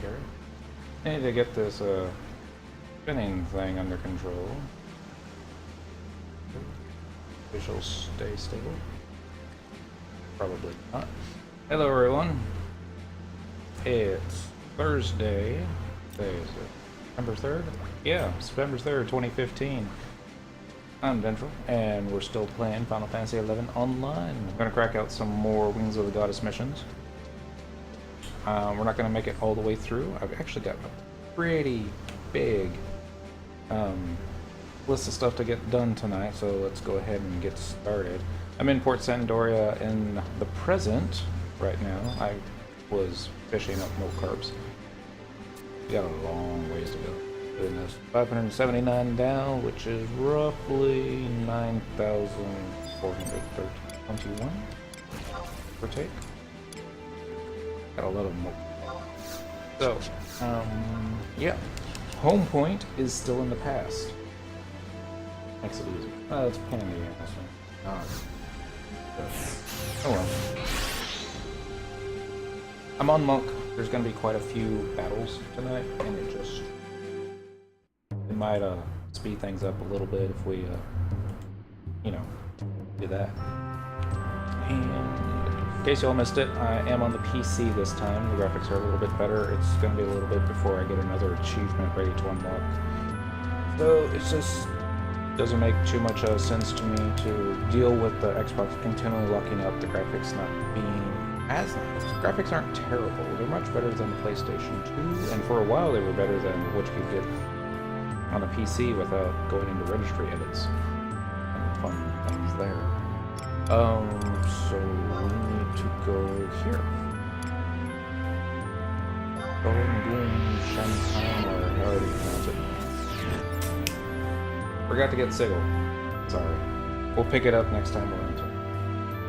carry. I need to get this spinning thing under control. Visuals stay stable. Probably not. Hello everyone. It's Thursday. Today is September 3rd? Yeah, September 3rd, 2015. I'm Ventral, and we're still playing Final Fantasy XI Online. We're gonna crack out some more Wings of the Goddess missions. We're not gonna make it all the way through. I've actually got a pretty big list of stuff to get done tonight, so let's go ahead and get started. I'm in Port Sandoria in the present right now. I was fishing up milk carbs. We got a long ways to go. Doing this 579 down, which is roughly 9,421 per take. Got a lot of milk. So, yeah. Home point is still in the past. Makes it easy. It's a pain in the ass. Oh well. I'm on Monk. There's gonna be quite a few battles tonight, and it might speed things up a little bit if we, you know, do that. And in case y'all missed it, I am on the PC this time. The graphics are a little bit better. It's gonna be a little bit before I get another achievement ready to unlock. So it's just doesn't make too much sense to me to deal with the Xbox continually locking up, the graphics not being as nice. The graphics aren't terrible. They're much better than the PlayStation 2, and for a while they were better than what you could get on a PC without going into registry edits and fun things there. So we need to go here. Golden Champagne, or however you pronounce it. Forgot to get Sigil. Sorry. We'll pick it up next time we're into it.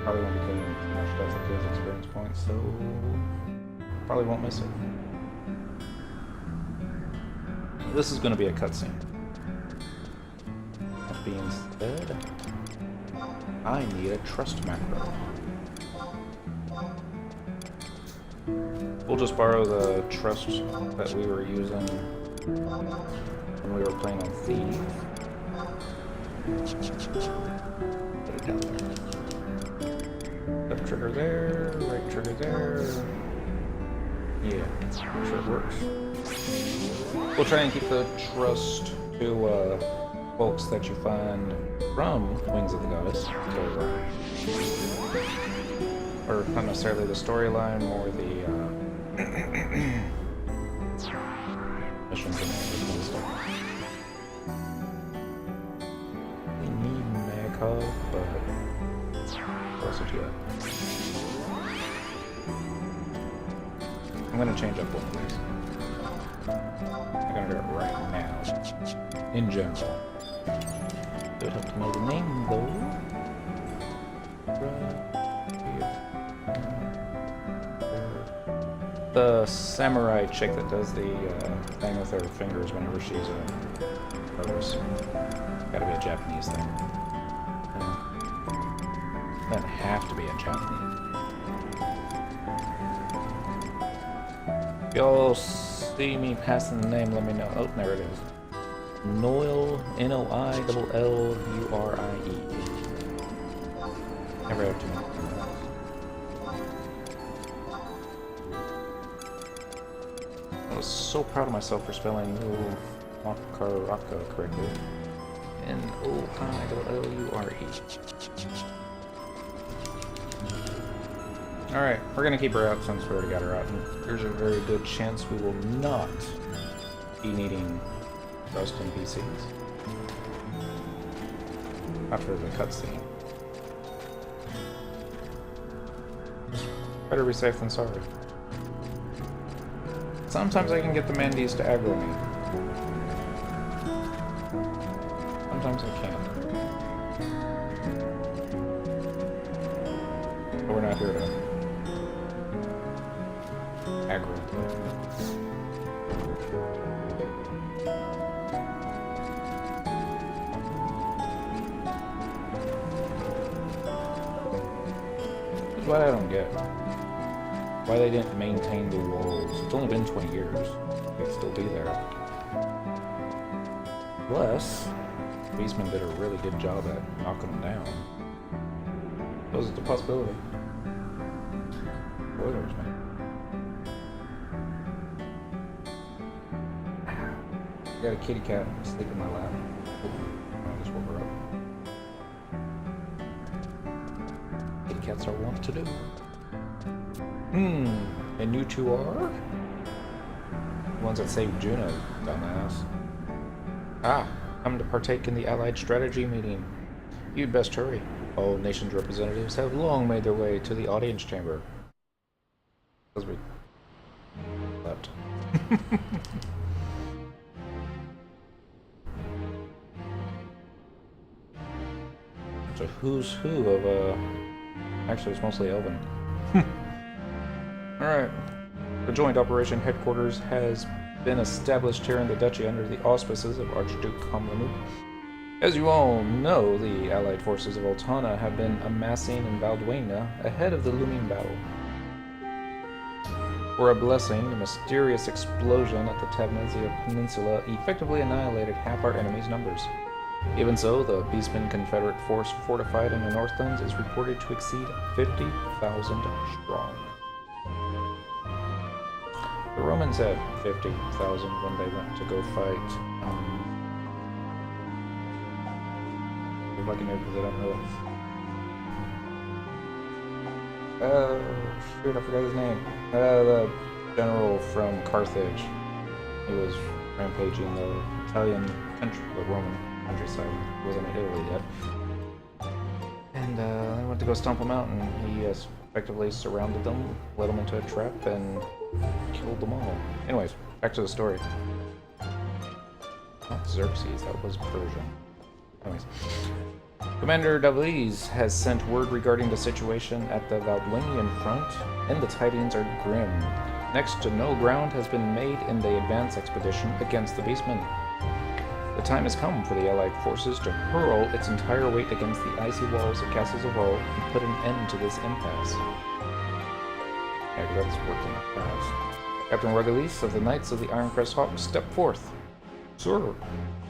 Probably won't be getting too much stuff that gives experience points, so probably won't miss it. This is going to be a cutscene. That being said, I need a trust macro. We'll just borrow the trust that we were using when we were playing on Thief. Put it down there. Left trigger there, right trigger there. Yeah, I'm sure it works. We'll try and keep the trust to folks that you find from Wings of the Goddess. Or not necessarily the storyline, more the missions and stuff. But what else did you got? I'm gonna change up one of these. I'm gonna do it right now. In general. Don't have to know the name though. The samurai chick that does the thing with her fingers whenever she's nervous. Gotta be a Japanese thing. Doesn't have to be a Japanese. If y'all see me passing the name, let me know. Oh, there it is. Noil, Noillure. Never have too many. I was so proud of myself for spelling Makaraka correctly. Noillure. Alright, we're gonna keep her out since we already got her out, and there's a very good chance we will not be needing trust in PCs after the cutscene. Better be safe than sorry. Sometimes I can get the Mandees to aggro me. Sometimes I can't. But we're not here to aggro. That's what I don't get. why they didn't maintain the walls. It's only been 20 years. They'd still be there. Plus, Beastmen did a really good job at knocking them down. Those are the possibility. Spoilers, man. I got a kitty cat asleep in my lap. I just woke her up. Kitty cats are wont to do. And you two are? The ones that saved Juno, dumbass. Come to partake in the Allied strategy meeting. You'd best hurry. All nations' representatives have long made their way to the audience chamber. Because we left. It's a who's who of, actually it's mostly Elven. Alright. The Joint Operation Headquarters has been established here in the Duchy under the auspices of Archduke Comlanuk. As you all know, the Allied forces of Altana have been amassing in Valdwena ahead of the looming battle. For a blessing, the mysterious explosion at the Tabnezia Peninsula effectively annihilated half our enemy's numbers. Even so, the Beastmen Confederate force fortified in the Northlands is reported to exceed 50,000 strong. The Romans had 50,000 when they went to go fight. Like an because I don't know. Shoot, I forgot his name. The general from Carthage. He was rampaging the Italian country, the Roman countryside. He wasn't in Italy yet. And they went to go stomp him out, and he effectively surrounded them, led them into a trap, and killed them all. Anyways, back to the story. Not Xerxes, that was Persia. Anyways. Commander Davlis has sent word regarding the situation at the Valdwinian front, and the tidings are grim. Next to no ground has been made in the advance expedition against the Beastmen. The time has come for the Allied forces to hurl its entire weight against the icy walls of Castles of All and put an end to this impasse. Yeah, that's working fast. Captain Rugalis of the Knights of the Ironcrest Hawk, step forth. Sir,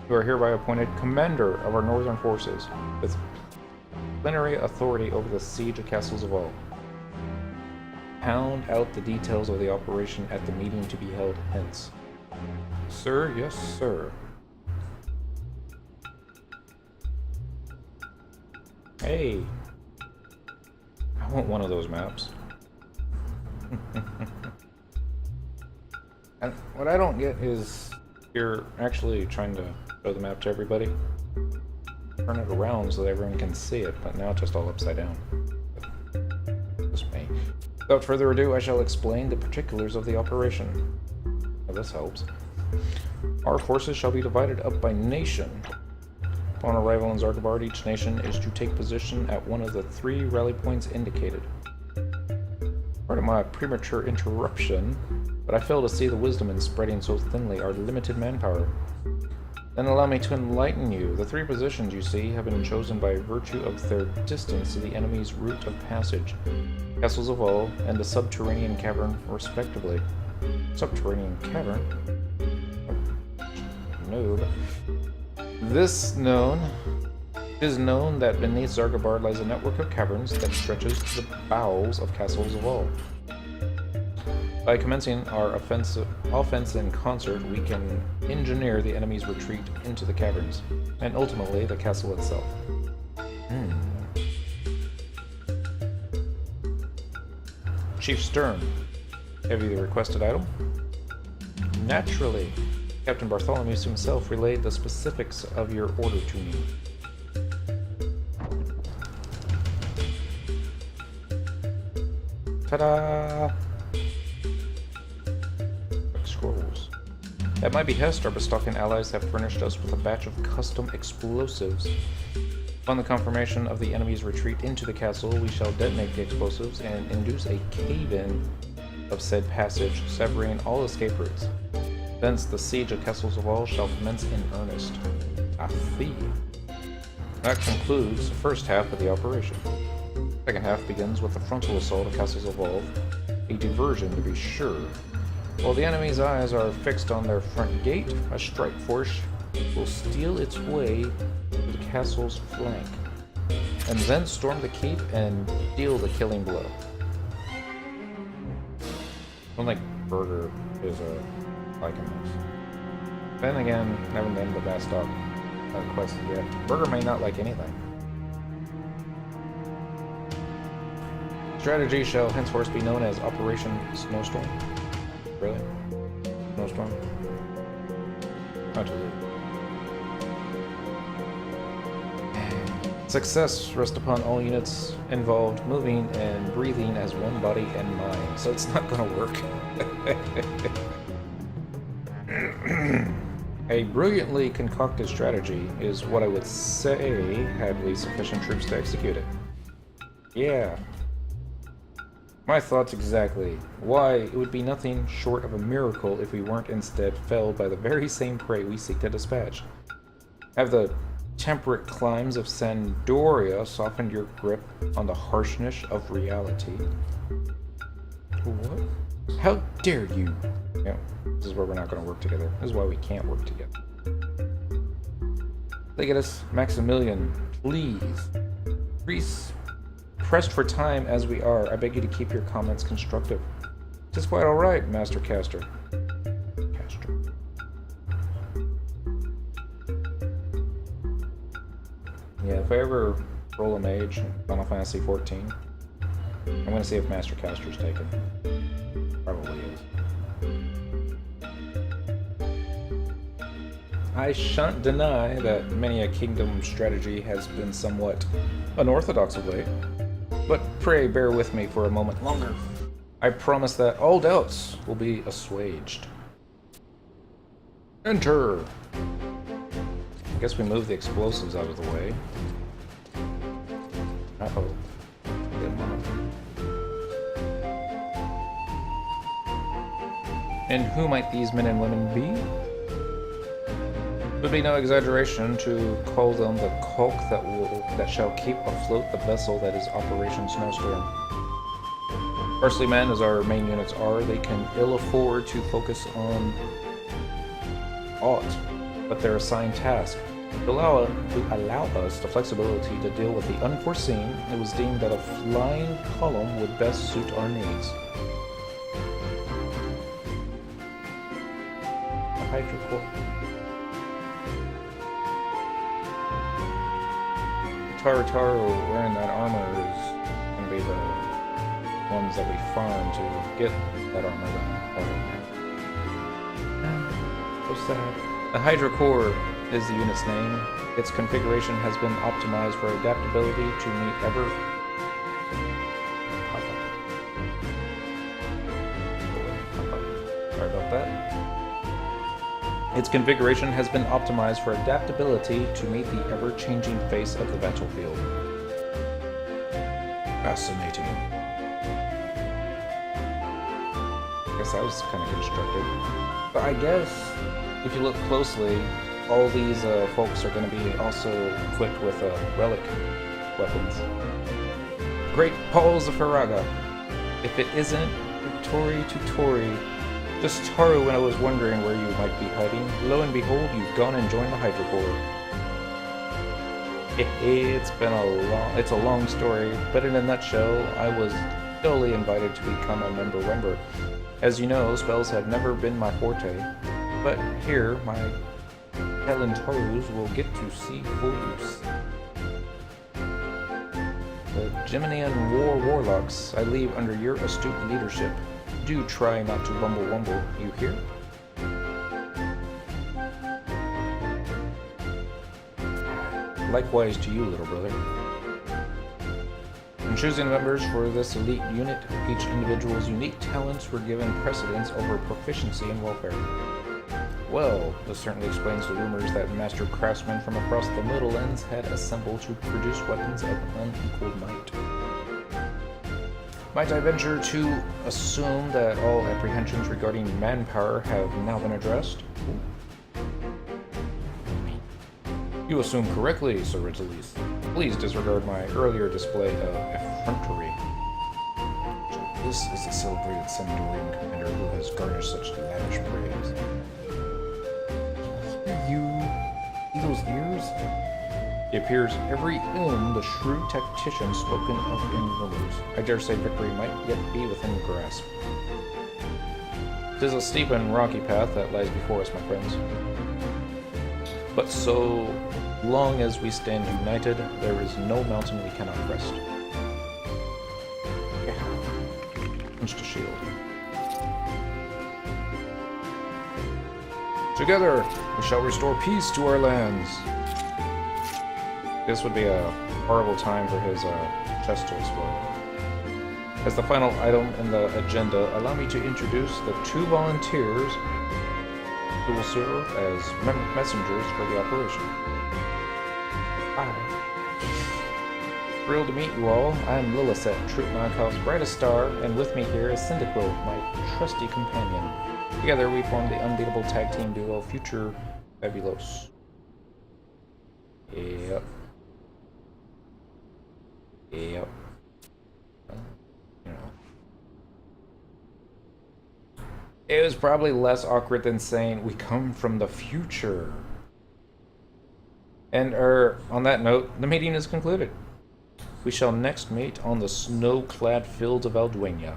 you are hereby appointed commander of our northern forces, with plenary authority over the siege of Castles of All. Pound out the details of the operation at the meeting to be held hence. Sir, yes, sir. Hey, I want one of those maps. And what I don't get is you're actually trying to show the map to everybody. Turn it around so that everyone can see it, but now it's just all upside down. Just me. Without further ado, I shall explain the particulars of the operation. Well, this helps. Our forces shall be divided up by nation. Upon arrival in Zargabard, each nation is to take position at one of the 3 rally points indicated. Pardon my premature interruption, but I fail to see the wisdom in spreading so thinly our limited manpower. Then allow me to enlighten you. The 3 positions you see have been chosen by virtue of their distance to the enemy's route of passage, Castles of All, and the subterranean cavern, respectively. Subterranean cavern? Noob. It is known that beneath Zargabard lies a network of caverns that stretches to the bowels of Castles of All. By commencing our offense in concert, we can engineer the enemy's retreat into the caverns, and ultimately the castle itself. Chief Stern, have you the requested item? Naturally. Captain Bartholomew himself relayed the specifics of your order to me. Ta-da! Scrolls. At my behest, our Bestockan allies have furnished us with a batch of custom explosives. Upon the confirmation of the enemy's retreat into the castle, we shall detonate the explosives and induce a cave-in of said passage, severing all escape routes. Thence the siege of Castles of All shall commence in earnest. Afi. That concludes the first half of the operation. The second half begins with the frontal assault of Castles of All, A diversion, to be sure. While the enemy's eyes are fixed on their front gate, a strike force will steal its way to the castle's flank, and then storm the keep and deal the killing blow. I don't think Burger is liking this. Then again, haven't done the Bastok quest yet. Burger may not like anything. Strategy shall henceforth be known as Operation Snowstorm. Really? Snowstorm? Not to lose. Success rests upon all units involved moving and breathing as one body and mind, so it's not gonna work. A brilliantly concocted strategy is what I would say had we sufficient troops to execute it. Yeah. My thoughts exactly. Why, it would be nothing short of a miracle if we weren't instead felled by the very same prey we seek to dispatch. Have the temperate climes of Sandoria softened your grip on the harshness of reality? What? How dare you? Yeah, this is where we're not going to work together. This is why we can't work together. Legatus Maximilian, please. Greece, pressed for time as we are, I beg you to keep your comments constructive. It's quite alright, Master Caster. Yeah, if I ever roll a mage in Final Fantasy XIV, I'm going to see if Master Caster's taken. Probably is. I shan't deny that many a kingdom strategy has been somewhat unorthodox of late, but pray bear with me for a moment longer. I promise that all doubts will be assuaged. Enter! I guess we move the explosives out of the way. Uh-oh. And who might these men and women be? It would be no exaggeration to call them the caulk that shall keep afloat the vessel that is Operation Snowstorm. Parsley men, as our main units are, they can ill afford to focus on aught but their assigned task. To allow us the flexibility to deal with the unforeseen, it was deemed that a flying column would best suit our needs. A hydrocore. Taro wearing that armor is going to be the ones that we farm to get that armor done. So sad. The Hydrocore is the unit's name. Its configuration has been optimized for adaptability to meet ever... Sorry about that. Its configuration has been optimized for adaptability to meet the ever-changing face of the battlefield. Fascinating. I guess that was kind of constructed. But I guess, if you look closely, all these folks are going to be also equipped with relic weapons. Great Pauls of Faraga. If it isn't Tori Tutori, just Taru when I was wondering where you might be hiding. Lo and behold, you've gone and joined the Hydrocore. It's a long story, but in a nutshell, I was duly invited to become a member. As you know, spells have never been my forte, but here, my Helen Tarus will get to see full use. The Geminian Warlocks I leave under your astute leadership. Do try not to bumble, you hear? Likewise to you, little brother. In choosing members for this elite unit, each individual's unique talents were given precedence over proficiency in warfare. Well, this certainly explains the rumors that master craftsmen from across the Middle Lands had assembled to produce weapons of unequaled might. Might I venture to assume that all apprehensions regarding manpower have now been addressed? You assume correctly, Sir Ridley. Please disregard my earlier display of effrontery. This is the celebrated Sandorian commander who has garnered such lavish praise. You see those ears? He appears every in the shrewd tactician spoken of in rumors. I dare say victory might yet be within grasp. 'Tis a steep and rocky path that lies before us, my friends. But so long as we stand united, there is no mountain we cannot crest. Punched a shield. Together, we shall restore peace to our lands. This would be a horrible time for his chest to explode. As the final item in the agenda, allow me to introduce the 2 volunteers who will serve as messengers for the operation. Hi. Thrilled to meet you all. I am Lilith, Troop Markov's brightest star, and with me here is Cyndaquil, my trusty companion. Together we form the unbeatable tag team duo Future Fabulos. Yep. Yep. You know. It was probably less awkward than saying we come from the future. And on that note, the meeting is concluded. We shall next meet on the snow-clad fields of Alduina.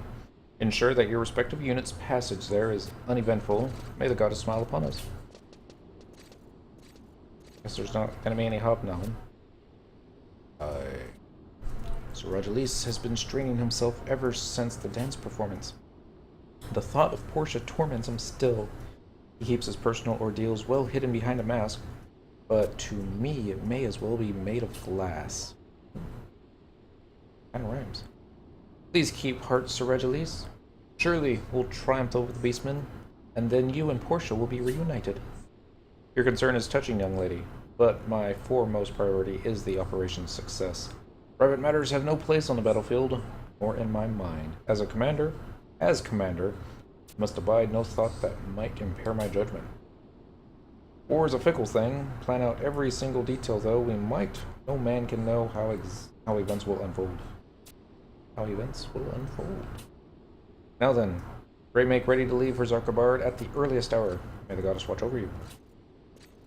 Ensure that your respective unit's passage there is uneventful. May the goddess smile upon us. Guess there's not gonna be any hobnobbing. Sir Rogelis has been straining himself ever since the dance performance. The thought of Portia torments him still. He keeps his personal ordeals well hidden behind a mask, but to me it may as well be made of glass. Kinda rhymes. Please keep heart, Sir Rogelis. Surely we'll triumph over the beastmen, and then you and Portia will be reunited. Your concern is touching, young lady, but my foremost priority is the operation's success. Private matters have no place on the battlefield, or in my mind. As commander, I must abide no thought that might impair my judgment. War is a fickle thing. Plan out every single detail, though we might. No man can know how events will unfold. Now then, pray make ready to leave for Zarkabard at the earliest hour. May the goddess watch over you.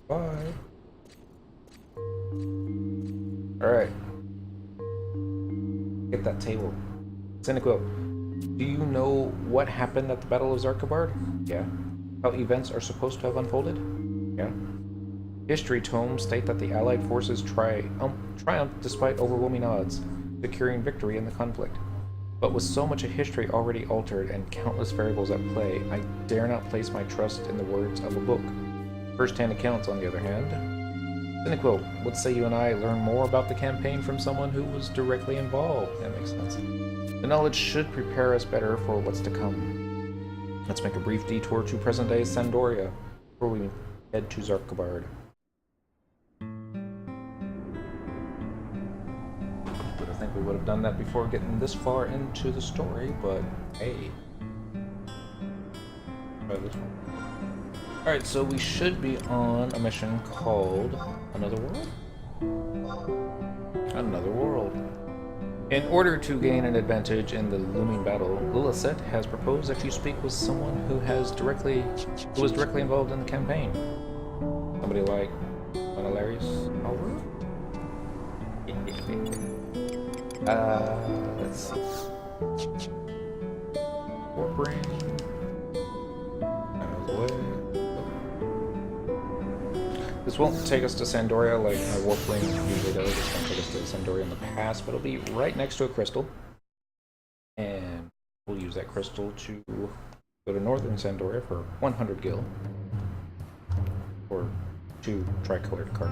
Bye. Alright. Get that table. Cyndaquil, do you know what happened at the Battle of Zarkabard? Yeah. How events are supposed to have unfolded? Yeah. History tomes state that the Allied forces triumphed despite overwhelming odds, securing victory in the conflict. But with so much of history already altered and countless variables at play, I dare not place my trust in the words of a book. First-hand accounts, on the other hand. Cyndaquil, let's say you and I learn more about the campaign from someone who was directly involved. That makes sense. The knowledge should prepare us better for what's to come. Let's make a brief detour to present-day Sandoria before we head to Zarkabard. I think we would have done that before getting this far into the story, but hey. Try this one. Alright, so we should be on a mission called Another World? Another World. In order to gain an advantage in the looming battle, Lilith has proposed that you speak with someone who was directly involved in the campaign. Somebody like Hilarious Oliver? Let's see. Warbrain. Out of the way. This won't take us to Sandoria like Warbrain usually does. It's going to take us to Sandoria in the past, but it'll be right next to a crystal. And we'll use that crystal to go to northern Sandoria for 100 gil. Or 2 tricolored carp.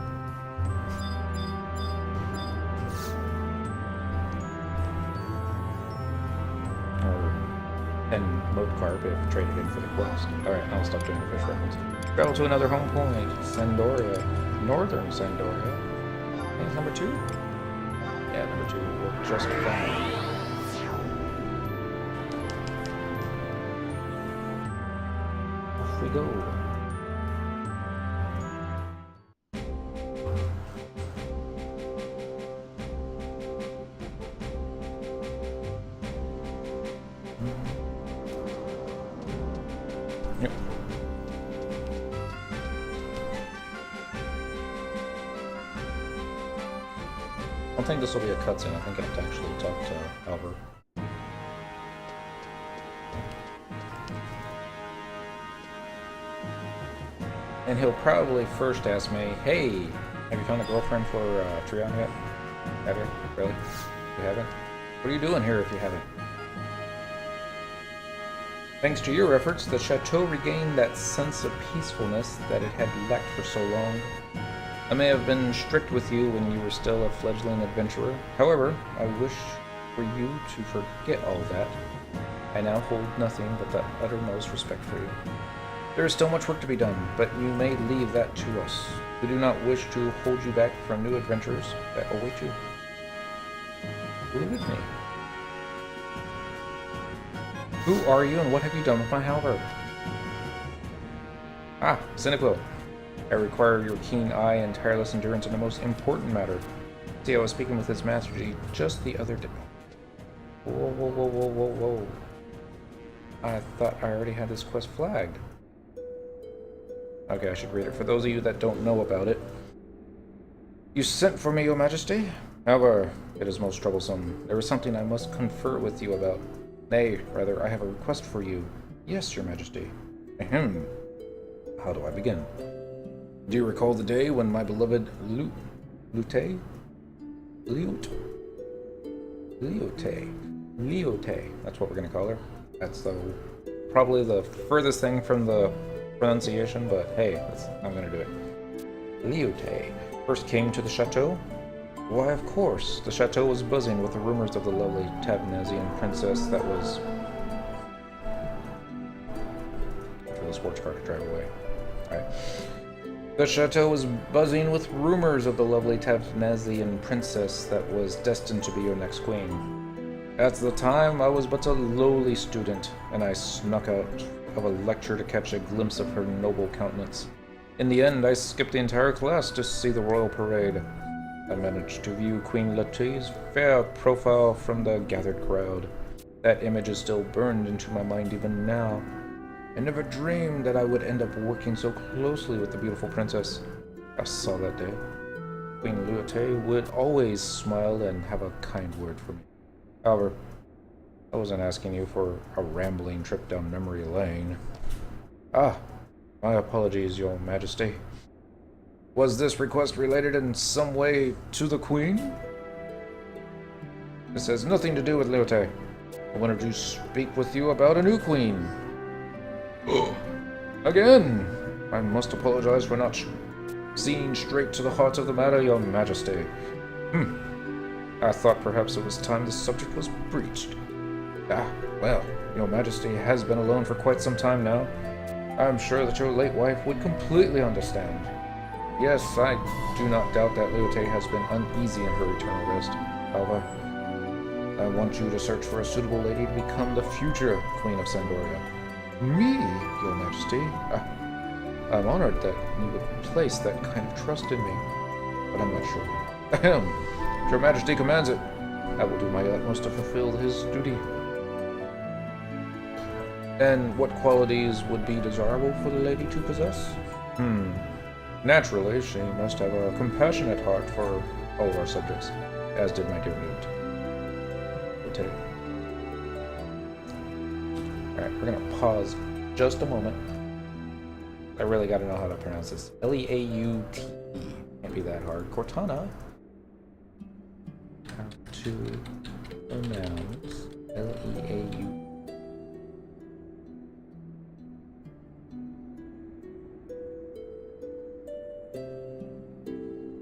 And mode carp if traded in for the quest. Alright, I'll stop doing the fish reference. Travel to another home point, Sandoria. Northern Sandoria. I think it's number 2? Yeah, number 2 will work just fine. Off we go. Yep. I don't think this will be a cutscene. I think I have to actually talk to Albert. And he'll probably first ask me, hey, have you found a girlfriend for Trion yet? Have you? Really? You haven't? What are you doing here if you haven't? Thanks to your efforts, the chateau regained that sense of peacefulness that it had lacked for so long. I may have been strict with you when you were still a fledgling adventurer. However, I wish for you to forget all that. I now hold nothing but the uttermost respect for you. There is still much work to be done, but you may leave that to us. We do not wish to hold you back from new adventures that await you. Leave with me. Who are you and what have you done with my halberd? Ah, Cynical. I require your keen eye and tireless endurance in the most important matter. See, I was speaking with His Majesty just the other day. Whoa, whoa, whoa, whoa, whoa, whoa. I thought I already had this quest flagged. Okay, I should read it. For those of you that don't know about it. You sent for me, Your Majesty? However, it is most troublesome. There is something I must confer with you about. Nay, rather, I have a request for you. Yes, Your Majesty. Ahem. How do I begin? Do you recall the day when my beloved Leote, that's what we're going to call her. That's probably the furthest thing from the pronunciation, but hey, I'm going to do it. Leote first came to the chateau? Why, of course. The chateau was buzzing with the rumors of the lovely Tabnazian princess that was... For the sports car to drive away. Alright. The chateau was buzzing with rumors of the lovely Tabnazian princess that was destined to be your next queen. At the time, I was but a lowly student, and I snuck out of a lecture to catch a glimpse of her noble countenance. In the end, I skipped the entire class to see the royal parade. I managed to view Queen Letty's fair profile from the gathered crowd. That image is still burned into my mind even now. I never dreamed that I would end up working so closely with the beautiful princess. I saw that day. Queen Leote would always smile and have a kind word for me. However, I wasn't asking you for a rambling trip down memory lane. Ah, my apologies, Your Majesty. Was this request related in some way to the Queen? This has nothing to do with Leote. I wanted to speak with you about a new Queen. Again! I must apologize for not seeing straight to the heart of the matter, Your Majesty. I thought perhaps it was time the subject was breached. Ah, well, Your Majesty has been alone for quite some time now. I'm sure that your late wife would completely understand. Yes, I do not doubt that Leote has been uneasy in her eternal rest. However, I want you to search for a suitable lady to become the future Queen of Sandoria. Me, Your Majesty? I'm honored that you would place that kind of trust in me, but I'm not sure. Ahem. If Your Majesty commands it, I will do my utmost to fulfill his duty. And what qualities would be desirable for the lady to possess? Naturally, she must have a compassionate heart for all of our subjects, as did my dear Leote. Alright, we're gonna pause just a moment. I really gotta know how to pronounce this. Leaute. Can't be that hard. Cortana. How to pronounce Leaute.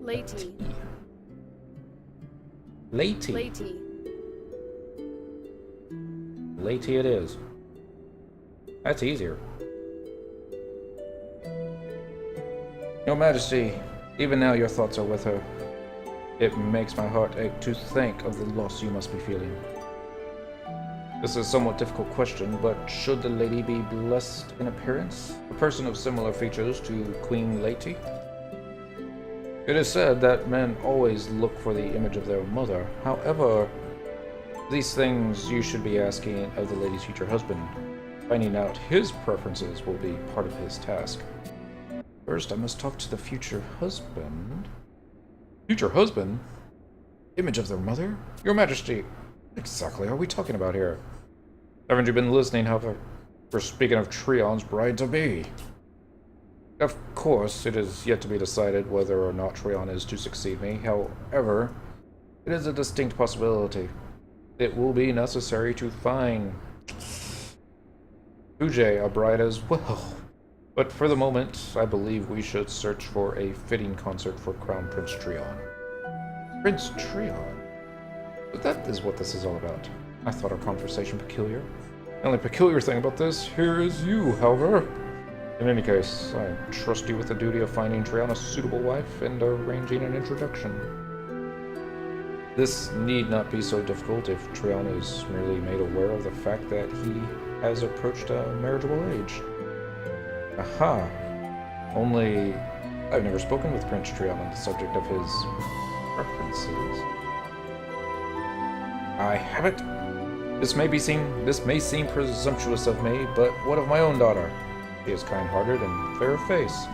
Lady. Lady. Lady. Lady it is. That's easier. Your Majesty, even now your thoughts are with her. It makes my heart ache to think of the loss you must be feeling. This is a somewhat difficult question, but should the lady be blessed in appearance? A person of similar features to Queen Lady? It is said that men always look for the image of their mother. However, these things you should be asking of the lady's future husband. Finding out his preferences will be part of his task. First, I must talk to the future husband. Future husband? Image of their mother? Your Majesty, what exactly are we talking about here? Haven't you been listening, however? We're speaking of Treon's bride-to-be. Of course, it is yet to be decided whether or not Treon is to succeed me. However, it is a distinct possibility. It will be necessary to find Ujay a bride as well. But for the moment, I believe we should search for a fitting consort for Crown Prince Treon. Prince Treon? But that is what this is all about. I thought our conversation peculiar. The only peculiar thing about this here is you, however. In any case, I trust you with the duty of finding Treon a suitable wife and arranging an introduction. This need not be so difficult if Treon is merely made aware of the fact that he has approached a marriageable age. Aha! Only, I've never spoken with Prince Treon on the subject of his preferences. I have it. This may seem presumptuous of me, but what of my own daughter? She is kind-hearted and fair-faced.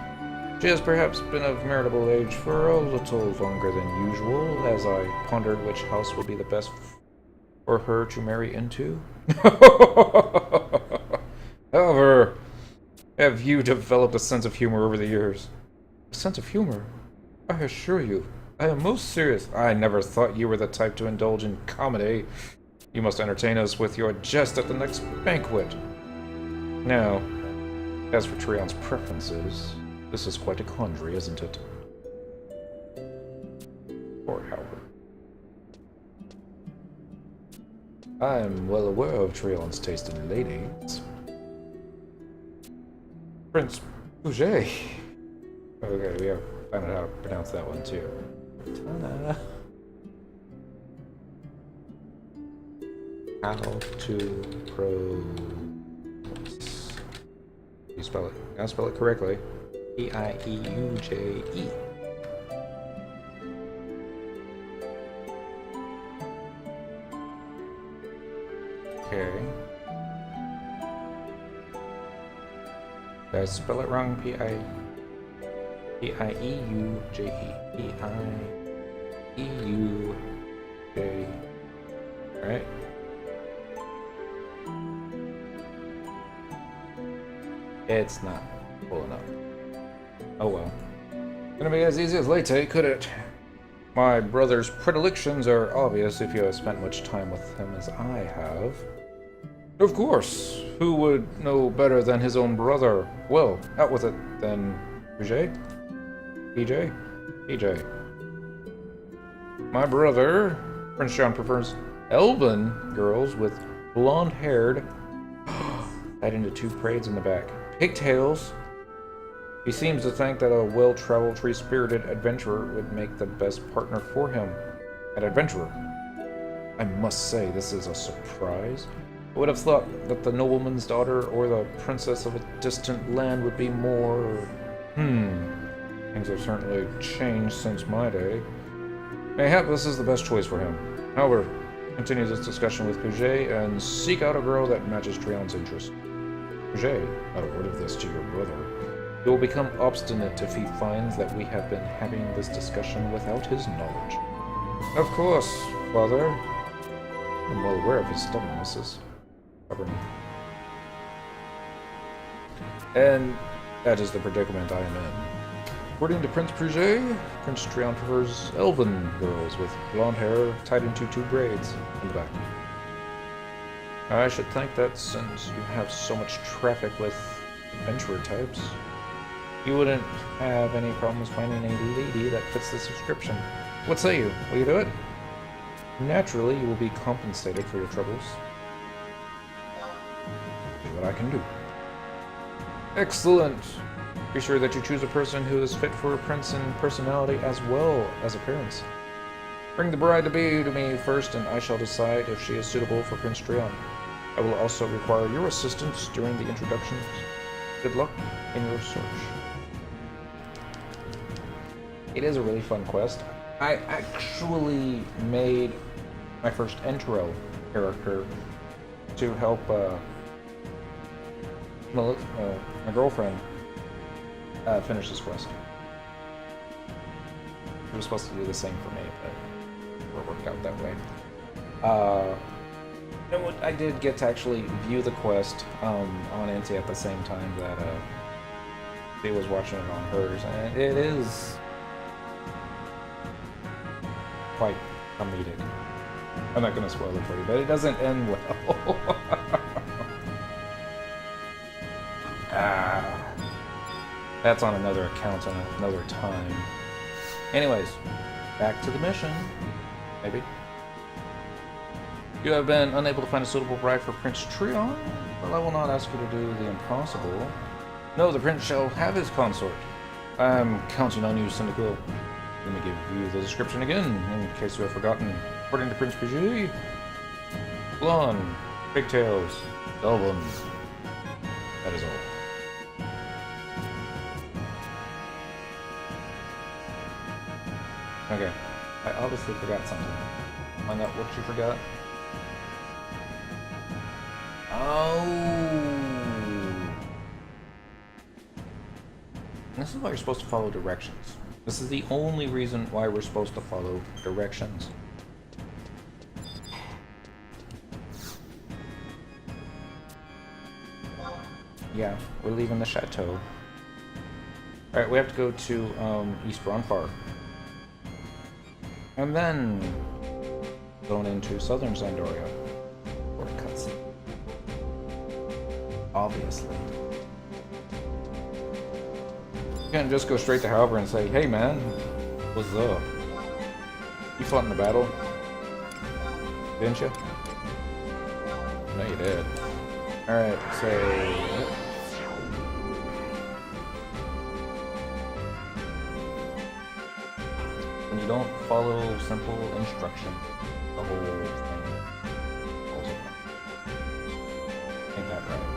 She has perhaps been of marriageable age for a little longer than usual, as I pondered which house would be the best for her to marry into. However, have you developed a sense of humor over the years? A sense of humor? I assure you, I am most serious. I never thought you were the type to indulge in comedy. You must entertain us with your jest at the next banquet. Now, as for Treon's preferences, this is quite a quandary, isn't it? Or however. I am well aware of Treon's taste in ladies. Prince Ujay. Okay, we have found out how to pronounce that one too. Ta-da. How to pronounce. You spell it. Gotta spell it correctly. P-I-E-U-J-E. Okay. Did I spell it wrong? P-I-E-U-J-E. P-I-E-U-J. Right? It's not pulling up. Oh well. Couldn't be as easy as latte, could it? My brother's predilections are obvious if you have spent much time with him as I have. Of course. Who would know better than his own brother? Well, out with it then, PJ? PJ? PJ. My brother, Prince John, prefers elven girls with blonde-haired, tied into two braids in the back, pigtails. He seems to think that a well-traveled, free-spirited adventurer would make the best partner for him. An adventurer. I must say, this is a surprise. I would have thought that the nobleman's daughter or the princess of a distant land would be more... Things have certainly changed since my day. Mayhap this is the best choice for him. However, continue this discussion with Puget and seek out a girl that matches Treon's interest. Puget, not a word of this to your brother. He will become obstinate if he finds that we have been having this discussion without his knowledge. Of course, father. I'm well aware of his stubbornness. And that is the predicament I am in. According to Prince Puget, Prince Treon prefers elven girls with blonde hair tied into two braids in the back. I should think that since you have so much traffic with adventurer types, you wouldn't have any problems finding a lady that fits the description. What say you? Will you do it? Naturally, you will be compensated for your troubles. See what I can do. Excellent! Be sure that you choose a person who is fit for a prince in personality as well as appearance. Bring the bride-to-be to me first, and I shall decide if she is suitable for Prince Treon. I will also require your assistance during the introductions. Good luck in your search. It is a really fun quest. I actually made my first intro character to help my girlfriend finished this quest. She was supposed to do the same for me, but it worked out that way. I did get to actually view the quest on Inti at the same time that she was watching it on hers, and it is quite comedic. I'm not going to spoil it for you, but it doesn't end well. That's on another account and another time. Anyways, back to the mission. Maybe. You have been unable to find a suitable bride for Prince Trion? Well, I will not ask you to do the impossible. No, the prince shall have his consort. I'm counting on you, Cyndaquil. Let me give you the description again, in case you have forgotten. According to Prince Pijay, blonde, pigtails, elven. That is all. Okay, I obviously forgot something. Find out what you forgot. Oh! This is why you're supposed to follow directions. This is the only reason why we're supposed to follow directions. Yeah, we're leaving the chateau. Alright, we have to go to East Ronfar. And then going into southern Zandoria for a cutscene. Obviously. You can't just go straight to Halber and say, hey man, what's up? You fought in the battle? Didn't you? No, you did. Alright, so... when you don't follow simple instruction, the whole thing falls apart. Ain't that right?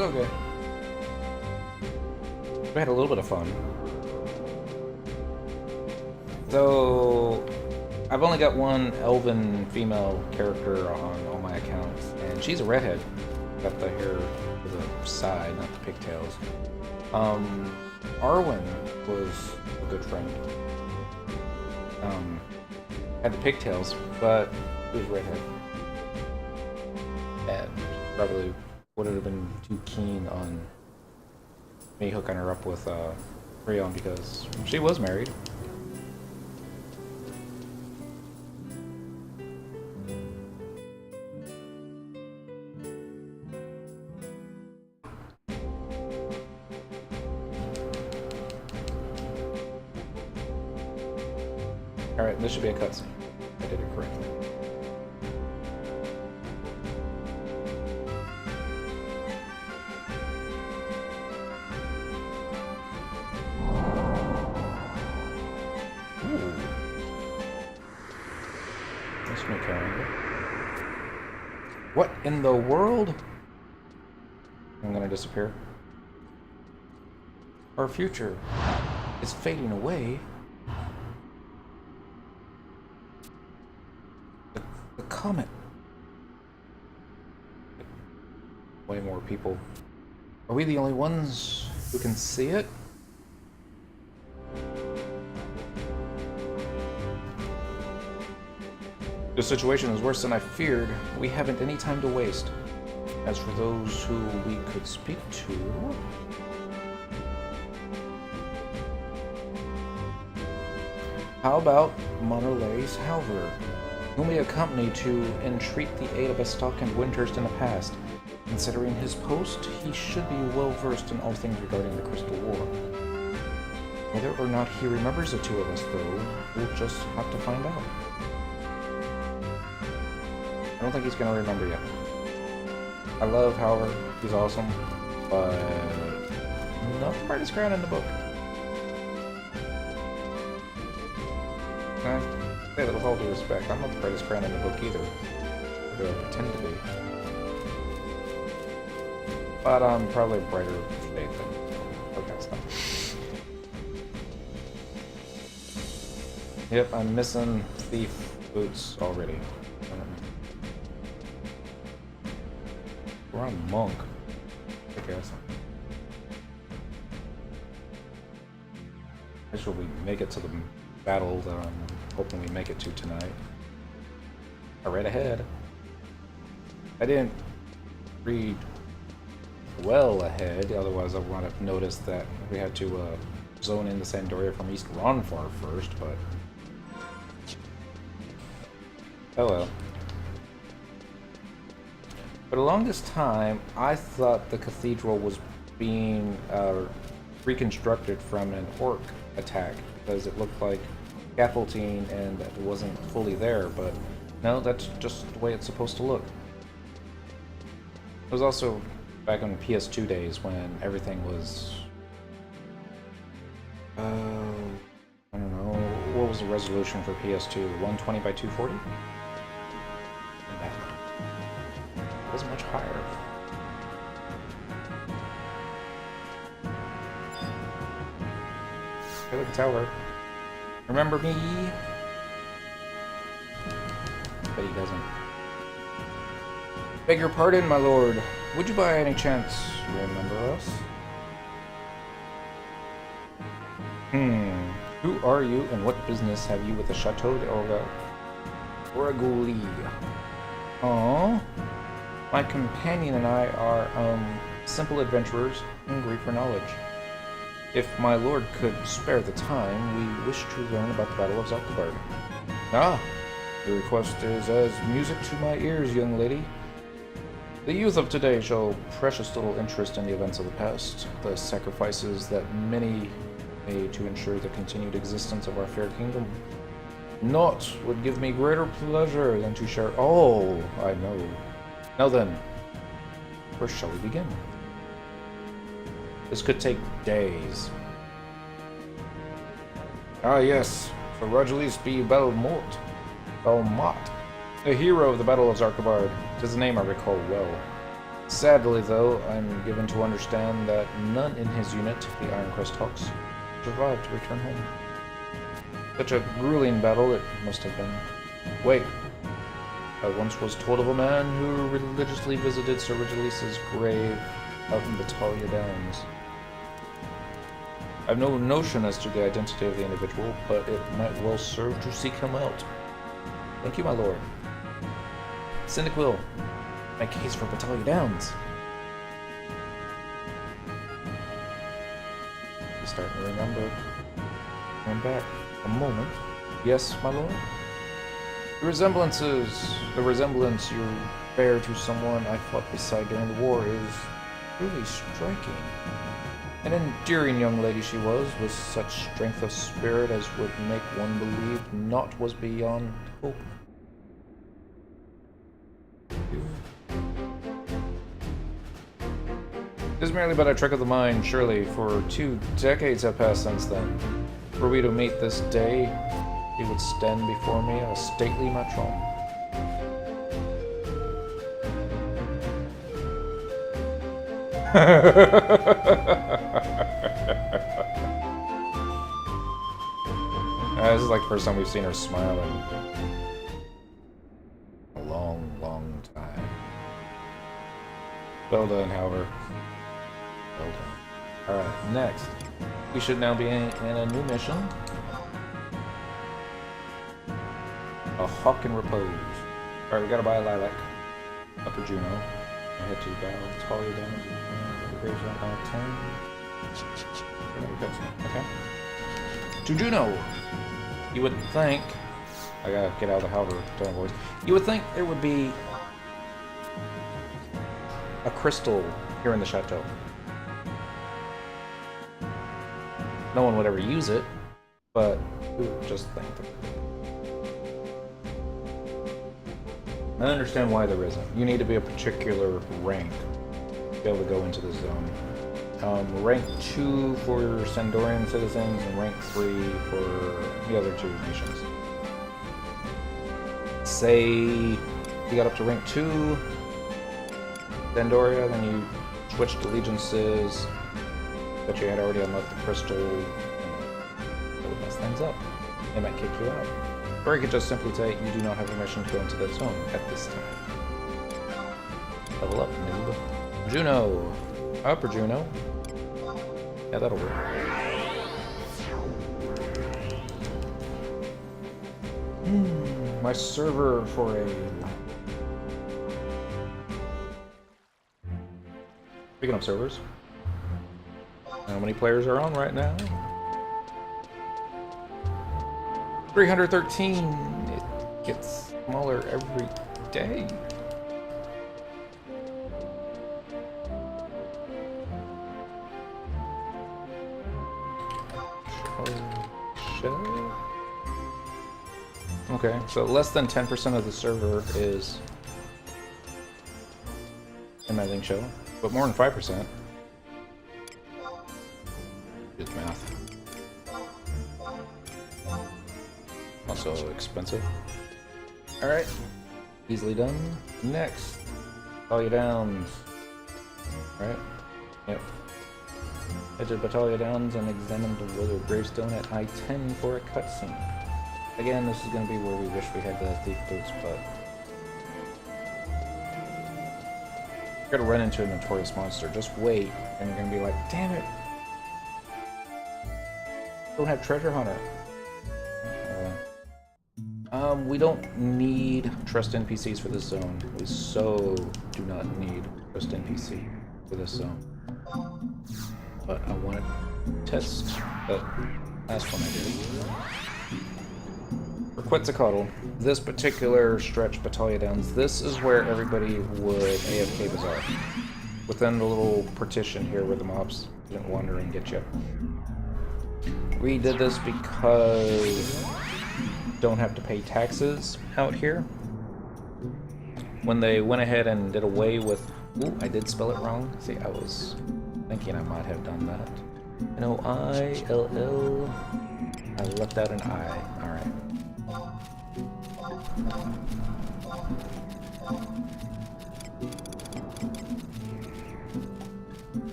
Okay. We had a little bit of fun. So, I've only got one elven female character on all my accounts, and she's a redhead. Got the hair to the side, not the pigtails. Arwen was a good friend. Had the pigtails, but he was redhead. And probably wouldn't have been too keen on me hooking her up with Rion because she was married. Alright, this should be a cutscene. I did it correctly. Ooh. That's new calendar. What in the world? I'm gonna disappear. Our future is fading away. The comet. Way more people. Are we the only ones who can see it? The situation is worse than I feared. We haven't any time to waste. As for those who we could speak to... how about Monterley's Halver, whom we accompanied to entreat the aid of Estock and Windhurst in the past. Considering his post, he should be well versed in all things regarding the Crystal War. Whether or not he remembers the two of us, though, we'll just have to find out. I don't think he's gonna remember yet. I love Halver, he's awesome, but not the brightest crown in the book. I say that with all due respect, I'm not the brightest crown in the book either. Or do I pretend to be? But I'm probably a brighter shade than okay, stop. Yep, I'm missing thief boots already. We're on monk. Like guess. I guess we make it to the battle that I'm hoping we make it to tonight. Right ahead. I didn't read well ahead, otherwise I would have noticed that we had to zone in the Sandoria from East Ronfar first, but... oh well. But along this time, I thought the cathedral was being reconstructed from an orc attack, because it looked like scaffolding and it wasn't fully there, but no, that's just the way it's supposed to look. It was also back on PS2 days when everything was... I don't know, what was the resolution for PS2? 120 by 240? It wasn't much higher. I look at the tower. Remember me? But he doesn't. Beg your pardon, my lord. Would you by any chance remember us? Who are you and what business have you with the Chateau de Oraguli? Oh, my companion and I are, simple adventurers hungry for knowledge. If my lord could spare the time, we wish to learn about the Battle of Zarkabard. Ah, your request is as music to my ears, young lady. The youth of today show precious little interest in the events of the past, the sacrifices that many made to ensure the continued existence of our fair kingdom. Naught would give me greater pleasure than to share all I know. Now then, where shall we begin? This could take days. Ah yes, Sir Rogelis B. Belmont, a hero of the Battle of Zarkabard. 'Tis a name I recall well. Sadly, though, I'm given to understand that none in his unit, the Ironcrest Hawks, survived to return home. Such a grueling battle it must have been. Wait, I once was told of a man who religiously visited Sir Rogelis' grave out in Batalha Downs. I've no notion as to the identity of the individual, but it might well serve to seek him out. Thank you, my lord. Syndic will make case for Batalha Downs. He's starting to remember. I'm back. A moment. Yes, my lord? The resemblance you bear to someone I fought beside during the war is really striking. An endearing young lady she was, with such strength of spirit as would make one believe naught was beyond hope. It is merely but a trick of the mind, surely, for 2 decades have passed since then. Were we to meet this day, he would stand before me a stately matron. This is like the first time we've seen her smile in a long, long time. Well done, however. Well done. Alright, next. We should now be in a new mission. A Hawk in Repose. Alright, we gotta buy a lilac. Upper Juno. I head to the battle. Talia Downs. The Graves on 10. Okay. To Juno! You would think... I gotta get out of the halberd tone voice. You would think there would be a crystal here in the chateau. No one would ever use it, but who would just think of it? I understand why there isn't. You need to be a particular rank to be able to go into the zone. Rank 2 for Sandorian citizens, and rank 3 for the other 2 nations. Say you got up to rank 2, Sandoria, then you switched allegiances, but you had already unlocked the crystal, that would mess things up. They might kick you out. Or you could just simply say, you do not have permission to go into that zone at this time. Level up, noob. Juno! Upper Juno. Yeah, that'll work. My server for a... Picking up servers. How many players are on right now? 313. It gets smaller every day. Show. Okay, so less than 10% of the server is amazing show, but more than 5%. Good math. Also expensive. Alright, easily done. Next, Battalion Downs. Right? Yep. Head to Battalion Downs and examine the Willow Gravestone at I-10 for a cutscene. Again, this is going to be where we wish we had the thief boots, but you're going to run into a notorious monster. Just wait, and you're going to be like, damn it! Don't have treasure hunter. We don't need trust NPCs for this zone. We so do not need trust NPC for this zone. But I want to test that last one I did. For Quetzalcoatl, this particular stretch, Battalion Downs, this is where everybody would AFK Bazaar. Within the little partition here where the mobs didn't wander and get you. We did this because don't have to pay taxes out here. When they went ahead and did away with... Ooh, I did spell it wrong. See, I was thinking I might have done that. N-O-I-L-L. I left out an I. Alright.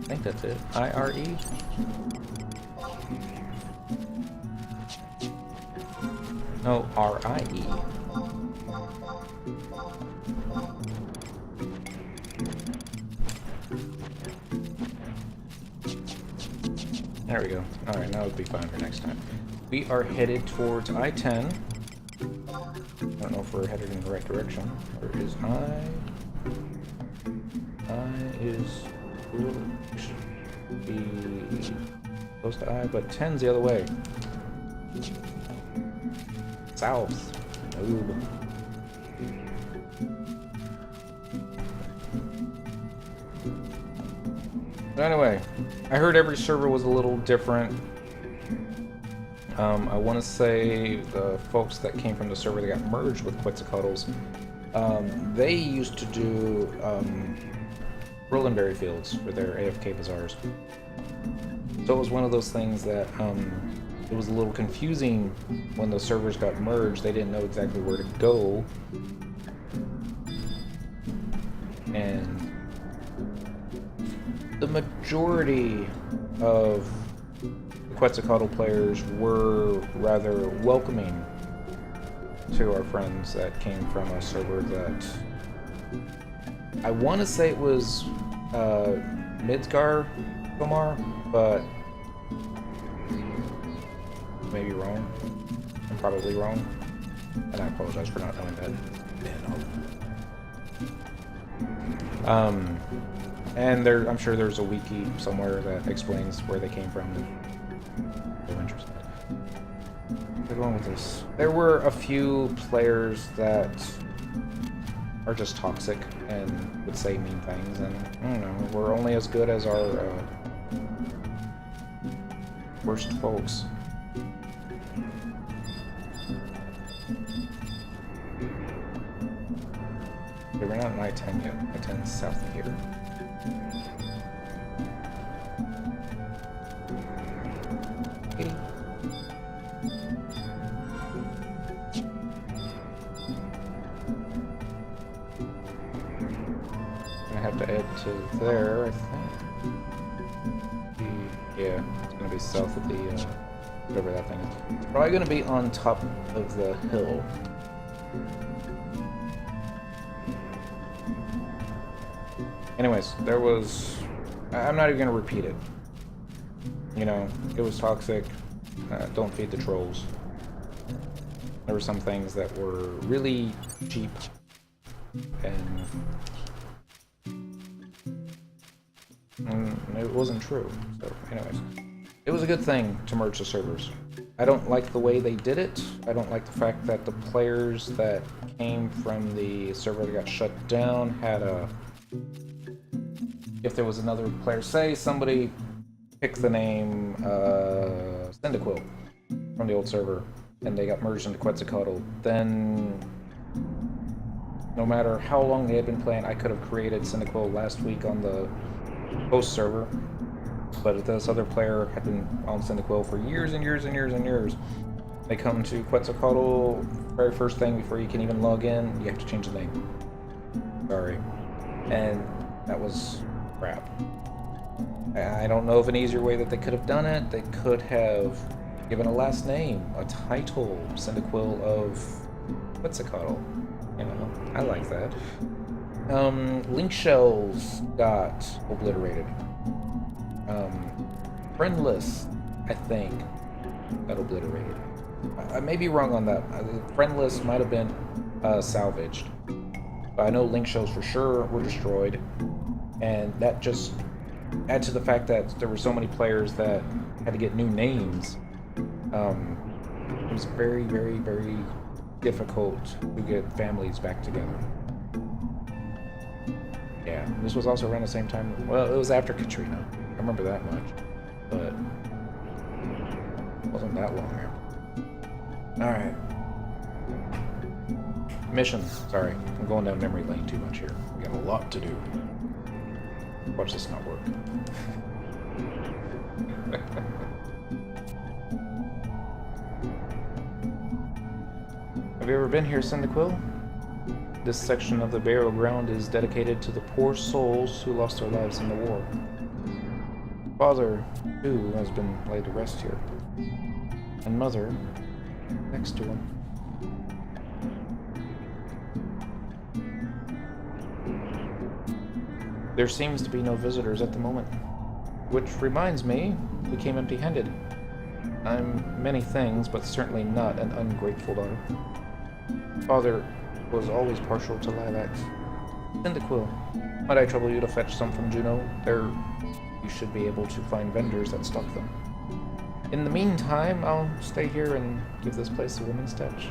I think that's it. I-R-E? No, R-I-E. There we go. Alright, now it'll be fine for next time. We are headed towards I-10. I don't know if we're headed in the right direction. Where is I? I is... should be close to I, but 10's the other way. South. Ooh. But anyway, I heard every server was a little different. I want to say the folks that came from the server that got merged with Quetzalcoatl's, they used to do Berry fields for their AFK bazaars. So it was one of those things that it was a little confusing when the servers got merged. They didn't know exactly where to go. And the majority of Quetzalcoatl players were rather welcoming to our friends that came from a server that I want to say it was Midgar Komar, but maybe wrong. I'm probably wrong, and I apologize for not knowing that. And there, I'm sure there's a wiki somewhere that explains where they came from. If you're interested. What's wrong with this? There were a few players that are just toxic and would say mean things, and I don't know. We're only as good as our worst folks. Okay, we're not in I-10 yet. I-10 is south of here. Okay. I have to add to there, I think. Yeah, it's gonna be south of the whatever that thing is. It's probably gonna be on top of the hill. Anyways, there was... I'm not even gonna repeat it. You know, it was toxic. Don't feed the trolls. There were some things that were really cheap. And it wasn't true. So, anyways. It was a good thing to merge the servers. I don't like the way they did it. I don't like the fact that the players that came from the server that got shut down had a... If there was another player, say somebody picked the name Cyndaquil from the old server, and they got merged into Quetzalcoatl, then no matter how long they had been playing, I could have created Cyndaquil last week on the host server. But if this other player had been on Cyndaquil for years and years and years and years, they come to Quetzalcoatl, very first thing before you can even log in, you have to change the name. Sorry. And that was crap. I don't know of an easier way that they could have done it. They could have given a last name, a title, Cyndaquil of Quetzalcoatl. You know, I like that. Link shells got obliterated. Friendless, I think, got obliterated. I may be wrong on that. Friendless might have been salvaged. But I know link shells for sure were destroyed. And that just adds to the fact that there were so many players that had to get new names. It was very, very, very difficult to get families back together. Yeah, this was also around the same time. Well, it was after Katrina. I remember that much. But it wasn't that long after. Alright. Mission. Sorry, I'm going down memory lane too much here. We got a lot to do. Watch this not work. Have you ever been here, Cyndaquil? This section of the burial ground is dedicated to the poor souls who lost their lives in the war. Father, too, has been laid to rest here. And Mother, next to him. There seems to be no visitors at the moment. Which reminds me, we came empty-handed. I'm many things, but certainly not an ungrateful daughter. Father was always partial to lilacs. Cyndaquil, might I trouble you to fetch some from Juneau? There, you should be able to find vendors that stock them. In the meantime, I'll stay here and give this place a woman's touch.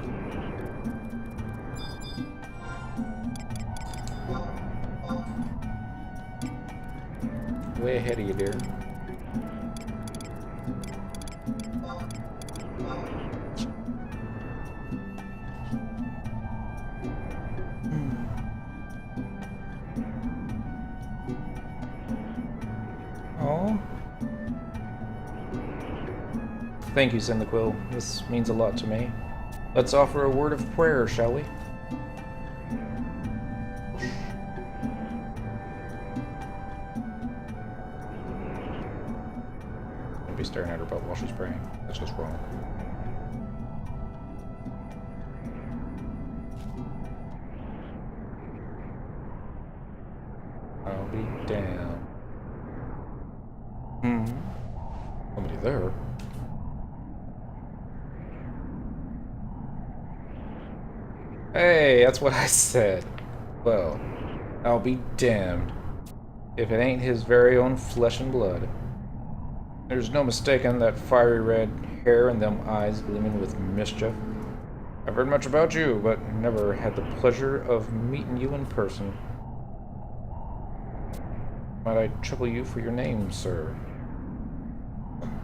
Way ahead of you, dear. Oh. Thank you, Cyndaquil. This means a lot to me. Let's offer a word of prayer, shall we? Don't be staring at her butt while she's praying. That's just wrong. I'll be damned. Somebody there. Hey, that's what I said. Well, I'll be damned if it ain't his very own flesh and blood. There's no mistaking that fiery red hair and them eyes gleaming with mischief. I've heard much about you, but never had the pleasure of meeting you in person. Might I trouble you for your name, sir?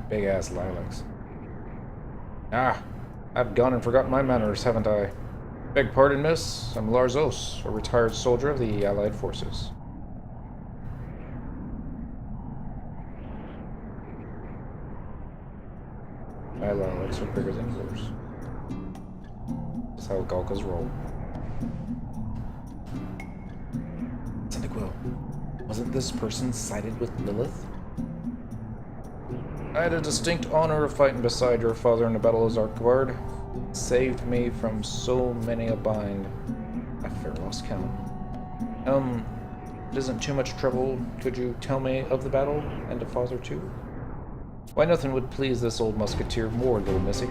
Big-ass lilacs. Ah, I've gone and forgotten my manners, haven't I? Beg pardon, miss. I'm Larzos, a retired soldier of the Allied forces. My lilacs are bigger than yours. That's how Galkas roll. Cyndaquil, wasn't this person sided with Lilith? I had a distinct honor of fighting beside your father in the Battle of Zarkvard. Saved me from so many a bind. I fair lost count. it isn't too much trouble, could you tell me of the battle, and of Father too? Why, nothing would please this old musketeer more, little missy.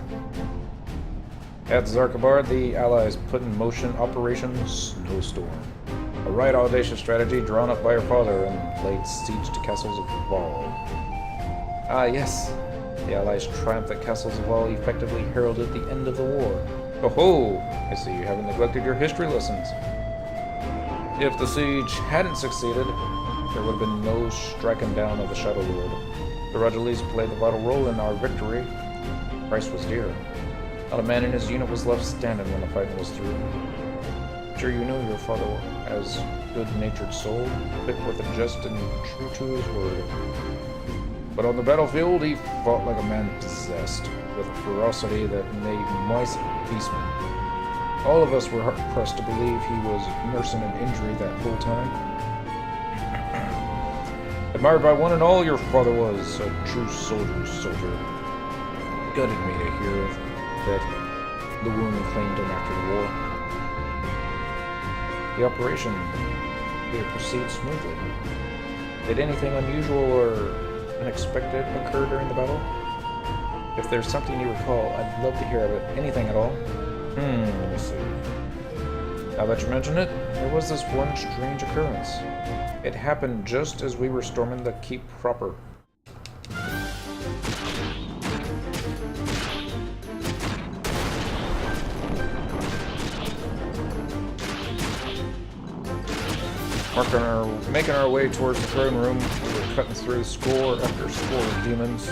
At Zarkabard, the Allies put in motion Operation Snowstorm, a right audacious strategy drawn up by her father and laid siege to castles of Val. Ah, yes. The Allies' triumph at Castles of Val effectively heralded the end of the war. Oh ho! I see you haven't neglected your history lessons. If the siege hadn't succeeded, there would have been no striking down of the Shadow Lord. The Rajalis played a vital role in our victory. The price was dear. Not a man in his unit was left standing when the fighting was through. Sure, you know your father as good-natured soul, quick with a jest and true to his word. But on the battlefield, he fought like a man possessed, with a ferocity that made mice beastmen. All of us were hard-pressed to believe he was nursing an injury that whole time. Admired by one and all, your father was a true soldier's soldier. Gutted me to hear that the wound claimed him after the war. The operation did it proceed smoothly? Did anything unusual or unexpected occur during the battle? If there's something you recall, I'd love to hear of it. Anything at all? Let me see. Now that you mention it, there was this one strange occurrence. It happened just as we were storming the keep proper. Making our way towards the throne room, we were cutting through score after score of demons.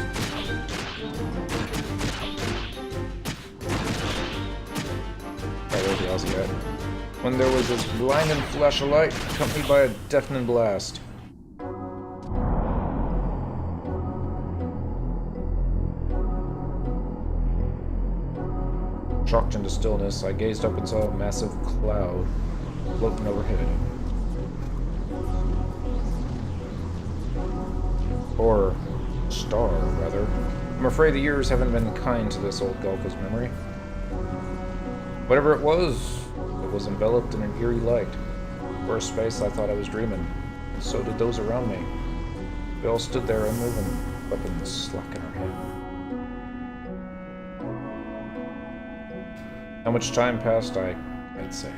When there was this blinding flash of light, accompanied by a deafening blast. Shocked into stillness, I gazed up and saw a massive cloud floating overhead. Or star, rather. I'm afraid the years haven't been kind to this old Galka's memory. Whatever it was enveloped in an eerie light. For a space, I thought I was dreaming, and so did those around me. We all stood there unmoving, weapons slack in our hand. How much time passed, I can't say.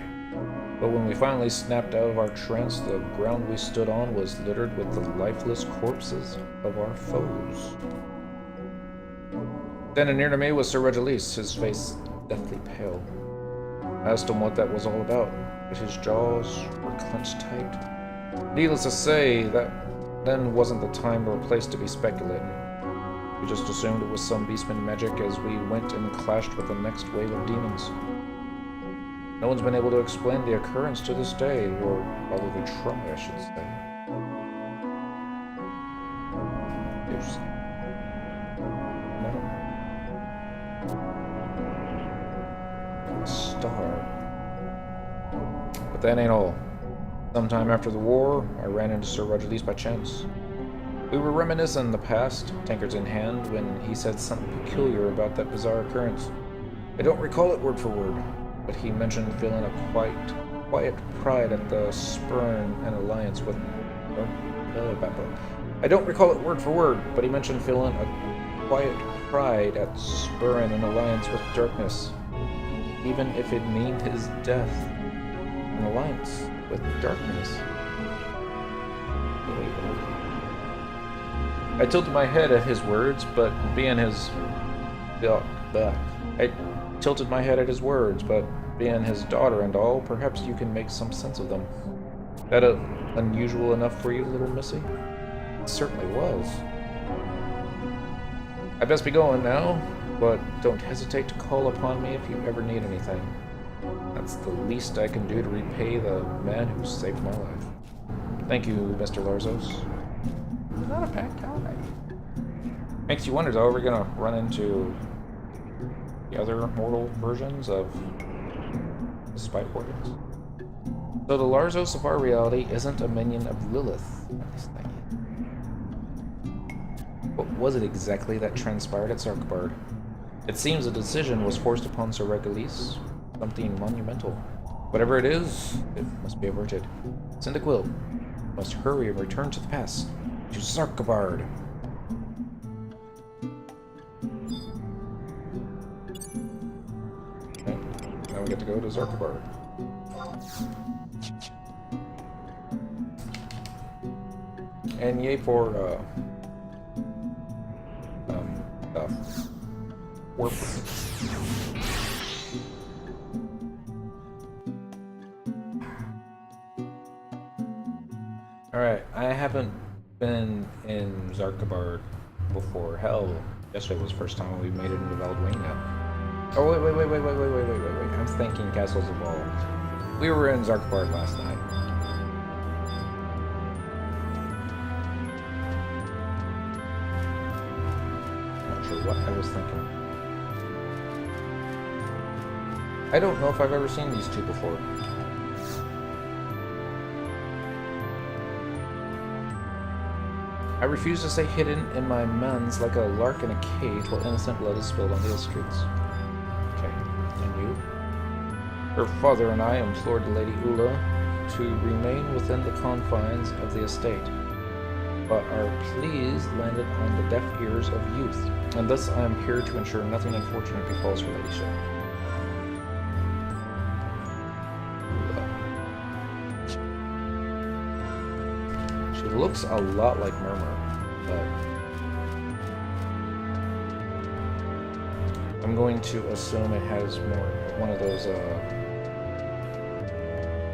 But when we finally snapped out of our trance, the ground we stood on was littered with the lifeless corpses of our foes. Standing near to me was Sir Regilis, his face deathly pale. I asked him what that was all about, but his jaws were clenched tight. Needless to say, that then wasn't the time or place to be speculating. We just assumed it was some beastman magic as we went and clashed with the next wave of demons. No one's been able to explain the occurrence to this day, or rather they try, I should say. Yes. No. Star. But that ain't all. Sometime after the war, I ran into Sir Regilis by chance. We were reminiscing the past, tankards in hand, when he said something peculiar about that bizarre occurrence. I don't recall it word for word, but he mentioned feeling a quiet pride at the spurn an alliance with... I don't recall it word for word, but he mentioned feeling a quiet pride at spurring an alliance with darkness, even if it meant his death. An alliance with darkness. I tilted my head at his words, but being his... I tilted my head at his words, but being his daughter and all, perhaps you can make some sense of them. That unusual enough for you, little missy? It certainly was. I best be going now, but don't hesitate to call upon me if you ever need anything. That's the least I can do to repay the man who saved my life. Thank you, Mr. Larzos. You're not a bad guy. Makes you wonder, though, are we gonna run into the other mortal versions of the Spite Warriors? So the Larzos of our reality isn't a minion of Lilith, at least not yet. What was it exactly that transpired at Zarkabard? It seems a decision was forced upon Sir Regilis, something monumental. Whatever it is, it must be averted. Send a quill. Must hurry and return to the past. To Zarkabard. Okay, now we get to go to Zarkabard. And yay for stuff. Warp. Alright, I haven't been in Zarkabard before. Hell, yesterday was the first time we made it into Valdwina. Oh, wait. I'm thinking Castles Evolved. We were in Zarkabard last night. Not sure what I was thinking. I don't know if I've ever seen these two before. I refuse to stay hidden in my mens like a lark in a cage while innocent blood is spilled on the streets. Okay, and you? Her father and I implored Lady Ula to remain within the confines of the estate, but our pleas landed on the deaf ears of youth, and thus I am here to ensure nothing unfortunate befalls her ladyship. Looks a lot like Murmur, but I'm going to assume it has more one of those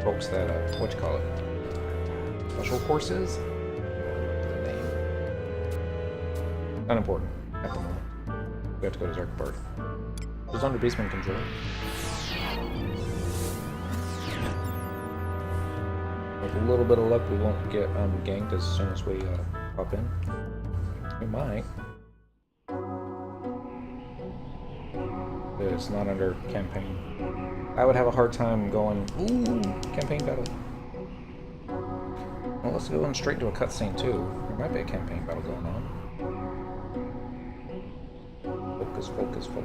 folks that what you call it, special forces. The name unimportant at the moment. We have to go to Zarkabard. It was under Beastman control. With a little bit of luck, we won't get ganked as soon as we pop in. We might. But it's not under campaign. I would have a hard time going, ooh, campaign battle. Well, let's go in straight to a cutscene too. There might be a campaign battle going on. Focus.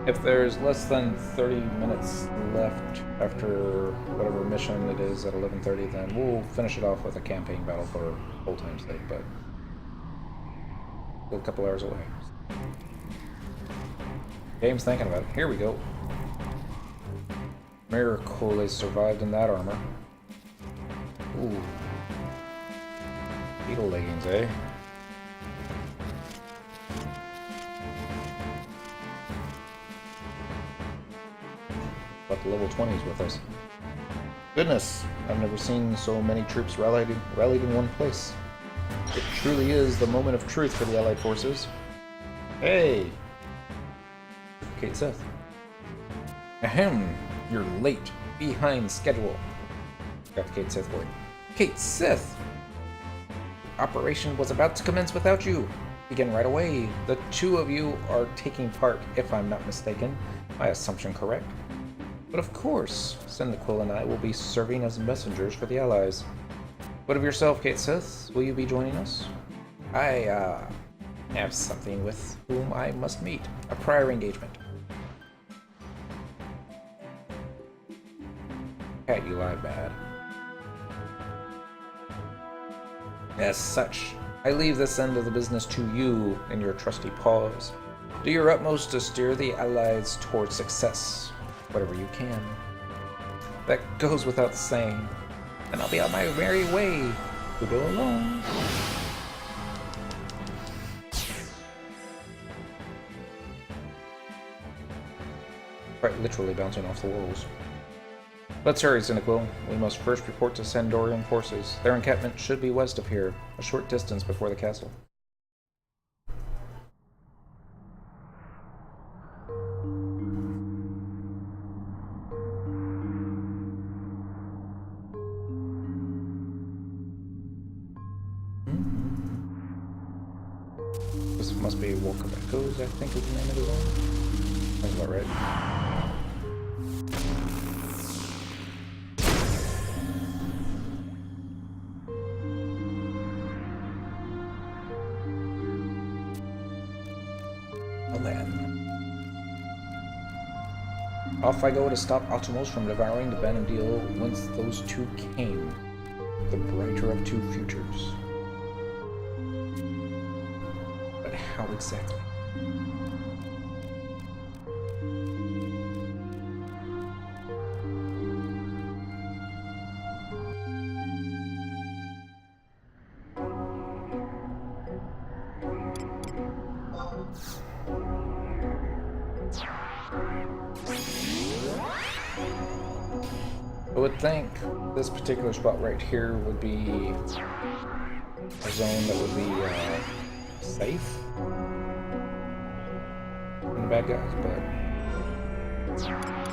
If there's less than 30 minutes left after whatever mission it is at 11:30, then we'll finish it off with a campaign battle for old time's sake, but still a couple hours away. Game's thinking about it. Here we go. Miracle they survived in that armor. Ooh. Beetle leggings, eh? About the level 20s with us. Goodness, I've never seen so many troops rallied in one place. It truly is the moment of truth for the Allied forces. Hey! Kate Sith. Ahem, you're late. Behind schedule. Got the Kate Sith word. Kate Sith! Operation was about to commence without you. Begin right away. The two of you are taking part, if I'm not mistaken. My assumption correct. But of course, Cyndaquil and I will be serving as messengers for the Allies. What of yourself, Kate Sith? Will you be joining us? I, have something with whom I must meet. A prior engagement. Cat, you lie bad. As such, I leave this end of the business to you and your trusty paws. Do your utmost to steer the Allies towards success. Whatever you can. That goes without saying. And I'll be on my merry way to go alone. Quite literally bouncing off the walls. Let's hurry, Cyndaquil. We must first report to Sandorian forces. Their encampment should be west of here, a short distance before the castle. This must be Walk of Echoes, I think is the name of the zone. That's about right. Oh man. Off I go to stop Altimos from devouring the Banadil whence those two came. The brighter of two futures. But how exactly? I would think this particular spot right here would be a zone that would be safe from the bad guys, but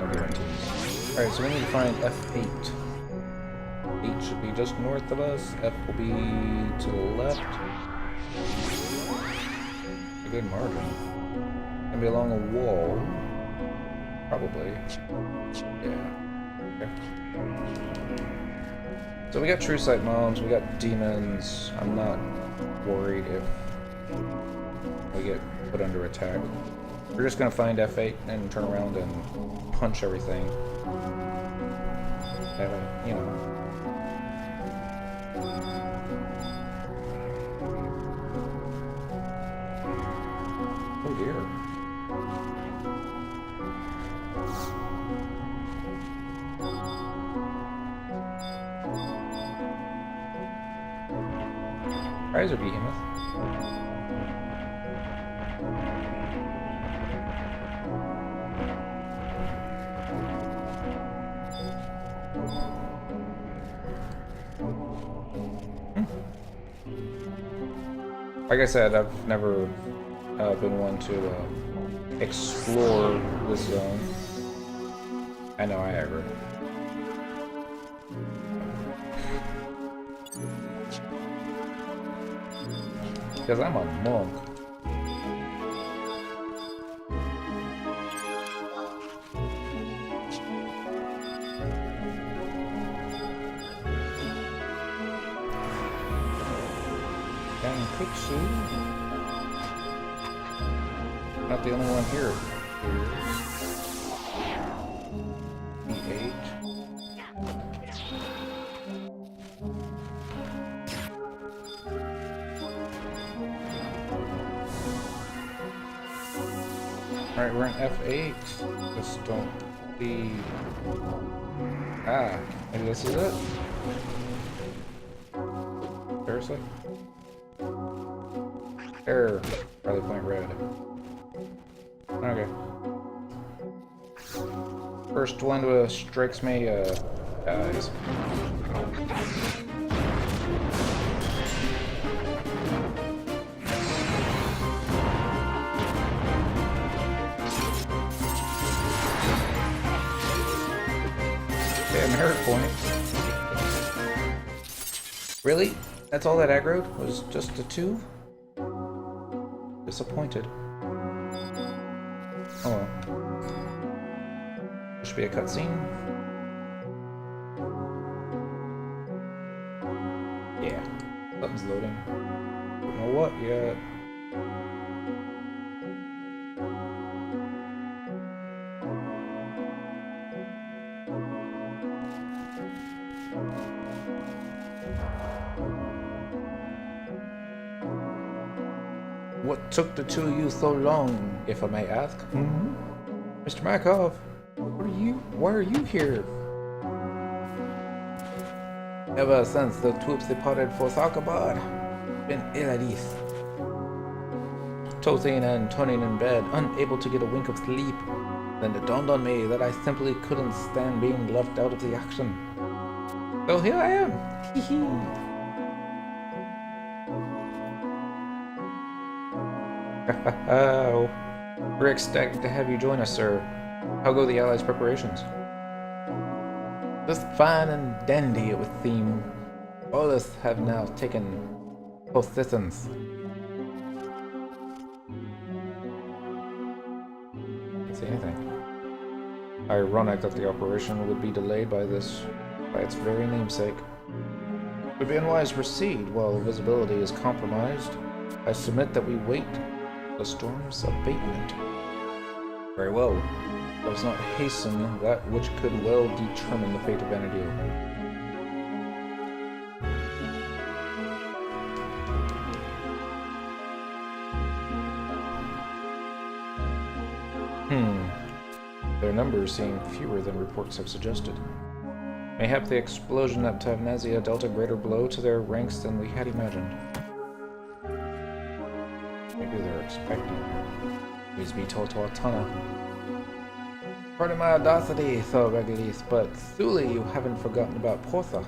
no guarantees. Alright, so we need to find F8. 8 should be just north of us, F will be to the left. A good margin. Gonna be along a wall. Probably. Yeah. Okay. So we got true sight moms, we got demons. I'm not worried if we get put under attack. We're just gonna find F8 and turn around and punch everything. You know. Oh dear. Rise or behemoth. Like I said, I've never been one to explore this zone. I know I ever. Because I'm a monk. Young Pixie. Not the only one here. E8. Alright, we're in F8. Just don't be... Ah, maybe this is it? Seriously? Error. Rally point red. Okay. First one who strikes me, dies. Merit point. Really? That's all that aggroed? Was just a 2? Disappointed. Oh well. There should be a cutscene. Yeah. Something's loading. Don't know what yet. What took the two of you so long, if I may ask? Mr. Markov, why are you here? Ever since the troops departed for Sarkabad, been ill at ease. Tossing and turning in bed, unable to get a wink of sleep. Then it dawned on me that I simply couldn't stand being left out of the action. So here I am. Hee hee. Oh, we're ecstatic to have you join us, sir. How go the Allies' preparations? Just fine and dandy, it would seem. All of us have now taken positions. Can't see anything. Ironic that the operation would be delayed by its very namesake. It would be unwise to proceed while visibility is compromised. I submit that we wait the storm's abatement. Very well. does not hasten that which could well determine the fate of Vanadil. Their numbers seem fewer than reports have suggested. Mayhap the explosion at Tavnazia dealt a greater blow to their ranks than we had imagined. Maybe they're expecting Please be told to Altana. Pardon my audacity, thought Regulis, but Thule, you haven't forgotten about Portha.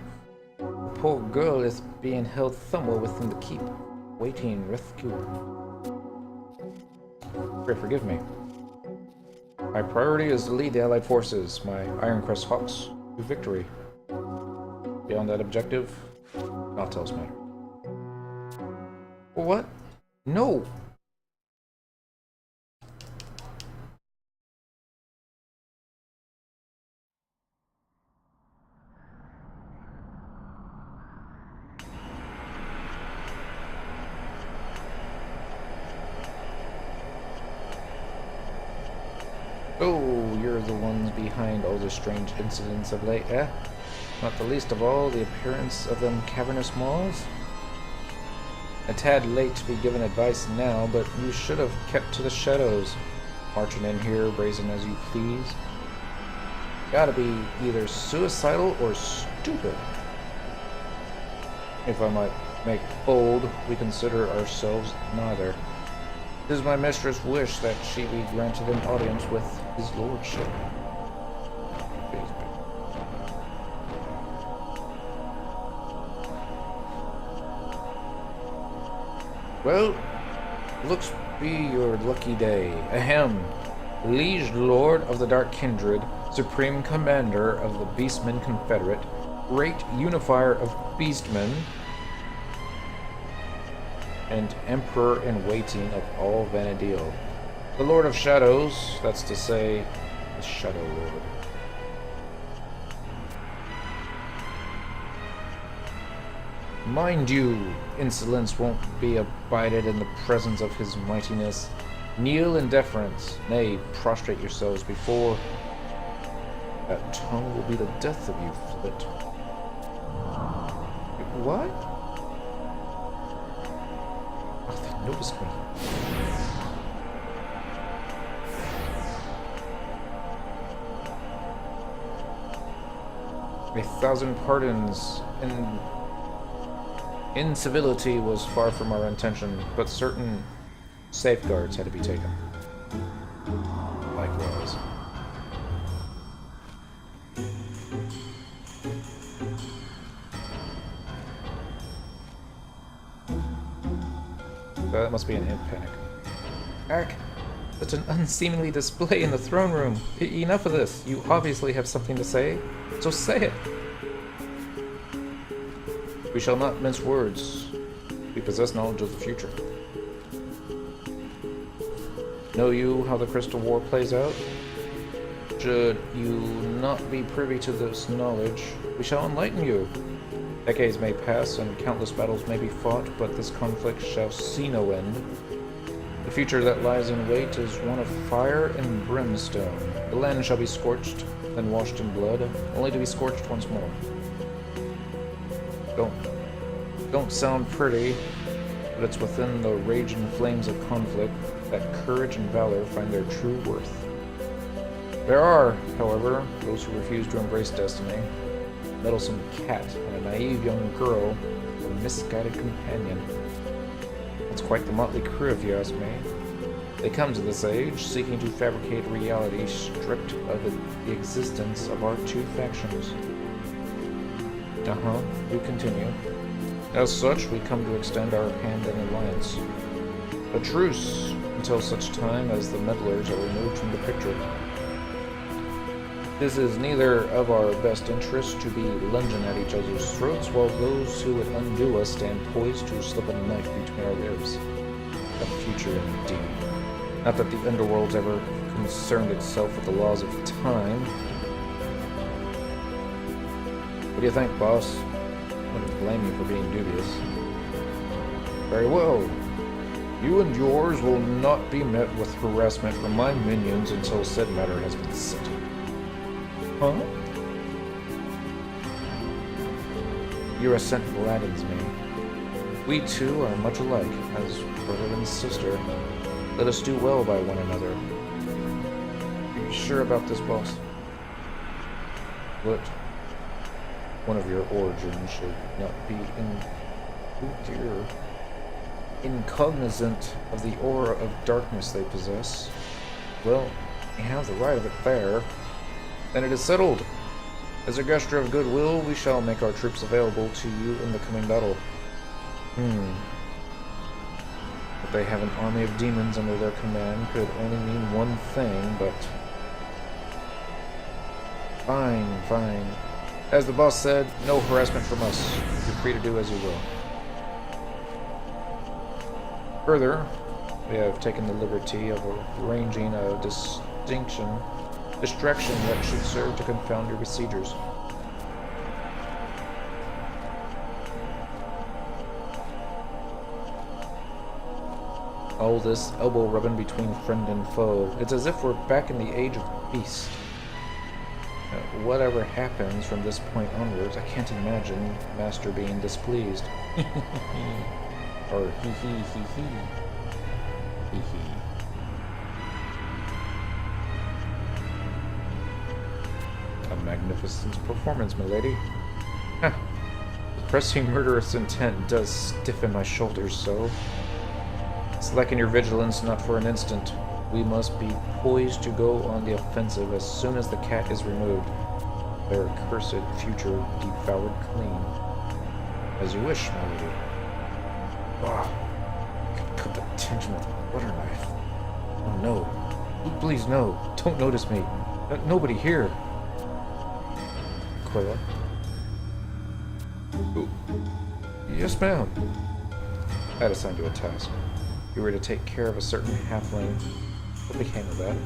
The poor girl is being held somewhere within the keep, waiting rescue. Pray forgive me. My priority is to lead the Allied forces, my Ironcrest Hawks, to victory. Beyond that objective, not else matter. What? No! Oh, you're the ones behind all the strange incidents of late, eh? Not the least of all, the appearance of them cavernous maws? A tad late to be given advice now, but you should have kept to the shadows. Marching in here, brazen as you please. Gotta be either suicidal or stupid. If I might make bold, we consider ourselves neither. It is my mistress' wish that she be granted an audience with his lordship. Well, looks be your lucky day. Ahem. Liege Lord of the Dark Kindred, Supreme Commander of the Beastmen Confederate, Great Unifier of Beastmen, and Emperor-in-Waiting of all Vanadil. The Lord of Shadows, that's to say, the Shadow Lord. Mind you, insolence won't be abided in the presence of his mightiness. Kneel in deference, nay, prostrate yourselves before that tongue will be the death of you, Flit. What? Oh, they noticed me. A thousand pardons, and incivility was far from our intention, but certain safeguards had to be taken. Likewise. That must be an imp panic. Ack! Such an unseemly display in the throne room. Enough of this. You obviously have something to say, so say it. We shall not mince words. We possess knowledge of the future. Know you how the Crystal War plays out? Should you not be privy to this knowledge, we shall enlighten you. Decades may pass and countless battles may be fought, but this conflict shall see no end. The future that lies in wait is one of fire and brimstone. The land shall be scorched, then washed in blood, only to be scorched once more. Don't sound pretty, but it's within the raging flames of conflict that courage and valor find their true worth. There are, however, those who refuse to embrace destiny, a meddlesome cat and a naive young girl, a misguided companion. It's quite the motley crew, if you ask me. They come to this age seeking to fabricate reality stripped of the existence of our two factions. You continue. As such, we come to extend our hand in alliance. A truce until such time as the meddlers are removed from the picture. This is neither of our best interest to be lunging at each other's throats, while those who would undo us stand poised to slip a knife between our ribs. A future indeed. Not that the underworld's ever concerned itself with the laws of time. What do you think, boss? I wouldn't blame you for being dubious. Very well. You and yours will not be met with harassment from my minions until said matter has been settled. Huh? Your ascent gladdens me. We two are much alike, as brother and sister. Let us do well by one another. Are you sure about this, boss? What? One of your origins should not be incognizant of the aura of darkness they possess. Well, you have the right of it there. Then it is settled. As a gesture of goodwill, we shall make our troops available to you in the coming battle. That they have an army of demons under their command could only mean one thing, but... Fine. As the boss said, no harassment from us. You're free to do as you will. Further, we have taken the liberty of arranging a distraction that should serve to confound your besiegers. All this elbow rubbing between friend and foe. It's as if we're back in the age of beast. Whatever happens from this point onwards, I can't imagine Master being displeased. Or hee. A magnificent performance, milady. Pressing murderous intent does stiffen my shoulders so. Slacken your vigilance not for an instant. We must be poised to go on the offensive as soon as the cat is removed. Their accursed future devoured clean. As you wish, my lady. Cut the tension with a butter knife. Oh no. Please no. Don't notice me. Nobody here. Aquila? Yes, ma'am. I had assigned you a task. You were to take care of a certain halfling. What became of that?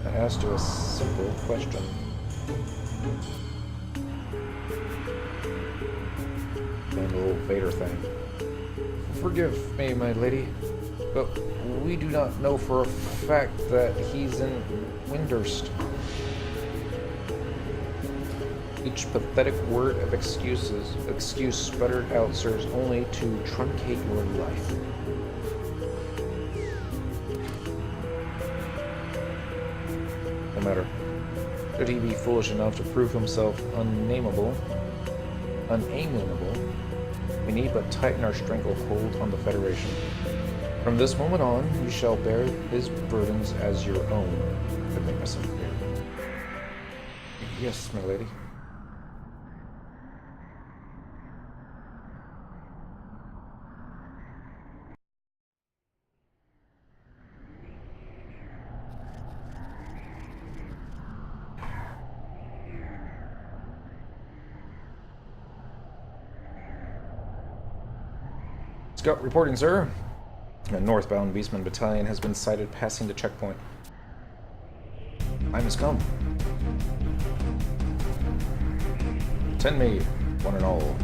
I asked you a simple question. And the little Vader thing. Forgive me, my lady, but we do not know for a fact that he's in Winderst. Each pathetic word of excuse sputtered out serves only to truncate your life. No matter. Should he be foolish enough to prove himself unamiable, we need but tighten our stranglehold on the Federation. From this moment on, you shall bear his burdens as your own. I make myself clear. Yes, my lady. Scout reporting, sir. A northbound Beastman battalion has been sighted passing the checkpoint. Time has come. Attend me, one and all.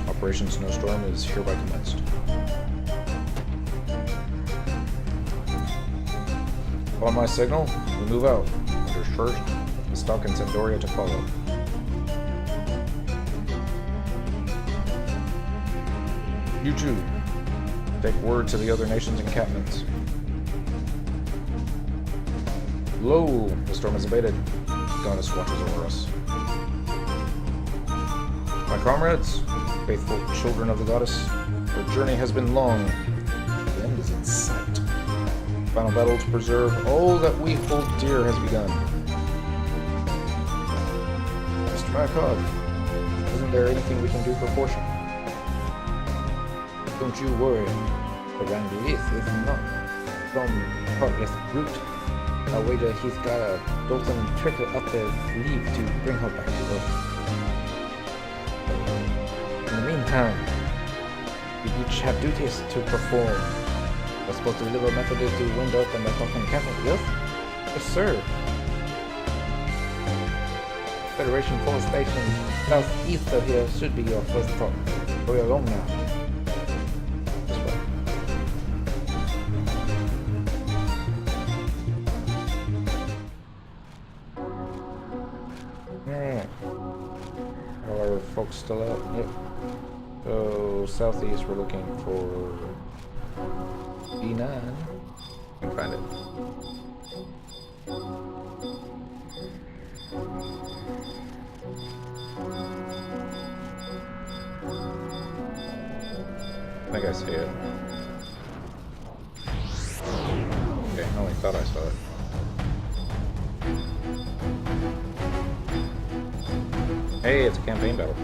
Operation Snowstorm is hereby commenced. Upon my signal, we move out. Orders first, the stock and Sandoria to follow. You too. Take word to the other nations' encampments. Lo, the storm has abated. Goddess watches over us. My comrades, faithful children of the goddess, the journey has been long. The end is in sight. The final battle to preserve all that we hold dear has begun. Mr. Makov, isn't there anything we can do for fortune? Don't you worry, around the leaf, if not from Heartless Brute. I'll wager he's got a golden trickle up his sleeve to bring her back to earth. In the meantime, we each have duties to perform. We're supposed to deliver messages to wind up and the fucking encampment, yes? Yes, sir. Federation Force Station southeast of here should be your first stop. We're along now. This way. Alright. All our folks still out? Yep. So, southeast, we're looking for B9. I can find it. I think I see it. Okay, I only thought I saw it. Hey, it's a campaign battle.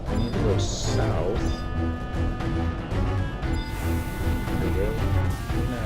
We need to go south. There we go. No.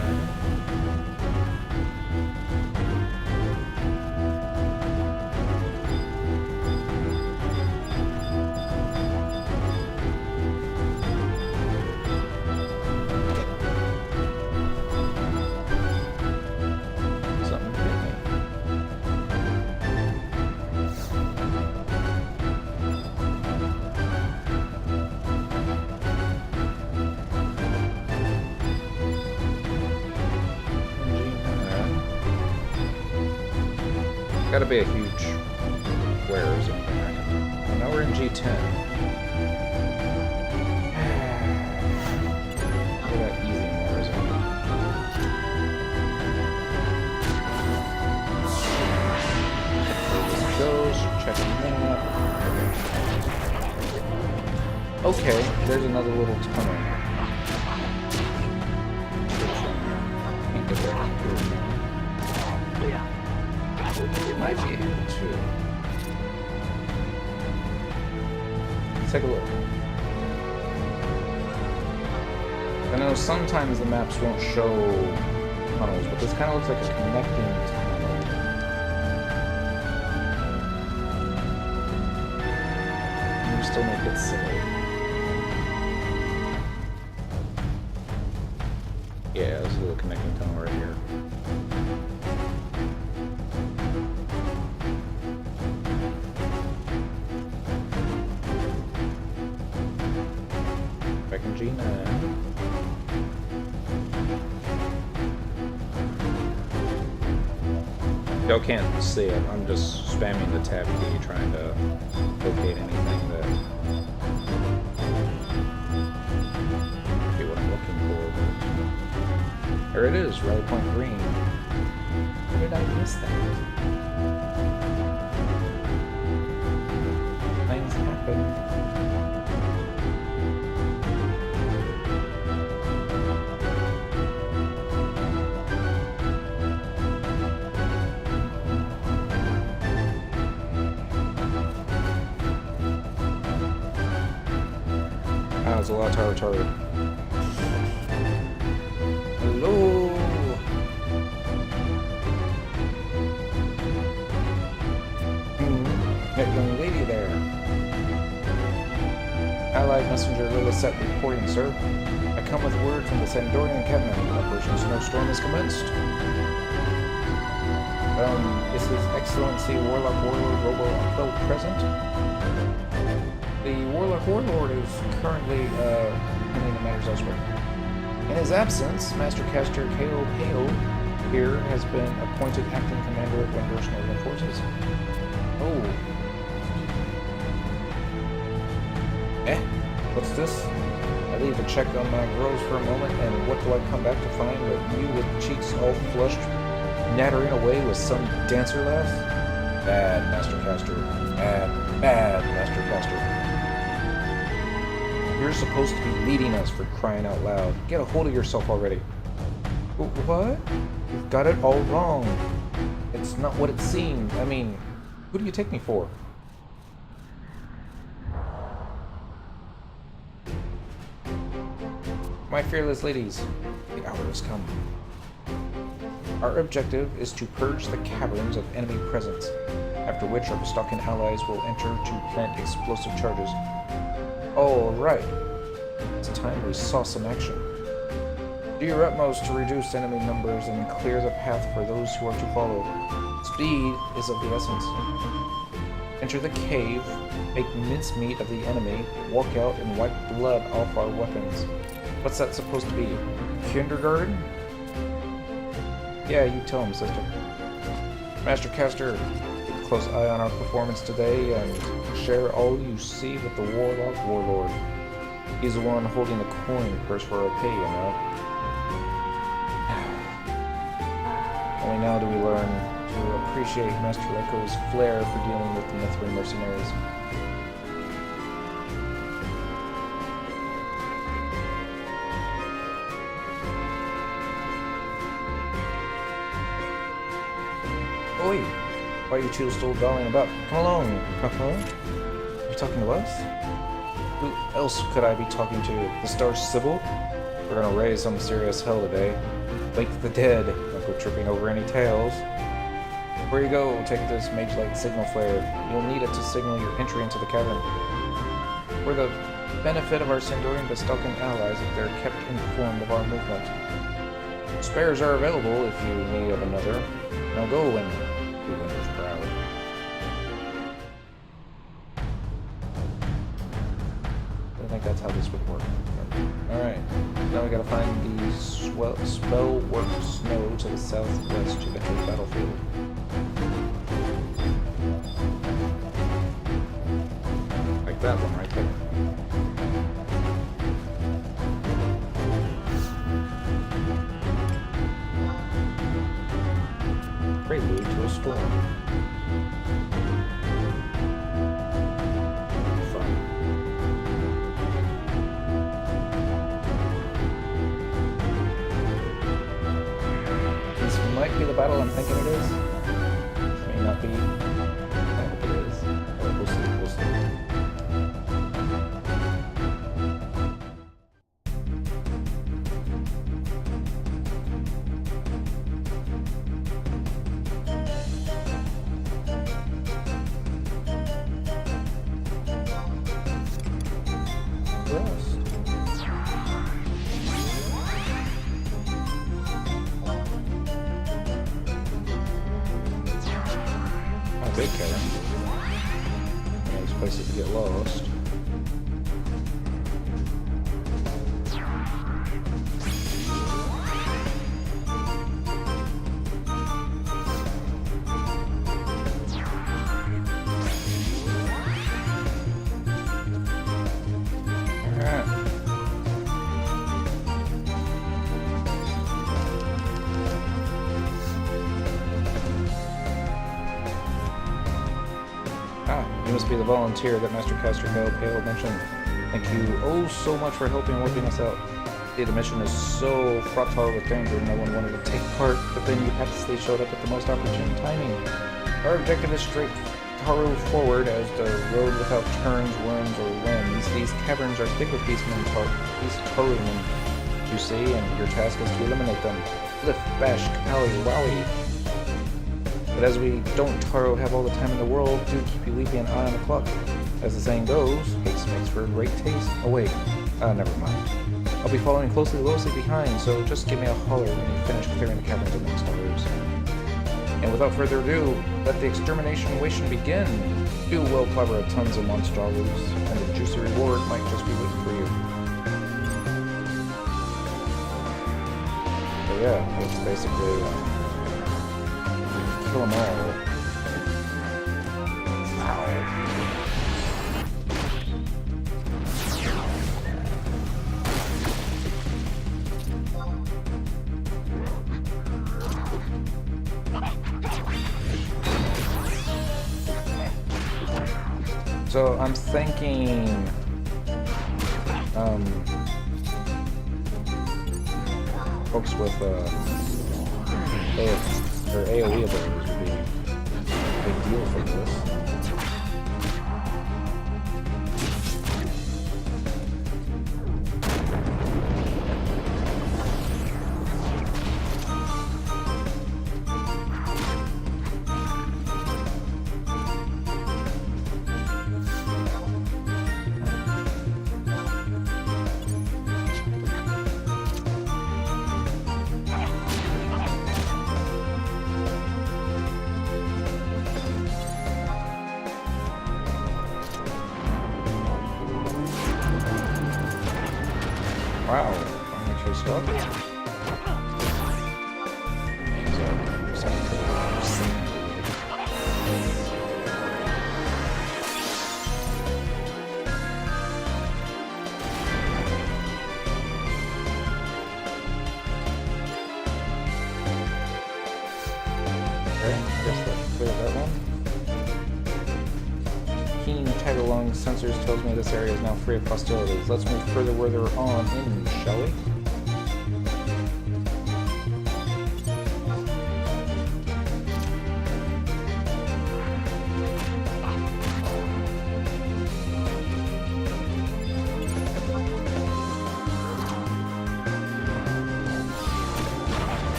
Gotta be a huge where is it? Well, now we're in G10. Look at that easy more, isn't it? There goes, checking that. Okay, there's another little tunnel. Can't get there. It might be able to. Let's take a look. I know sometimes the maps won't show tunnels, but this kind of looks like a connecting tunnel. And we still make it silly. Yeah, this is a little connecting tunnel right here. Back in G9. Y'all can't see it. I'm just spamming the tab key trying to locate anything that be what I'm looking for. But there it is, Rally Point Green. How did I miss that? Things happen. Ah, it's a lot of retarded. Hello. That young lady there. Allied Messenger Lilith reporting, sir. I come with word from the Sandorian encampment. Operation Snowstorm is commenced. Is His Excellency Warlock Warlord Robo Otho present? The Warlock Warlord is currently handling the matters elsewhere. In his absence, Master Caster Kao Peo here has been appointed acting commander of Winter's Northern Forces. Oh. What's this? I leave to check on my girls for a moment, and what do I come back to find but you with cheeks all flushed, nattering away with some dancer laugh? Bad, Master Caster. Bad, Master Caster. You're supposed to be leading us, for crying out loud. Get a hold of yourself already. What? You've got it all wrong. It's not what it seemed. I mean, who do you take me for? My fearless ladies, the hour has come. Our objective is to purge the caverns of enemy presence, after which our Bestocking allies will enter to plant explosive charges. All right. time we saw some action. Do your utmost to reduce enemy numbers and clear the path for those who are to follow. Speed is of the essence. Enter the cave, make mincemeat of the enemy, walk out and wipe blood off our weapons. What's that supposed to be? Kindergarten? Yeah, you tell him, sister. Master Caster, keep a close eye on our performance today and share all you see with the Warlord. He's the one holding the coin purse for our pay, you know. Only now do we learn to appreciate Master Echo's flair for dealing with the Mithrin mercenaries. Oi! Why are you two still galling about? Come along! Are you talking to us? Who else could I be talking to? The Star Sibyl? We're gonna raise some serious hell today. Wake the dead. Don't go tripping over any tails. Before you go, take this Mage Light signal flare. You'll need it to signal your entry into the cavern. For the benefit of our Sandorian Bestalken allies, if they're kept informed of our movement. Spares are available if you need of another. Now go and do Winter's proud. I think that's how this would work. Alright, now we gotta find the spell work snow to the southwest to the head battlefield. Like that one right there. Prelude to a storm. Fun. This might be the battle I'm thinking it is. May not be. I hope it is. We'll see. We'll see. Big cavern. Nice places to get lost. You must be the volunteer that Master Caster Pale mentioned. Thank you oh so much for helping working us out. The mission is so fraught with danger, no one wanted to take part, but then you happily showed up at the most opportune timing. Our objective is straight forward as the road without turns, worms, or winds. These caverns are thick with beastmen, you see, and your task is to eliminate them. Lift, bash, kapowie, wowie. But as we don't, Taro, have all the time in the world, do keep you leaving an eye on the clock. As the saying goes, haste makes for a great taste. Oh wait, never mind. I'll be following closely behind, so just give me a holler when you finish clearing the caverns and stars. And without further ado, let the extermination begin. You will cover tons of monsters, and the juicy reward might just be waiting for you. So yeah, it's basically kill them all. So I'm thinking, folks with AoE abilities would be a big deal for this. Wow. I'm actually stuck. So, something pretty interesting. Okay, I guess that cleared that one. Keen tag-along sensors tells me this area is now free of hostilities. Let's move further on in, shall we?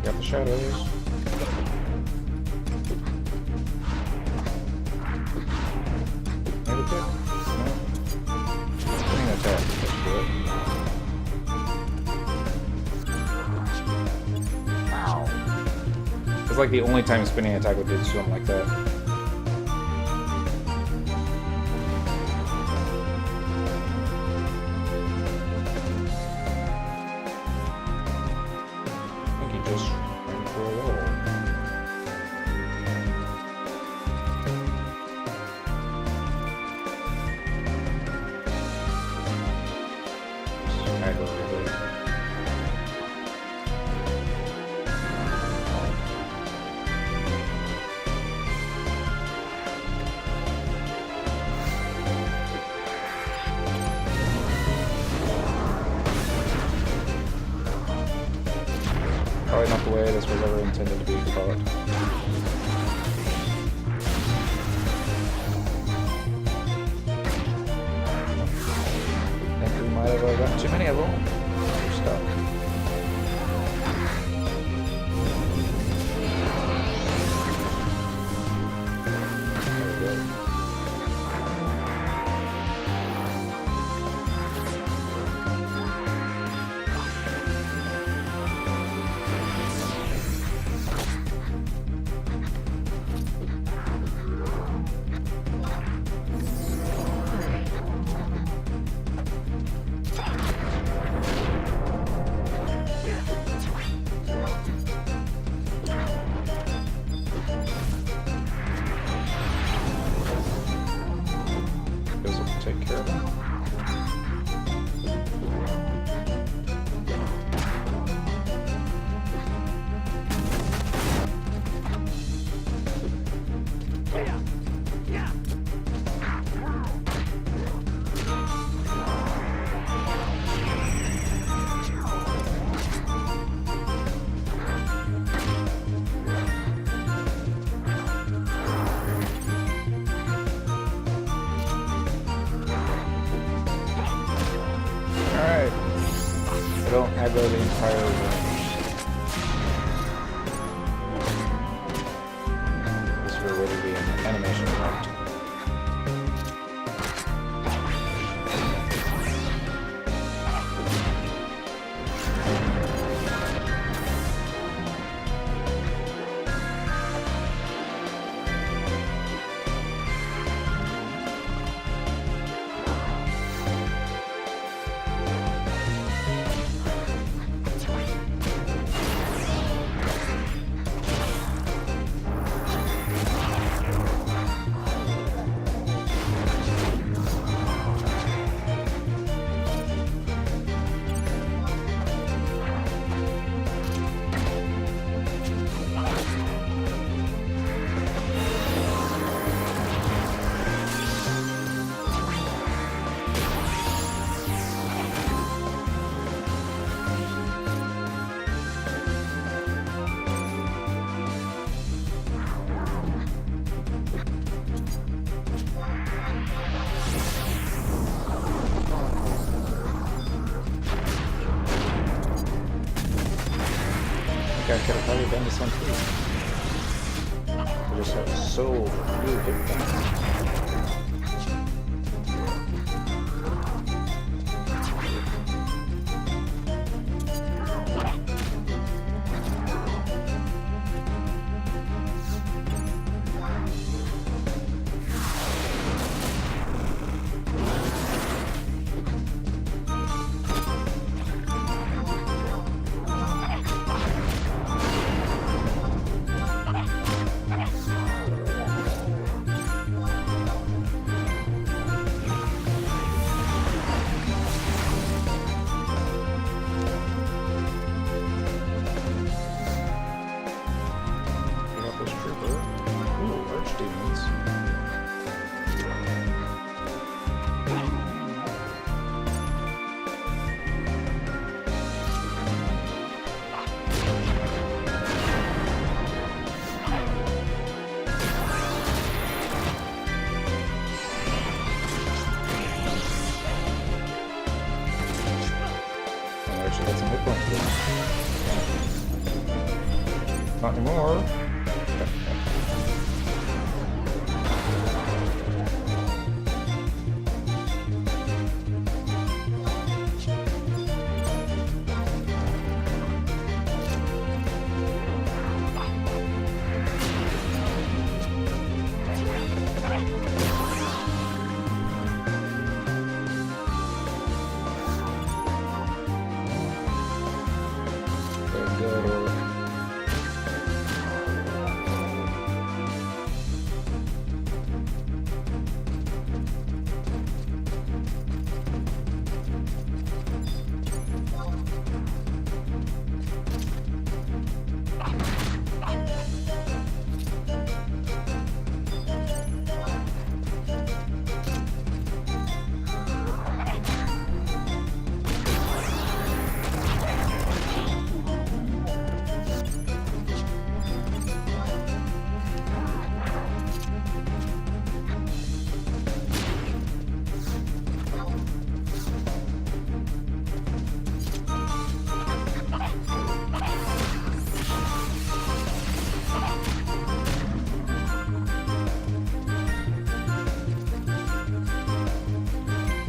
Got the shadows. Maybe good? No. Spinning attack. That's good. Wow. It's like the only time spinning attack would do something like that. Just went for a roll. Just aggravated. Probably not the way this was ever intended to be fought. I think we might have gotten too many of them. We're stuck. There we go. Take care of them. Don't aggro the entire room. This will really be an animation point. I could have probably been the same too. I just have so few hit points. Not anymore.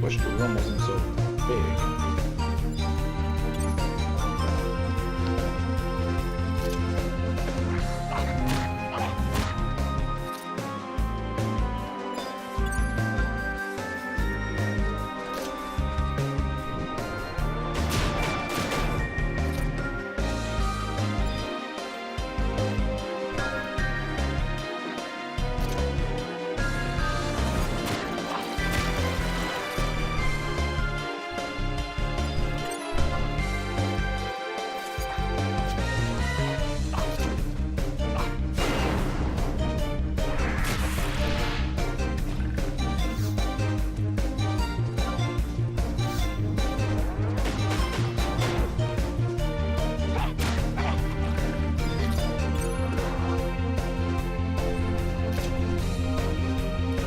Wish the room wasn't so big.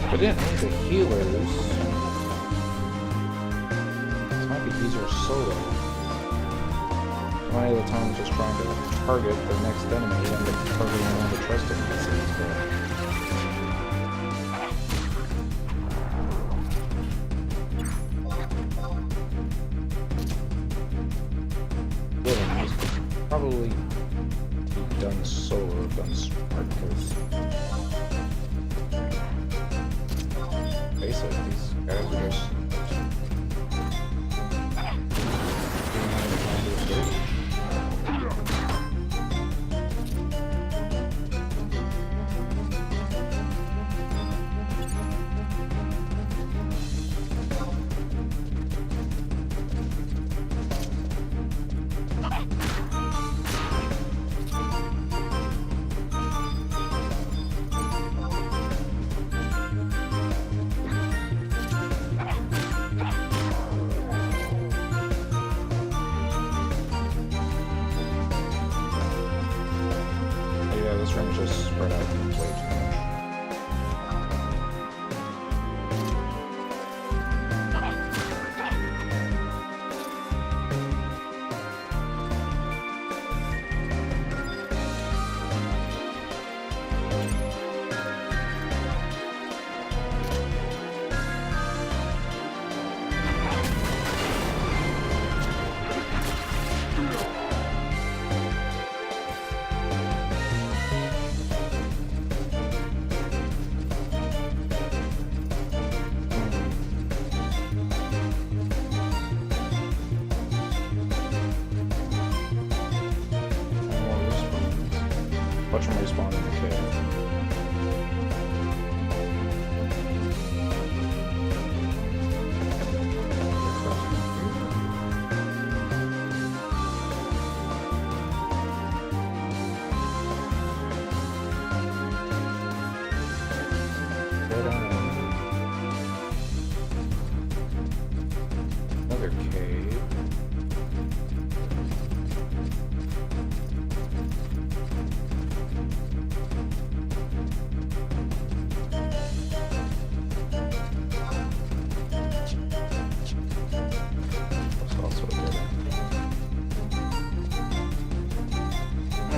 I didn't need the healers. This might be easier solo. Many of the time just trying to target the next enemy and end up targeting one of the trusted NPCs, but yeah, it's probably done solo or done smart because basic, these guys are just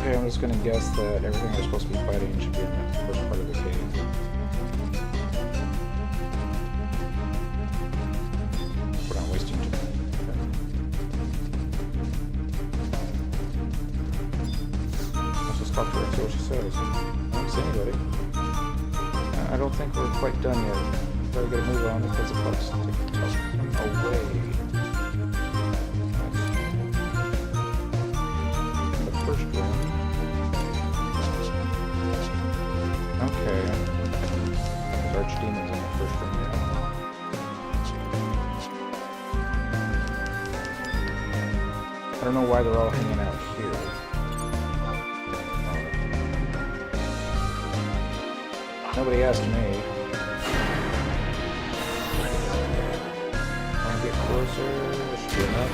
Okay, I'm just gonna guess that everything we're supposed to be fighting should be in the first part of the cave. We're not wasting time. Let's just talk to her and see what she says. I don't see anybody. I don't think we're quite done yet. Better get a move on because the clock's ticking away. The first one. Okay. There's archdemons in the first room, yeah. I don't know why they're all hanging out here. Nobody asked me. Wanna get closer? This should be enough.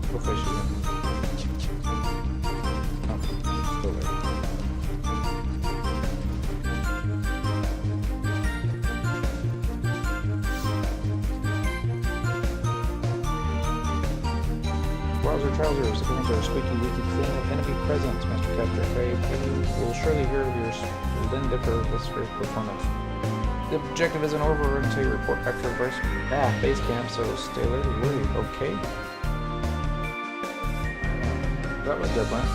Hopefully she didn't. Oh, still there. Wowzer trousers, appearance are squeaky, leaky clean of enemy presence. Master Captor Faye, you will surely hear of your splendifer this first performance. The objective isn't over until you report back to the base camp, so stay alert and worried, okay? That was different.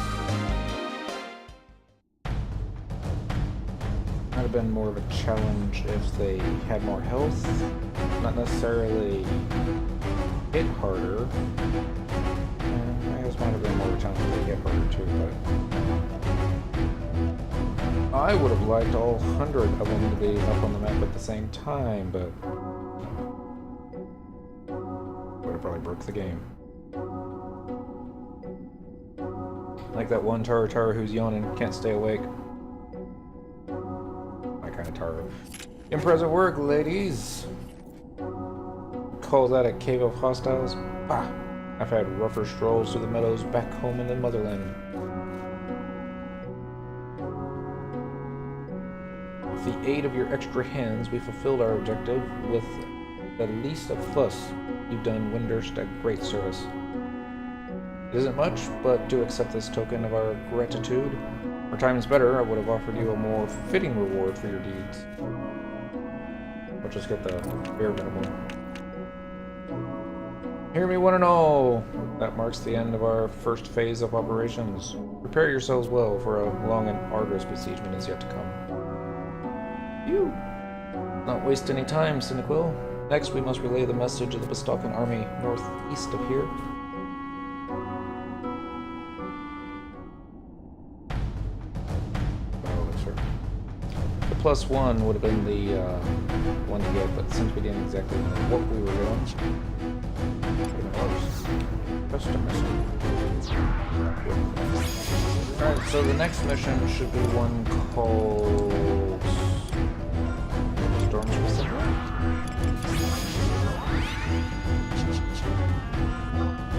Might have been more of a challenge if they had more health. Not necessarily hit harder. I guess might have been more of a challenge if they hit harder too, but I would have liked all 100 of them to be up on the map at the same time, but would have probably broke the game. Like that one Taro who's yawning, can't stay awake. My kind of Taro. Impressive work, ladies! Call that a cave of hostiles? Ah! I've had rougher strolls through the meadows back home in the motherland. With the aid of your extra hands, we fulfilled our objective with the least of fuss. You've done Windurst a great service. It isn't much, but do accept this token of our gratitude. For times better, I would have offered you a more fitting reward for your deeds. I'll just get the bare minimum. Hear me one and all! That marks the end of our first phase of operations. Prepare yourselves well, for a long and arduous besiegement is yet to come. Phew! Not waste any time, Cyniquil. Next, we must relay the message of the Bastalkan army northeast of here. +1 would have been the one to get, but since we didn't exactly know what we were doing, just a mission. Alright, so the next mission should be one called Storm's Crescendo.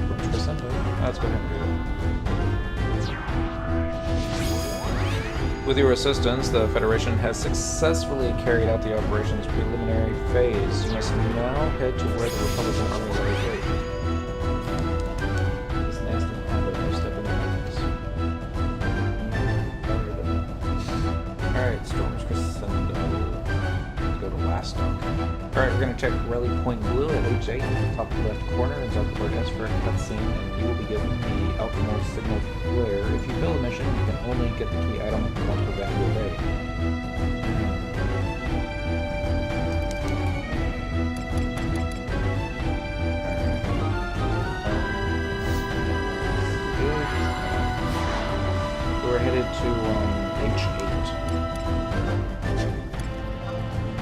Storm's Crescendo. Let's go ahead and do it. With your assistance, the Federation has successfully carried out the operation's preliminary phase. You must now head to where the Republican army lies. Alright, we're going to check Rally Point Blue at H8, top left corner, and Zuckerberg S for a cutscene, and you will be given the outermost signal flare. If you fail the mission, you can only get the key item once per valuable day. So we're headed to H8.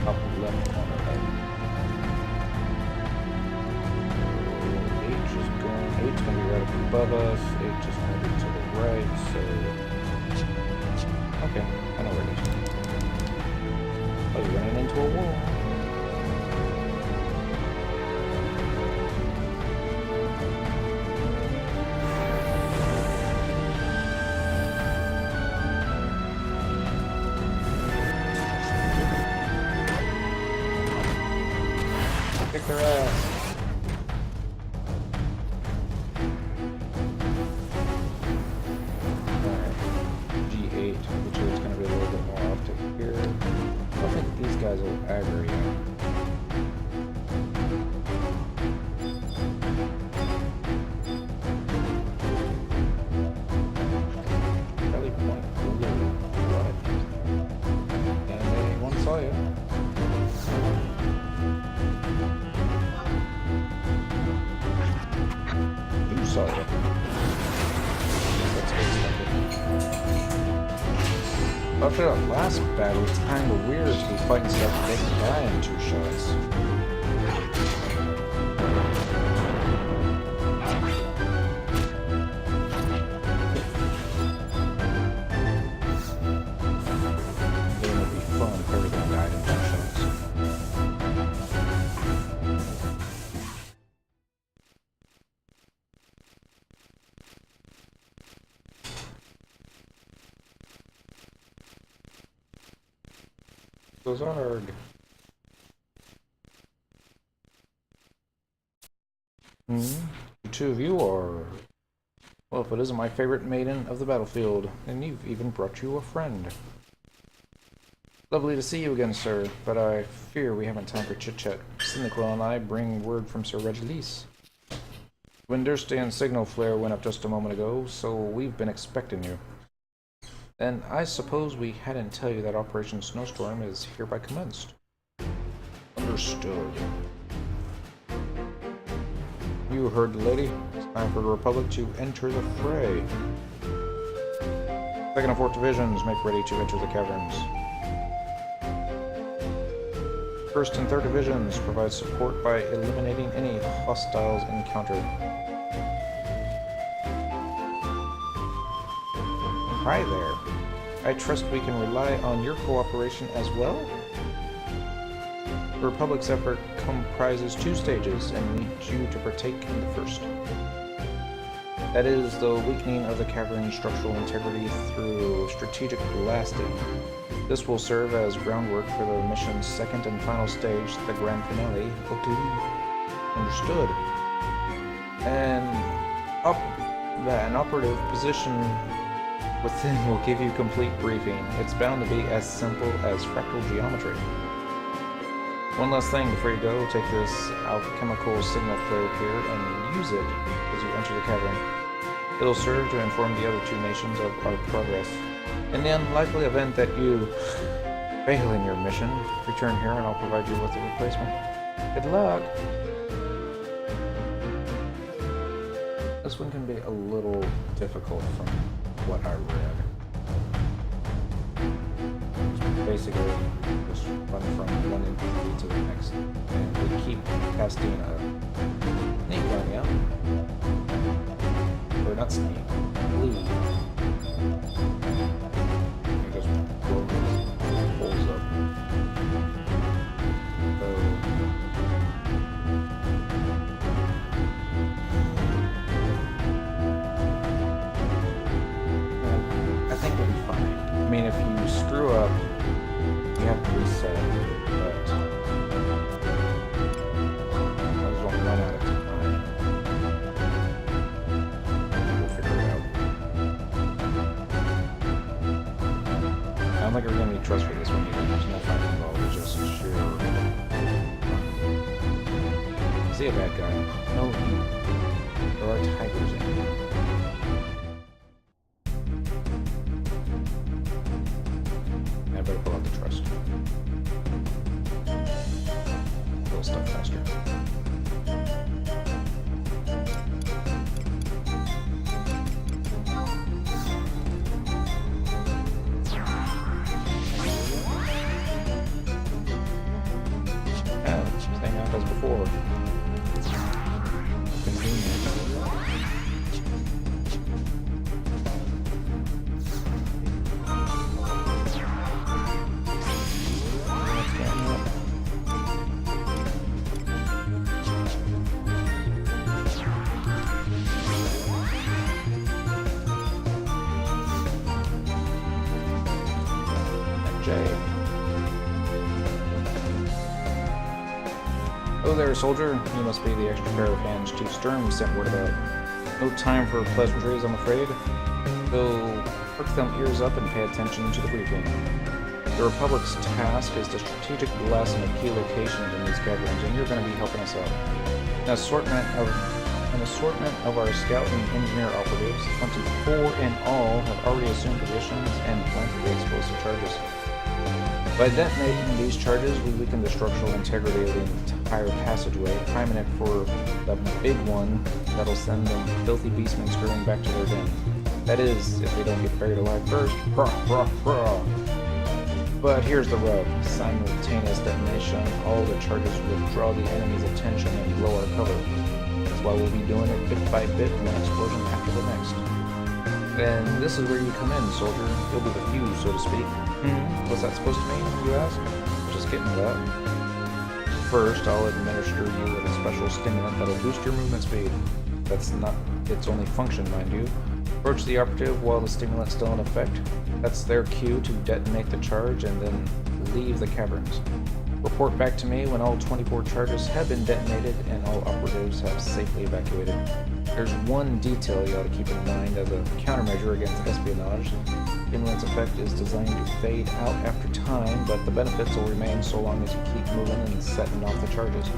Top left corner. Eight's going to be right up above us, 8 is going to be to the right, so... Okay, I know where it is. Oh, you're running into a wall. Kick their ass. Guys will aggro you. Rally Point Blue. What? And anyone saw you. Who saw you? That's after that last battle, it's kind of weird to be fighting stuff that they can die in 2 shots. It would be fun if everything died in 2 shots. Those are... The 2 of you are... Well, if it isn't my favorite maiden of the battlefield, and you've even brought you a friend. Lovely to see you again, sir, but I fear we haven't time for chit-chat. Cynical and I bring word from Sir Regilise. Winderstand's signal flare went up just a moment ago, so we've been expecting you. And I suppose we hadn't tell you that Operation Snowstorm is hereby commenced. Understood. You heard the lady. It's time for the Republic to enter the fray. 2nd and 4th Divisions, make ready to enter the caverns. 1st and 3rd Divisions provide support by eliminating any hostiles encountered. Hi there. I trust we can rely on your cooperation as well? The Republic's effort comprises 2 stages and needs you to partake in the first. That is the weakening of the cavern's structural integrity through strategic blasting. This will serve as groundwork for the mission's 2nd and final stage, the grand finale. Okay. Understood. And an operative position within will give you complete briefing. It's bound to be as simple as fractal geometry. One last thing before you go, take this alchemical signal flare here and use it as you enter the cavern. It'll serve to inform the other 2 nations of our progress. In the unlikely event that you fail in your mission, return here and I'll provide you with a replacement. Good luck! This one can be a little difficult from what I read. Basically, just run from one infantry to the next, and they keep casting a sneak on you. Or not sneak, bleed. You just blow these holes up. So, I think we'll be fine. I mean, if you screw up, you have to reset, but I just won't run out of time. We'll figure it out. I don't think we're going to need trust for this one either. There's no fighting involved, it's just sheer Is he a bad guy? No, There are tigers in here. I better pull out the trust. Little stuff faster. Yeah, same out as before. Convenient. Oh there, soldier. You must be the extra pair of hands Chief Sturm sent word about. No time for pleasantries, I'm afraid. So, perk them ears up and pay attention to the briefing. The Republic's task is the strategic blasting of key locations in these caverns, and you're going to be helping us out. An assortment of our scout and engineer operatives, 24 in all, have already assumed positions and planted the explosive charges. By detonating these charges, we weaken the structural integrity of the entire passageway, priming it for the big one that'll send them filthy beastmen scurrying back to their den. That is, if they don't get buried alive first. But here's the rub. Simultaneous detonation, all the charges will draw the enemy's attention and blow our cover. That's why we'll be doing it bit by bit, one explosion after the next. And this is where you come in, soldier. You'll be the fuse, so to speak. What's that supposed to mean, you ask? Just getting to that. First, I'll administer you with a special stimulant that'll boost your movement speed. That's not its only function, mind you. Approach the operative while the stimulant's still in effect. That's their cue to detonate the charge and then leave the caverns. Report back to me when all 24 charges have been detonated and all operatives have safely evacuated. There's one detail you ought to keep in mind as a countermeasure against espionage. Stimulant's effect is designed to fade out after time, but the benefits will remain so long as you keep moving and setting off the charges.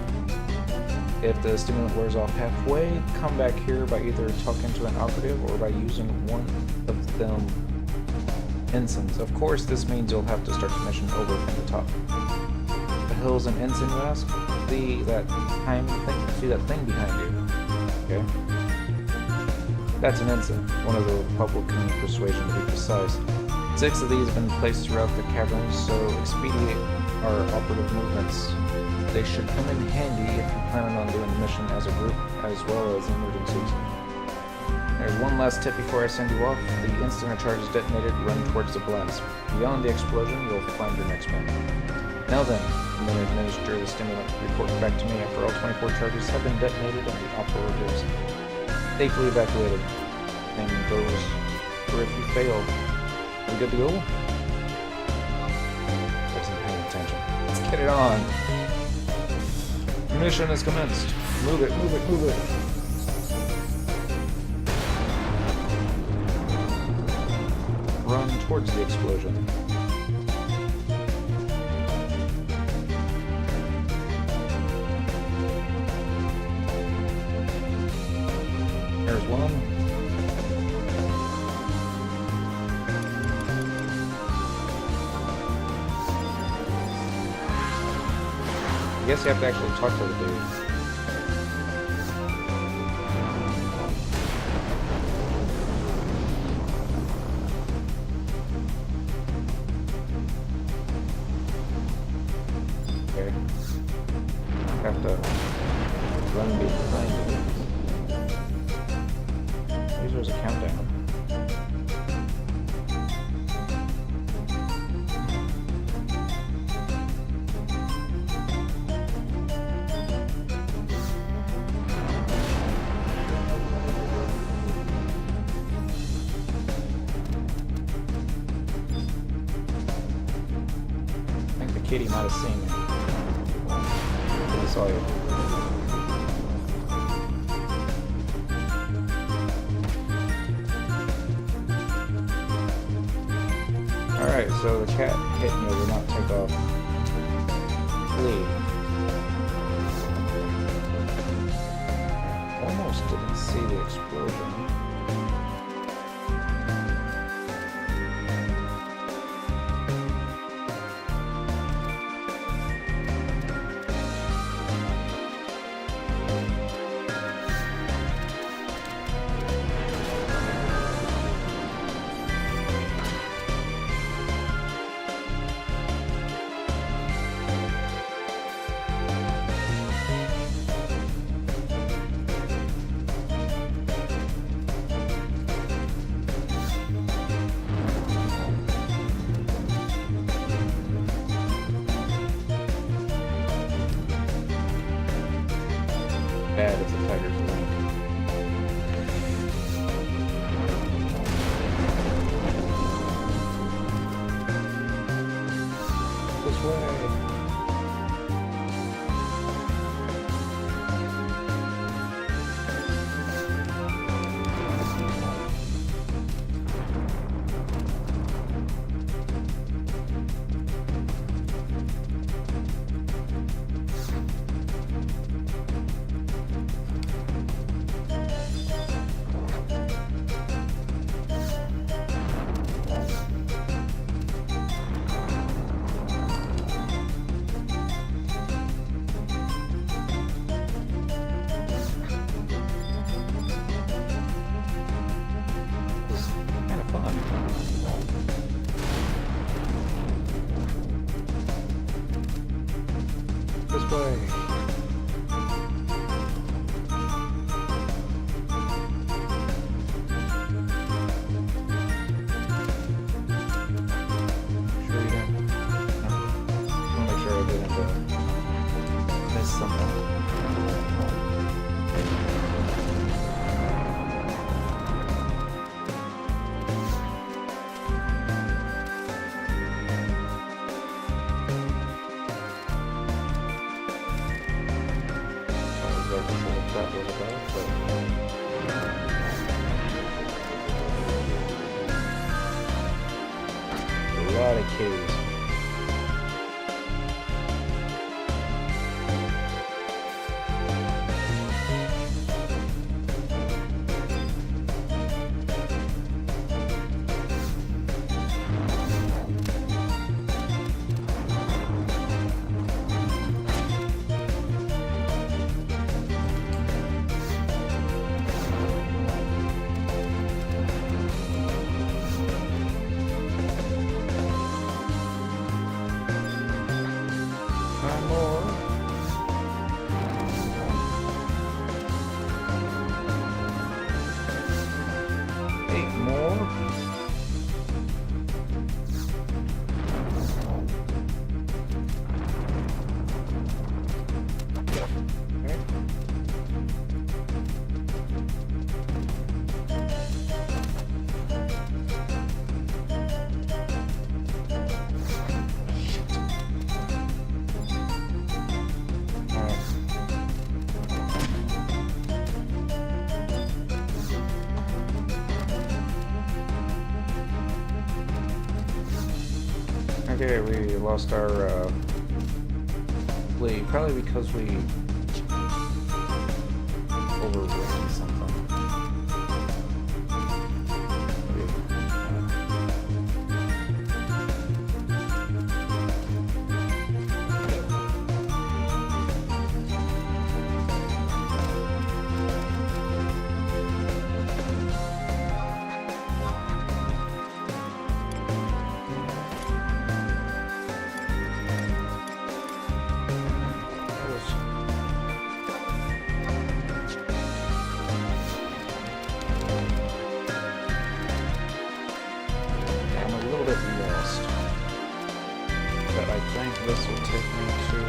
If the stimulant wears off halfway, come back here by either talking to an operative or by using one of them ensigns. Of course, this means you'll have to start the mission over from the top. The hell's an ensign, you ask? See that thing behind you? Okay. That's an ensign, one of the Republican persuasion to be precise. 6 of these have been placed throughout the caverns, so expedite our operative movements. They should come in handy if you're planning on doing the mission as a group, as well as emergencies. There's one last tip before I send you off. The instant a charge is detonated, run towards the blast. Beyond the explosion, you'll find your next man. Now then, I'm going to administer the stimulant. Report back to me after all 24 charges have been detonated and the operatives safely evacuated. And goes, or if you fail, we good to go? Wasn't paying attention. Let's get it on. Mission has commenced. Move it, move it, move it. Run towards the explosion. There's one. I guess you have to actually talk to the dude. Okay. Have to run behind him. There's a countdown. I think the kitty might have seen me. He saw you. Alright, so the cat hitting you will not take off. Flee. Almost didn't see the explosion. Bad if the tiger's link. This way. This way. Sure you didn't? No. I want to make sure I didn't miss something. That was about, but a lot of caves. Okay, we lost our lead, probably because we overran something. This will take me to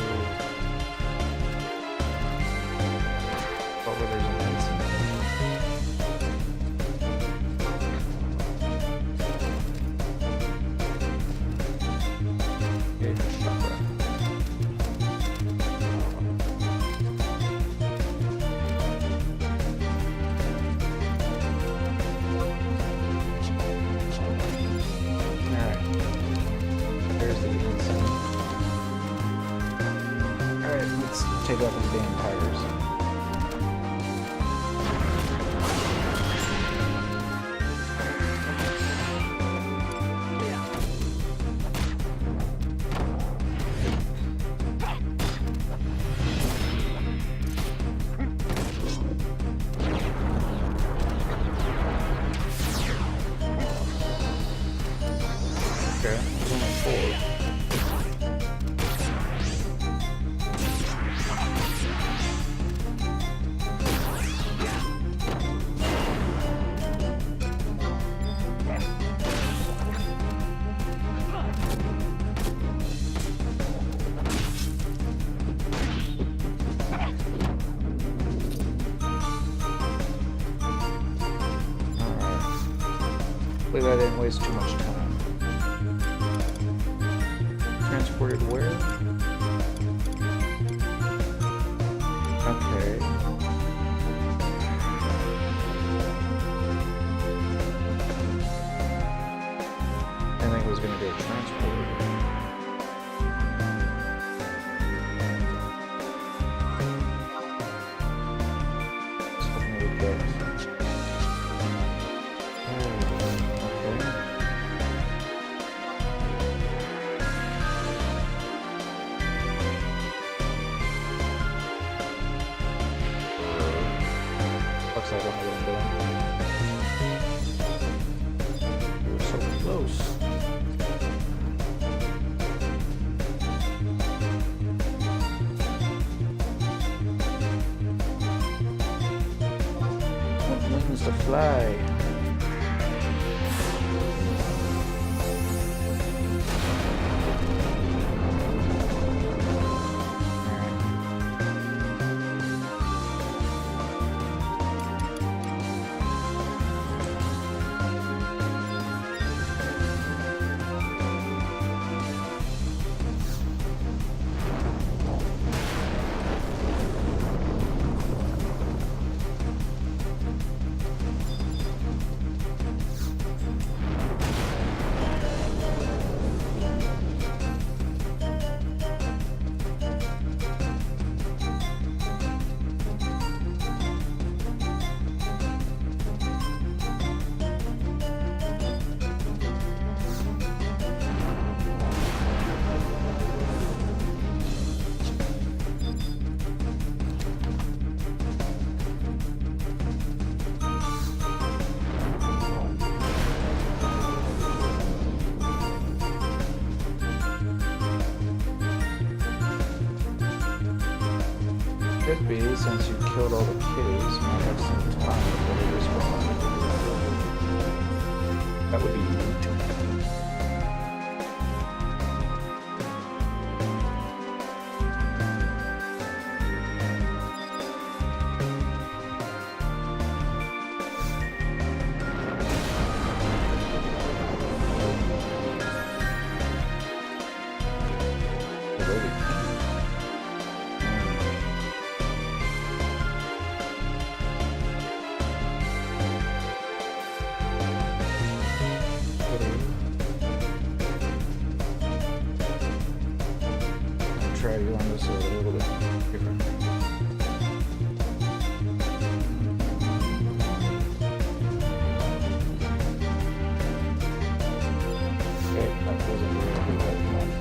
over there's an incident. Okay, chakra. Alright. There's the incident. Alright, let's take out these damn tigers. Okay, there's only 4. Hopefully that didn't waste too much time. Transported where? Okay. I think it was gonna get transported. Let's open it with this. Looks like I don't know what I'm doing. We're so close. Want wings to fly. Could be, since you killed all the kitties, you might have some time before they respawn. That would be neat. Try doing this a little bit different. Okay, that wasn't really good that much.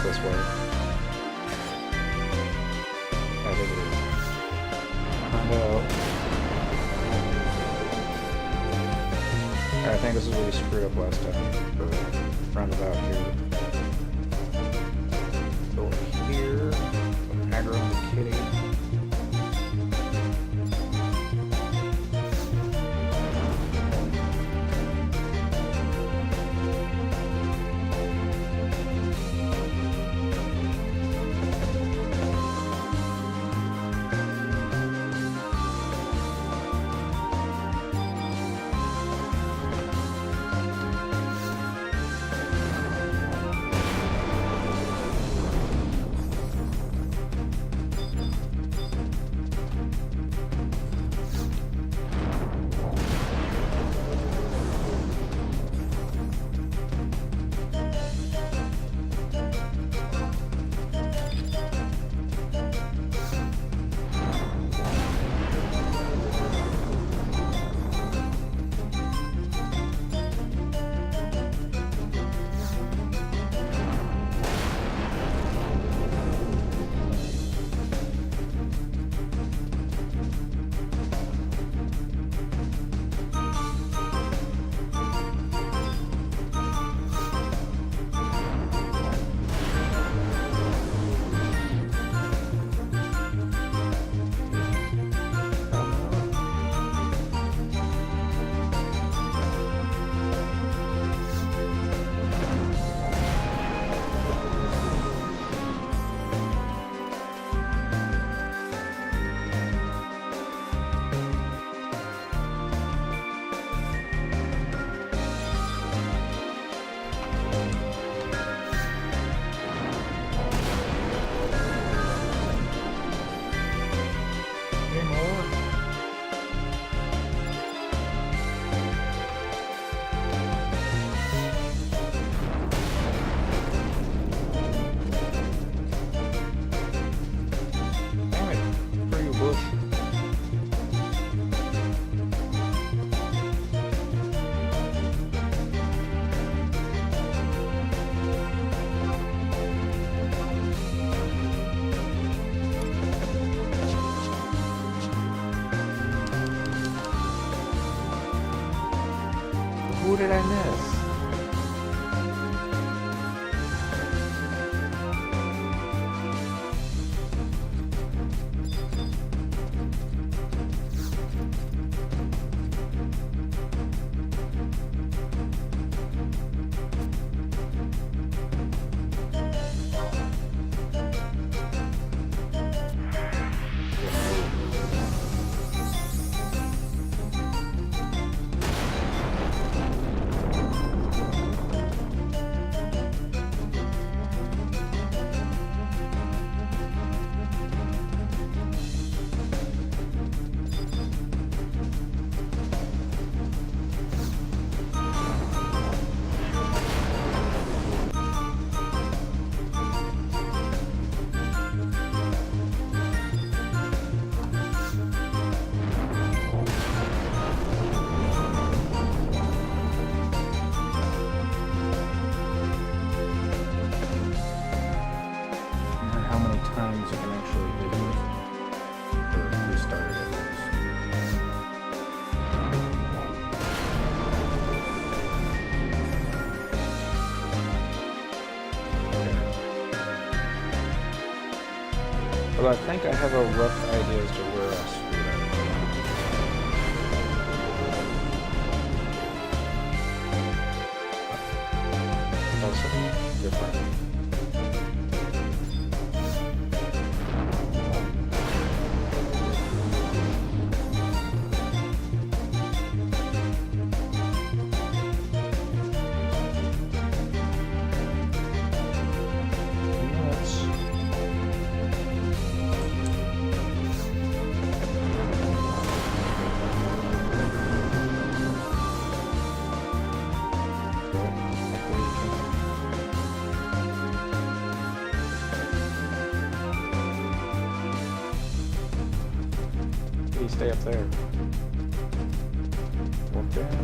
this way. I think it is. Find out. I think this is what we screwed up last time. Roundabout here. Go here. Aggro on the kitty. Who did I miss? Times you can actually do it or restart it. Well, I think I have a rough idea as to where I screwed up. That's something different. Stay up there. Walk down.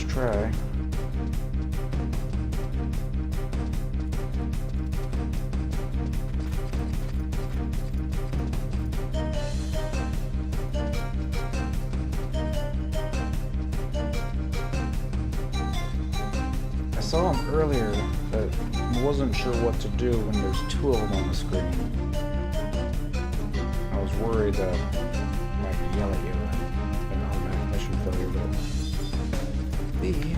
First try. I saw him earlier, but wasn't sure what to do when there's two of them on the screen. I was worried that I might yell at you an automatic mission failure, but B.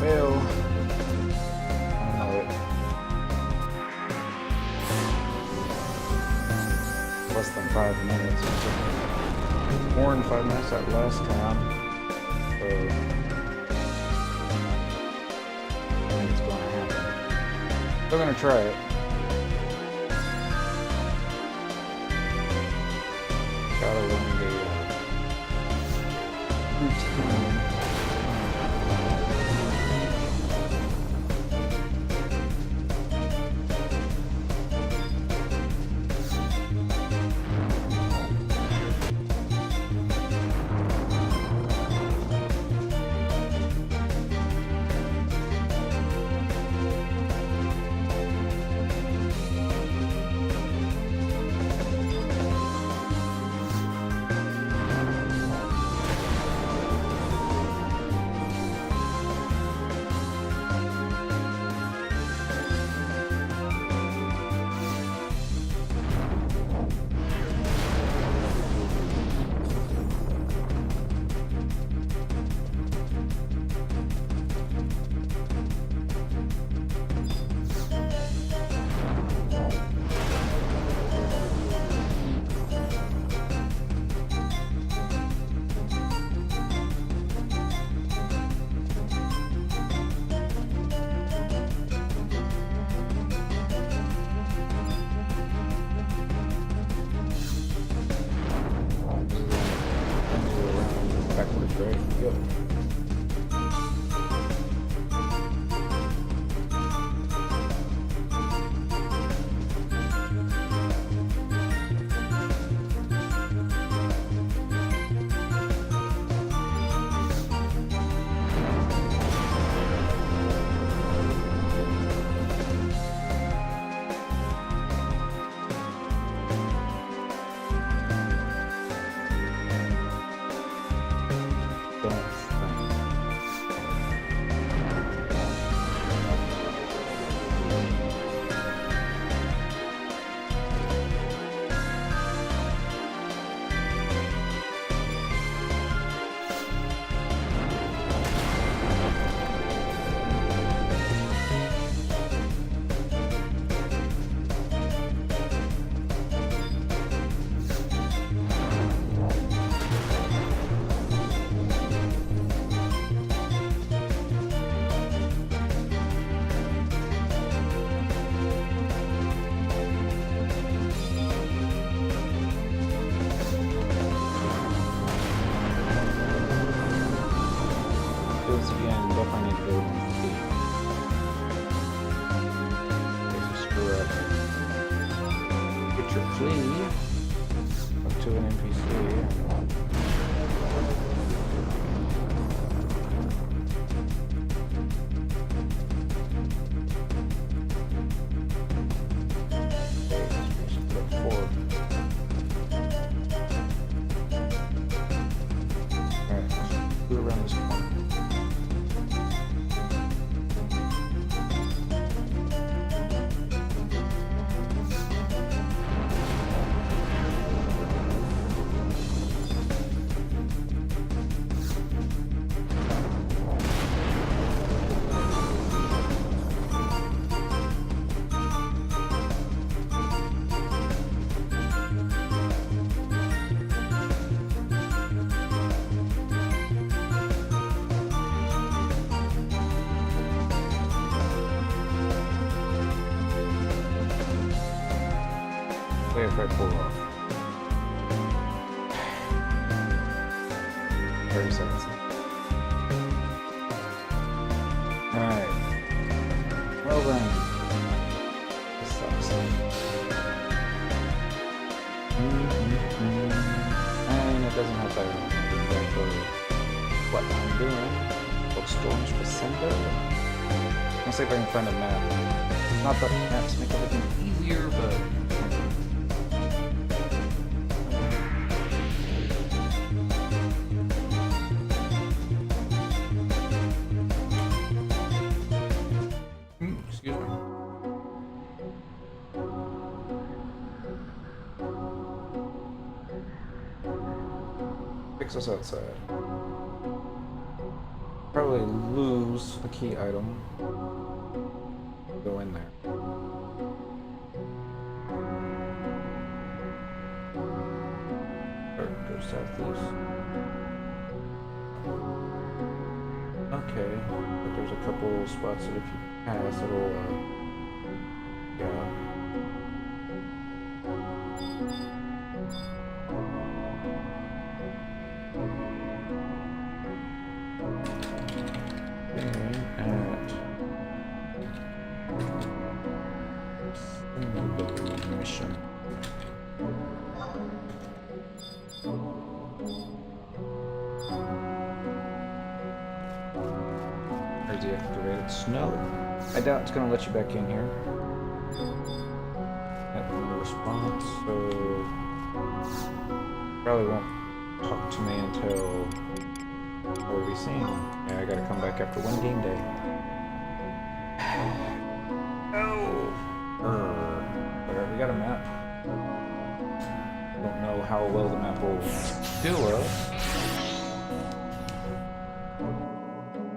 Fail. I know it. Less than 5 minutes. More than 5 minutes that last time. So I think it's going to happen. Still going to try it. Gotta learn the routine. Great, go. Again, definitely need to go with speed. Screw up. Get your flea up to an NPC. Look forward. Alright, go around this corner. If I pull off. 30 seconds. Alright. Well then. This sucks. And it doesn't help that I don't know exactly what I'm doing. Bookstores for December. I'll see if I can find a map. Not that maps make everything easier, but excuse me. Fix us outside. Probably lose the key item. Go in there. Or go southeast. Okay, but there's a couple spots that if you pass, it'll, yeah. Mission. There's the activated snow. I doubt it's going to let you back in here. No response, so probably won't talk to me until we'll be seen. Yeah, I gotta come back after one game day. Whatever, we got a map. Don't know how well the map will do us.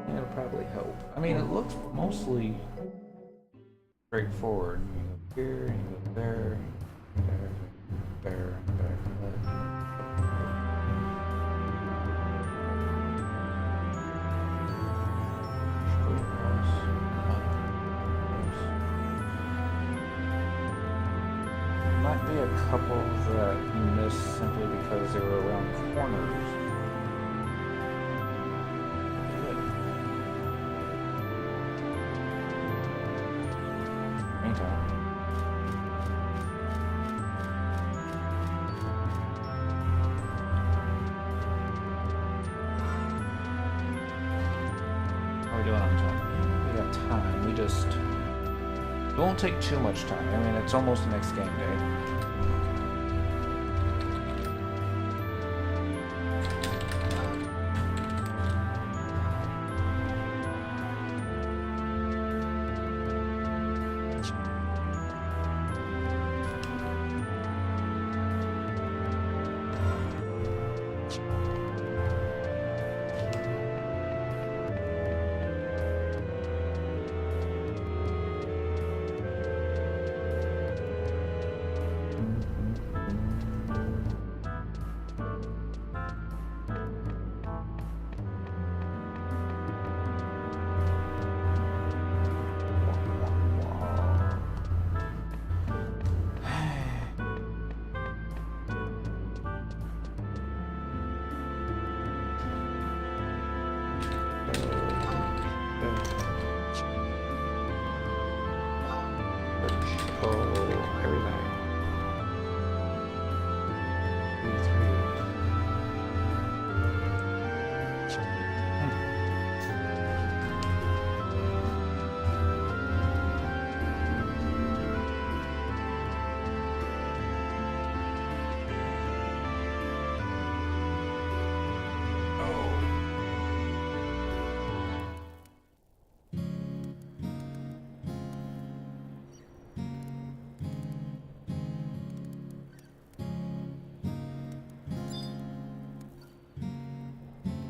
It'll probably help. I mean, it looks mostly straightforward. You go here, and you go there, there, there. Might be a couple that you missed simply because they were around corners. Meantime. How are we doing on time? We got time. We just... It won't take too much time. I mean, it's almost the next game day.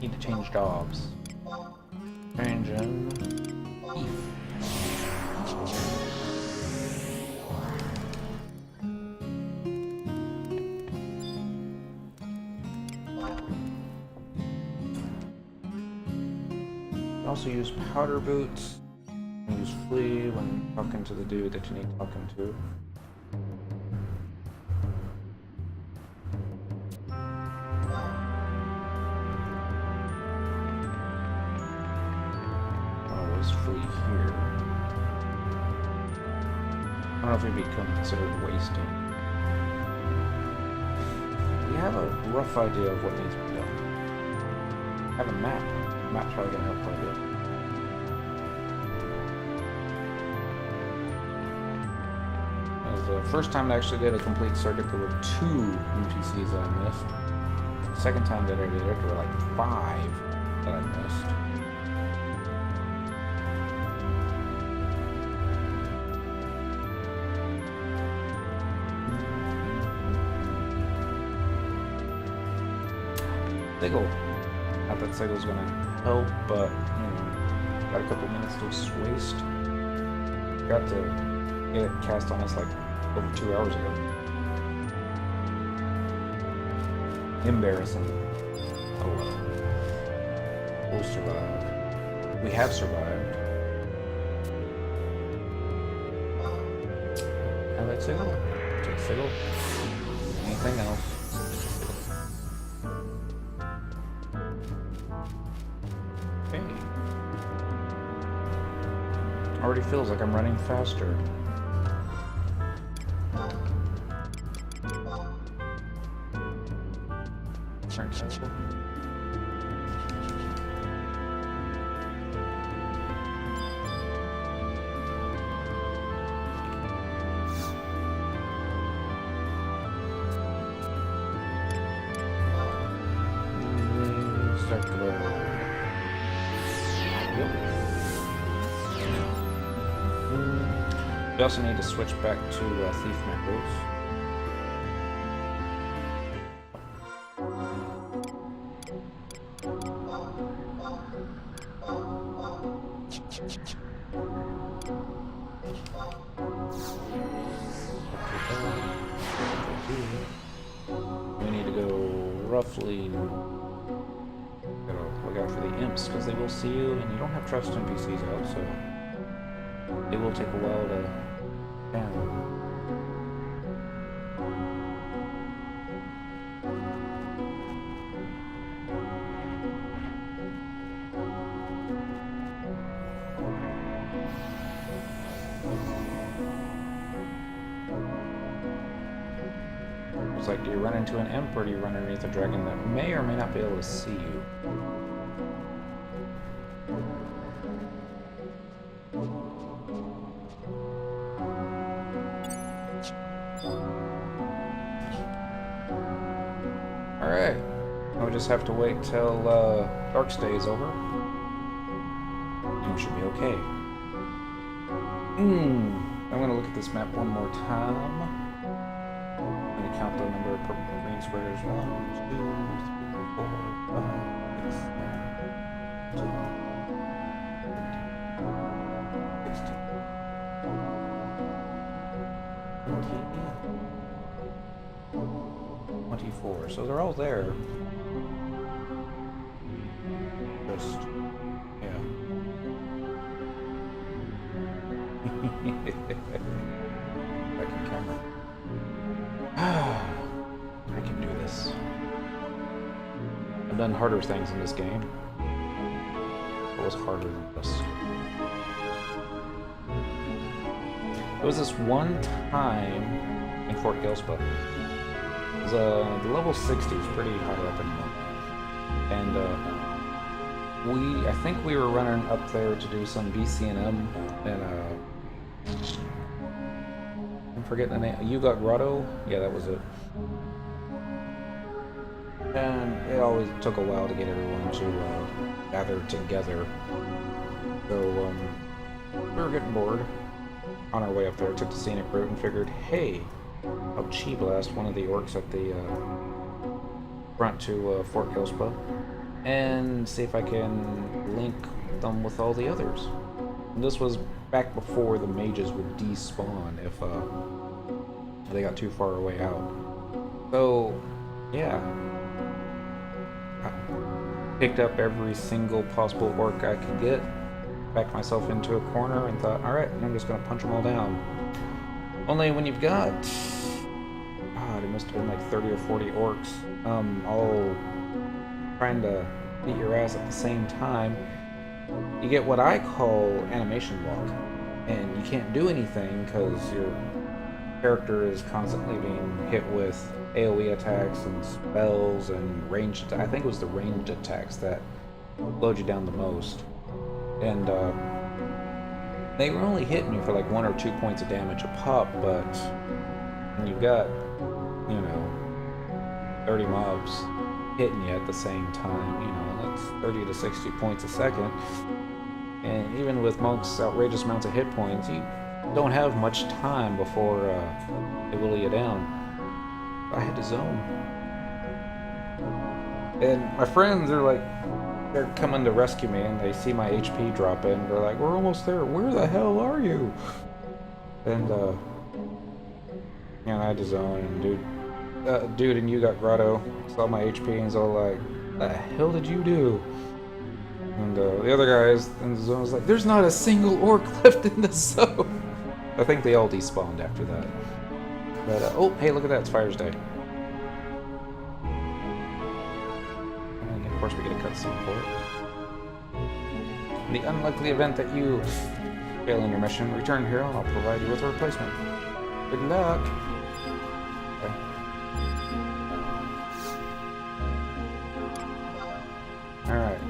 Need to change jobs. Engine. Also use powder boots. Use flea when talking to the dude that you need talking to. this fleet here. I don't know if it'd become considered wasting. We have a rough idea of what needs to be done. I have a map. The map's probably going to help quite a bit. That was the first time I actually did a complete circuit. There were 2 UTCs that I missed. The second time that I did it, there were like 5 that I missed. Sigil. Not that Sigil's gonna help, but you know, got a couple minutes to waste. Got to get it cast on us like over 2 hours ago. Embarrassing. Oh well. We'll survive. We have survived. How about Sigil? Take Sigil. Anything else? Already feels like I'm running faster. We also need to switch back to thief macros. We need to go roughly. Gotta look out for the imps because they will see you, and you don't have trust NPCs out, so it will take a while to. It's like, do you run into an imp or do you run underneath a dragon that may or may not be able to see you? Alright, we just have to wait till Dark Stay is over. And we should be okay. I'm gonna look at this map one more time. I'm gonna count the number of purple and green squares. 1, 2, 3, 4, 5, 6, 7, 8, 16, 24. So they're all there. Just, yeah. Back in camera. I can do this. I've done harder things in this game. What was harder than this? There was this one time in Fort Gilspa. It was, the level 60 is pretty high up anymore. And I think we were running up there to do some BCNM and I'm forgetting the name. You got Grotto? Yeah, that was it. And it always took a while to get everyone to gather together. So we were getting bored on our way up there. Took the scenic route and figured, hey, I'll chi blast one of the orcs at the front to Fort Gilspa and see if I can link them with all the others. And this was back before the mages would despawn if they got too far away out. So, yeah. I picked up every single possible orc I could get, backed myself into a corner, and thought, alright, I'm just gonna punch them all down. Only when you've got, God, it must have been like 30 or 40 orcs, all trying to beat your ass at the same time, you get what I call animation block, and you can't do anything because your character is constantly being hit with AoE attacks and spells and ranged attacks. I think it was the ranged attacks that slowed you down the most. And they were only hitting you for like 1 or 2 points of damage a pop, but when you've got, 30 mobs hitting you at the same time, that's 30 to 60 points a second. And even with Monk's outrageous amounts of hit points, you don't have much time before they will you down. I had to zone. And my friends are like, they're coming to rescue me, and they see my HP drop in. They're like, we're almost there. Where the hell are you? And, I had to zone, and dude and you got Grotto saw my HP, and he's all like, the hell did you do? And the other guys in the zone was like, there's not a single orc left in the zone. I think they all despawned after that. But, oh, hey, look at that, it's Fire's Day. And of course we get a cutscene for it. In the unlikely event that you fail in your mission, return here and I'll provide you with a replacement. Good luck! Okay. Alright.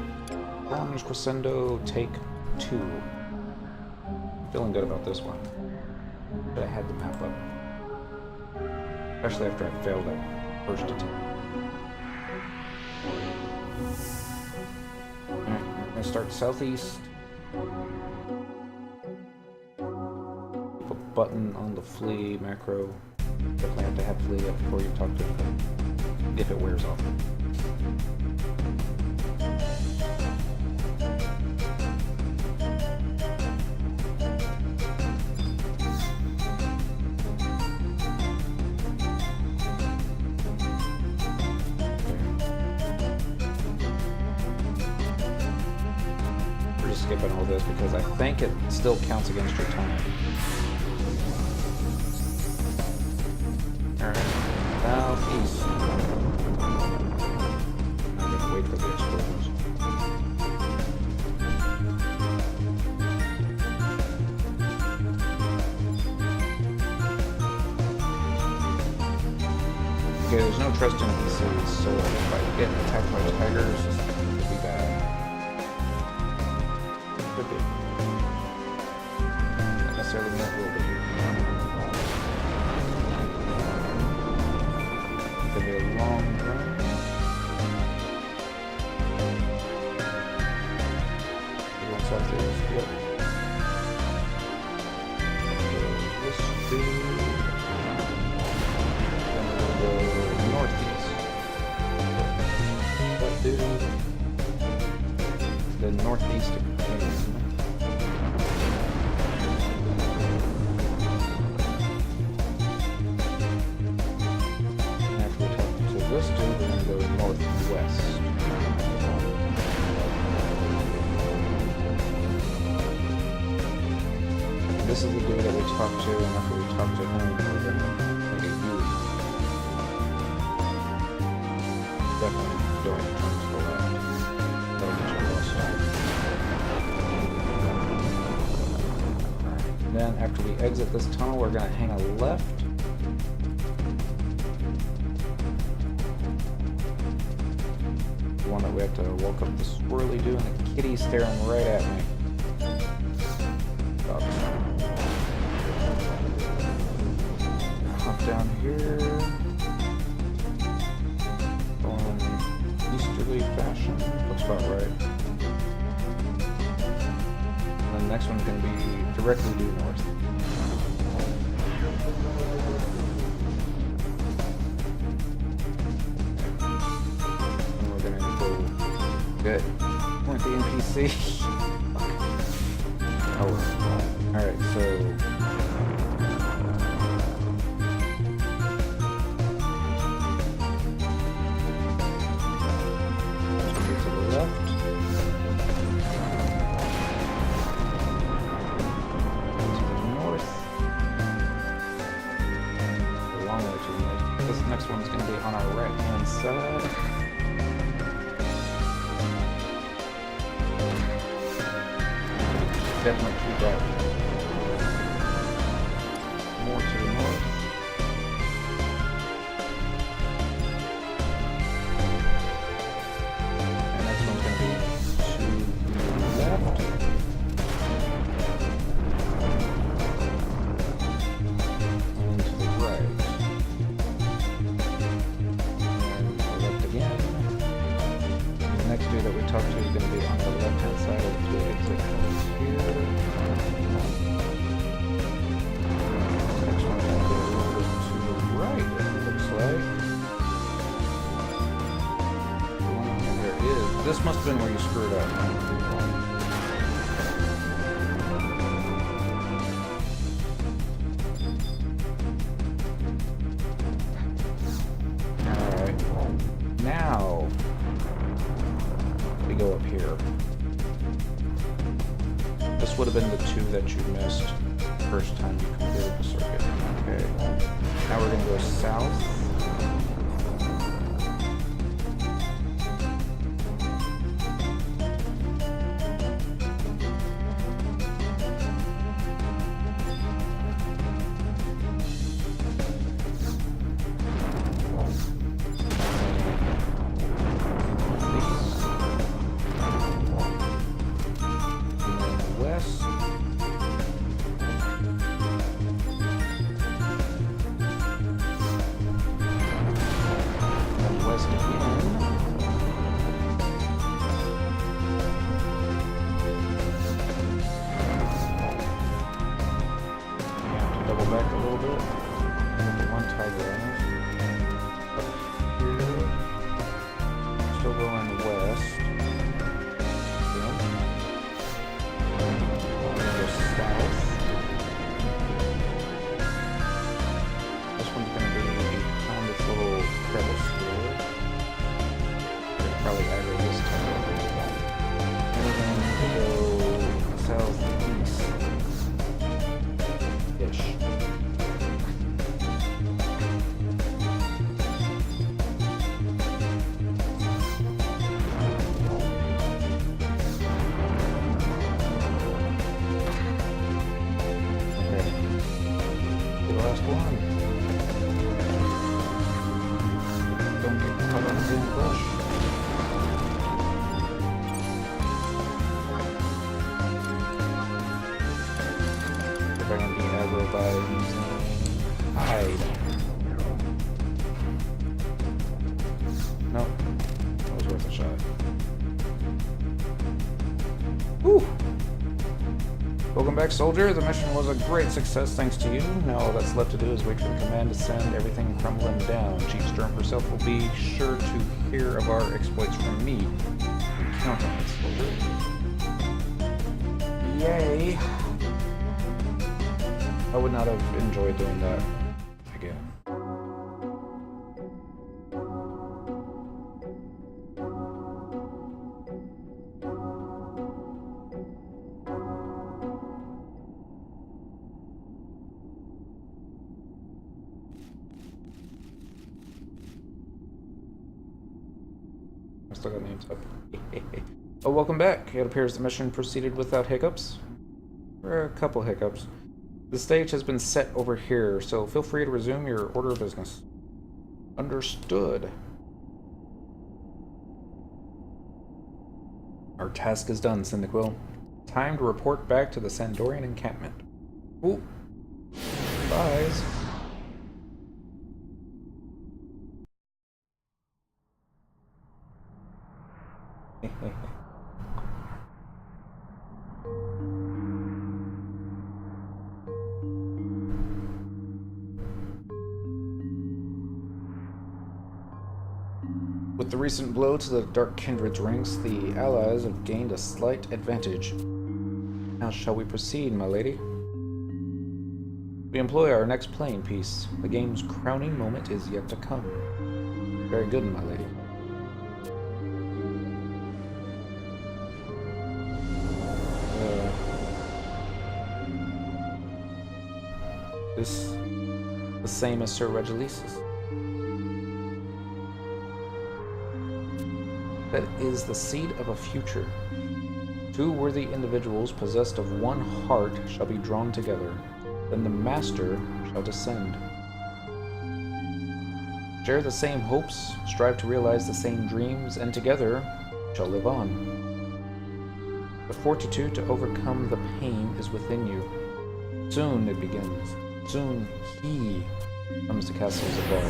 Lounge Crescendo, take 2. Feeling good about this one. But I had the map up. Especially after I failed that first attempt. Alright, I'm gonna start southeast. Keep a button on the flea macro. Definitely have to have flea up before you talk to it, if it wears off. Skipping all this because I think it still counts against your time. Alright, southeast. I'm gonna wait for the explosions. Okay, there's no trust in NPCs, so if I get attacked by tigers, it could be bad. Could be. Not necessarily mean it will be. Could be a long run. You want southeast? Yep. This dude. The northeast. That dude. The northeast. This dude, we're going to go northwest. This is the dude that we talked to, and after we talked to him, we're going to make a U. Definitely don't turn to the left. That'll get you lost. Alright. Then, after we exit this tunnel, we're going to hang a left. One that we have to walk up the swirly dude, and the kitty's staring right at me. Hop down here. On easterly fashion. Looks about right. And the next one's going to be directly due north. Good. Weren't the NPC? Oh, alright, so... to the left. To the north. A long way to the north. This next one's going to be on our right-hand side. definitely keep that more to the north. And next one's going to be to the left. And to the right. And to the left again. The next dude that we talked to is going to be on the left-hand side of the exit house here. Next one's going to be a little bit to the right, it looks like. There is. This must have been where you screwed up. Alright. Now we go up here. This would have been the two that you missed first time you completed the circuit. Okay. Now we're going to go south. Back a little bit, and then one tiger on it. Up here, still going west. Go south. This one's going to be behind this little crevice here. Probably aggro this tiger. And then we go southeast. Ish. By using hide. Nope. That was worth a shot. Whew. Welcome back, soldier. The mission was a great success thanks to you. Now all that's left to do is wait for the command to send everything crumbling down. Chief Sturm herself will be sure to hear of our exploits from me. Count on it, soldier. Yay. I would not have enjoyed doing that again. I still got names up. Oh, welcome back. It appears the mission proceeded without hiccups. Or a couple hiccups. The stage has been set over here, so feel free to resume your order of business. Understood. Our task is done, Cyndaquil. Time to report back to the Sandorian encampment. Ooh. Spies. With the recent blow to the Dark Kindred's ranks, the Allies have gained a slight advantage. How shall we proceed, my lady? We employ our next playing piece. The game's crowning moment is yet to come. Very good, my lady. This the same as Sir Regilisus. That is the seed of a future. 2 worthy individuals possessed of one heart shall be drawn together. Then the master shall descend. Share the same hopes, strive to realize the same dreams, and together shall live on. The fortitude to overcome the pain is within you. Soon it begins. Soon he comes to Castles of Ball.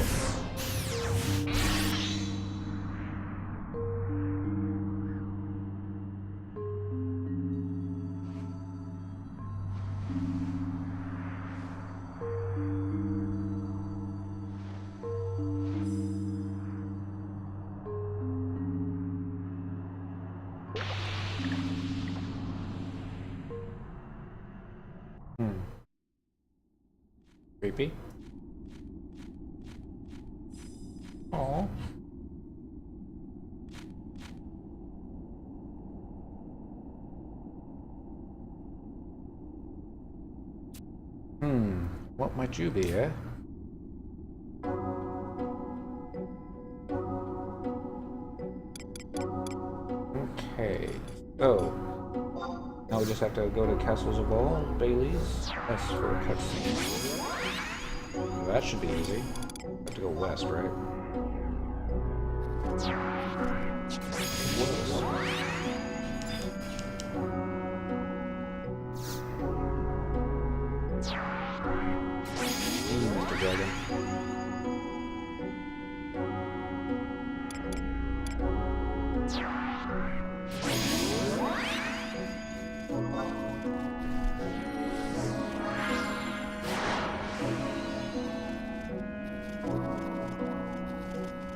Creepy. Aww. What might you be, eh? Okay, so now we just have to go to Castles of All, Bailey's. That's for a cutscene. Well, that should be easy. Have to go west, right? West. Mr. Dragon.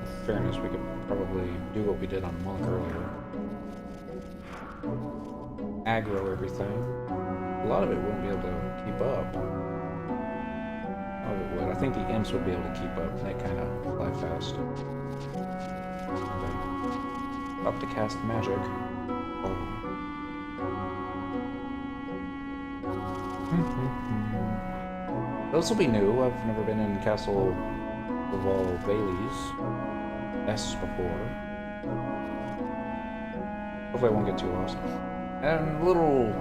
In fairness, we could probably do what we did on Monk earlier. Aggro everything. A lot of it wouldn't be able to keep up. Oh, it would. I think the imps would be able to keep up. They kind of fly fast. Okay. Up to cast magic. Oh. This will be new. I've never been in Castle of All Bailey's before. Hopefully I won't get too lost. And a little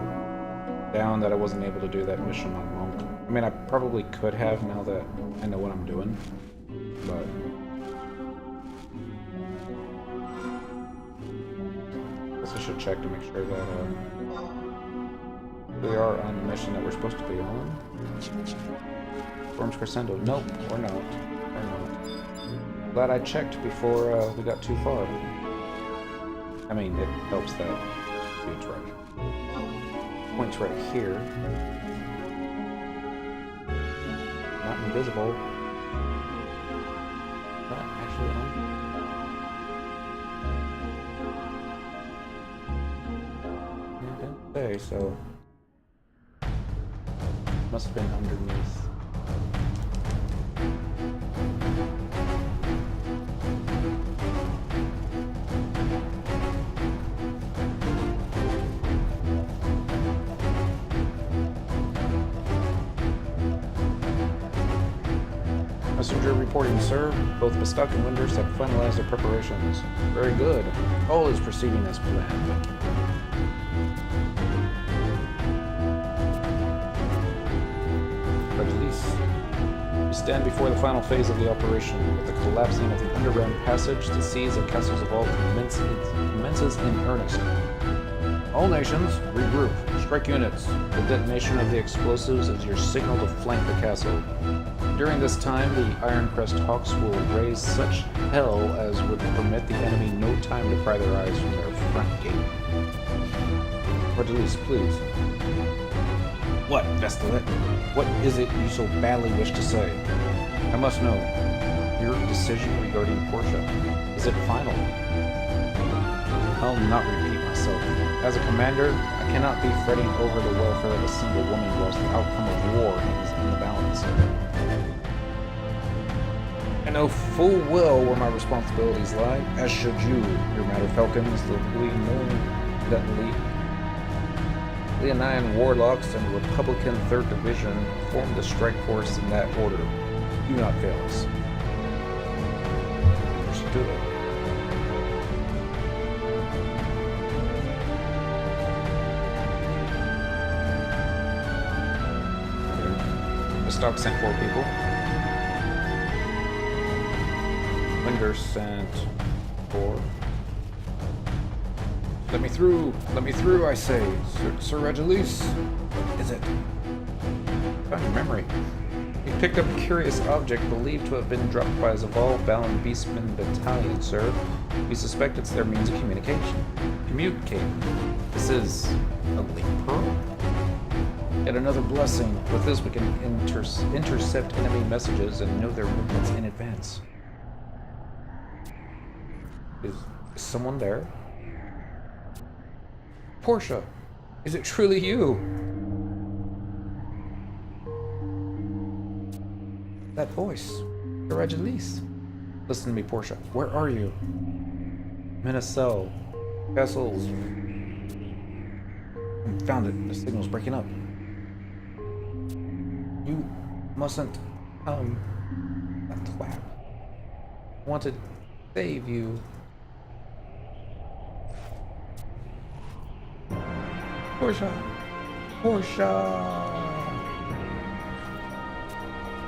down that I wasn't able to do that mission on Monk. I mean, I probably could have now that I know what I'm doing, but I guess I should check to make sure that we are on the mission that we're supposed to be on. Storm's Crescendo. Nope, we're not. We're not. Glad I checked before we got too far. I mean, it helps that it's right. Point's right here. Not invisible. Not actually on. Yeah, didn't say, so must have been underneath. Messenger reporting, sir. Both Bestuck and Winders have finalized their preparations. Very good. All is proceeding as planned. But at least we stand before the final phase of the operation. With the collapsing of the underground passage, the siege of Castles of All commences in earnest. All nations, regroup. Strike units. The detonation of the explosives is your signal to flank the castle. During this time, the Iron-Crest Hawks will raise such hell as would permit the enemy no time to pry their eyes from their front gate. Cordelis, please. What, Vestalet? What is it you so badly wish to say? I must know. Your decision regarding Portia. Is it final? I'll not repeat myself. As a commander, I cannot be fretting over the welfare of a single woman whilst the outcome of war hangs in the balance. I know full well where my responsibilities lie, as should you, your Matter Falcons, the Leonine Warlocks, and the Republican 3rd Division form the strike force in that order. Do not fail us. Understood. Stock sent 4 people. Winder sent 4. Let me through, I say. Sir Regulus. Is it? Found your memory. You picked up a curious object believed to have been dropped by a Zaval-bound Beastman battalion, sir. We suspect it's their means of communication. This is a leap pearl? Yet another blessing. With this, we can intercept enemy messages and know their movements in advance. Is someone there? Portia! Is it truly you? That voice. Regulus. Listen to me, Portia. Where are you? I'm in a cell. Castles. Found it. The signal's breaking up. You mustn't come. That clap. I want to save you. Portia! Portia!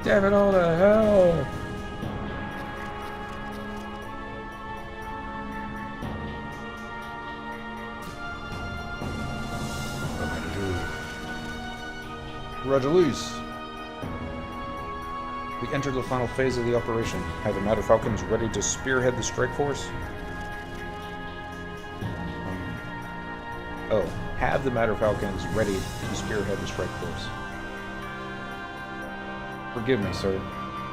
Damn it all to hell! Regulus. We entered the final phase of the operation. Have the Matter Falcons ready to spearhead the strike force? Have the Matter Falcons ready to spearhead the strike force. Forgive me, sir.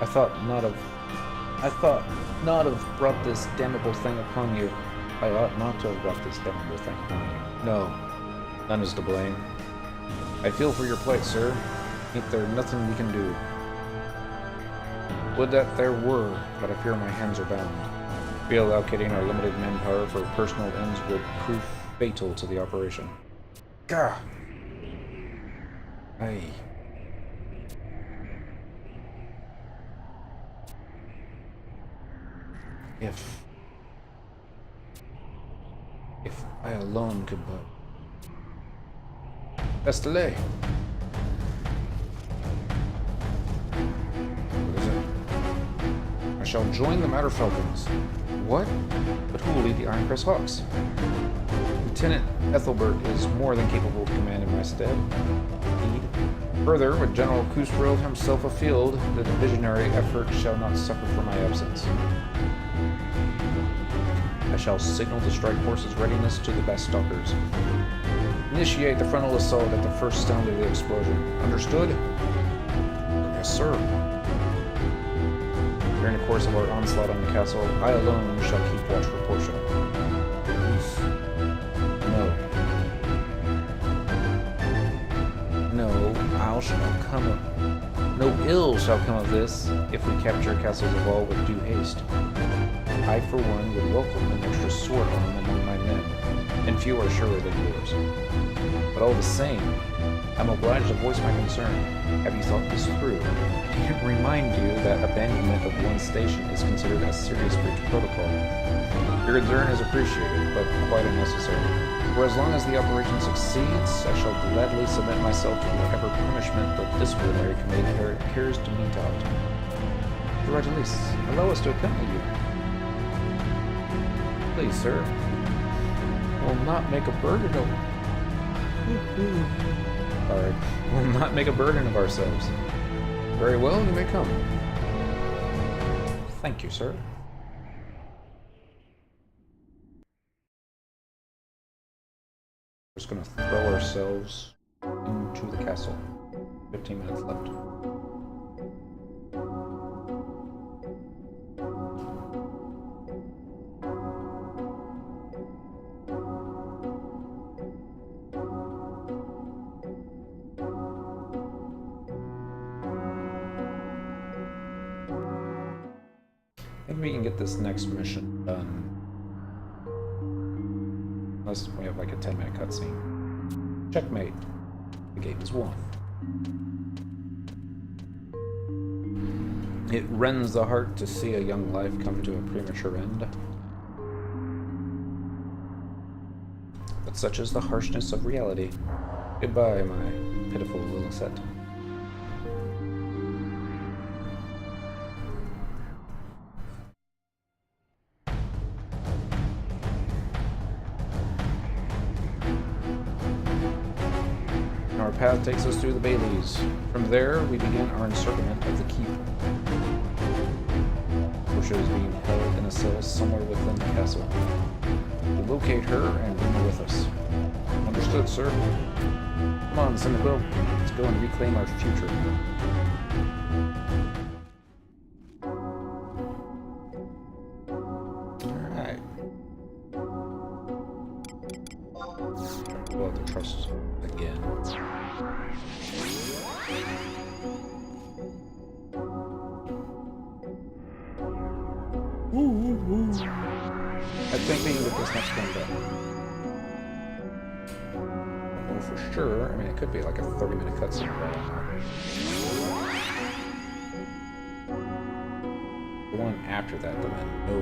I thought not of brought this damnable thing upon you. I ought not to have brought this damnable thing upon you. No, none is to blame. I feel for your plight, sir. Ain't there nothing we can do? Would that there were, but I fear my hands are bound. Reallocating our limited manpower for personal ends would prove fatal to the operation. Gah! Aye. If I alone could but... Estelle! What is it? I shall join the Matter Falcons. What? But who will lead the Iron Crest Hawks? Lieutenant Ethelbert is more than capable to command in my stead. Indeed. Further, with General Kusril himself afield, the divisionary effort shall not suffer for my absence. I shall signal the strike force's readiness to the best stalkers. Initiate the frontal assault at the first sound of the explosion. Understood? Yes, sir. During the course of our onslaught on the castle, I alone shall keep watch for Portia. No ill shall come of this if we capture Castle Zaval with due haste. I, for one, would welcome an extra sword arm among my men, and few are surer than yours. But all the same, I'm obliged to voice my concern. Have you thought this through? To remind you that abandonment of one station is considered a serious breach of protocol. Your concern is appreciated, but quite unnecessary. For as long as the operation succeeds, I shall gladly submit myself to whatever punishment the disciplinary committee cares to mete out. Regulus, allow us to accompany you. Please, sir. We'll not make a burden of... Sorry. We'll not make a burden of ourselves. Very well, you may come. Thank you, sir. We're just gonna throw ourselves into the castle. 15 minutes left. Maybe we can get this next mission done. Unless we have like a 10-minute cutscene. Checkmate. The game is won. It rends the heart to see a young life come to a premature end. But such is the harshness of reality. Goodbye, my pitiful Lillicet. path takes us through the Baileys. From there, we begin our encirclement of the keep. Portia is being held in a cell somewhere within the castle. We locate her and bring her with us. Understood, sir. Come on, Cynical. Let's go and reclaim our future. Alright. We'll have to trust again. I think we can get this next one done. I don't know for sure. I mean, it could be like a 30-minute cutscene. The one after that, though, no.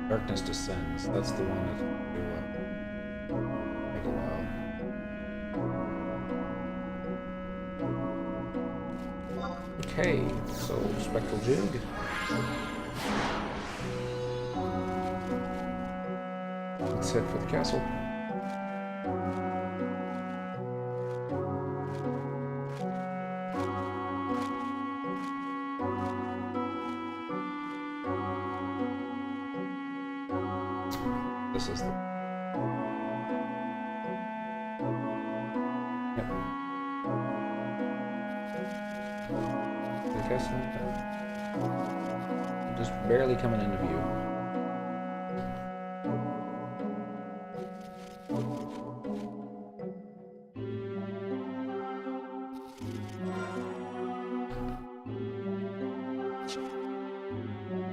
Darkness Descends. That's the one that will take a while. Okay, so Spectral Jig. Let's head for the castle. This is the... Yep. The castle. Just barely coming into view.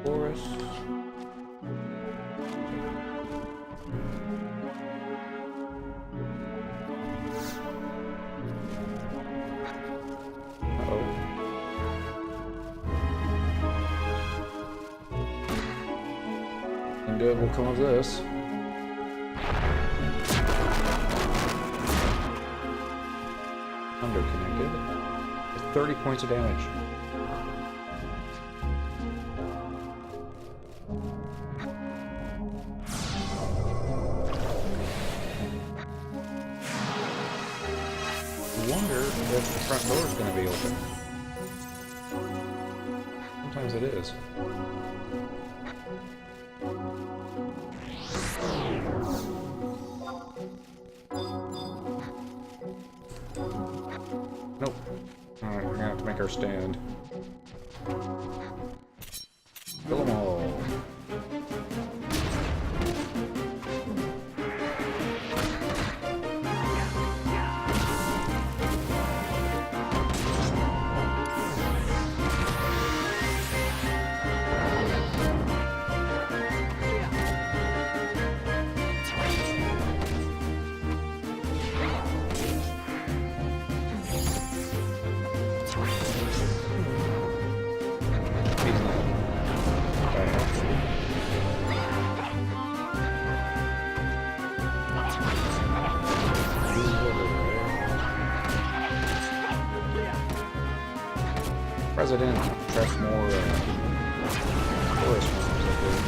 Forest. Good will come of this. Underconnected. 30 points of damage. I wonder if the front door is going to be open. Sometimes it is. Nope. Alright, we're gonna have to make our stand. Kill them all. President attracts more tourist farms, I believe.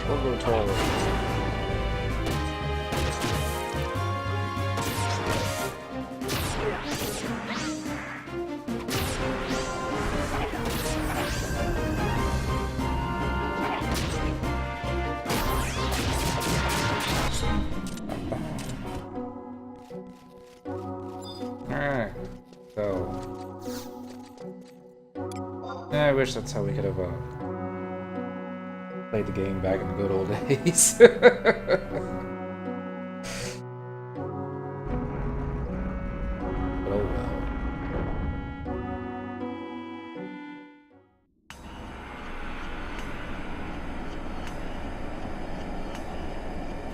We'll go taller. Alright, so I wish that's how we could have played the game back in the good old days. But oh well.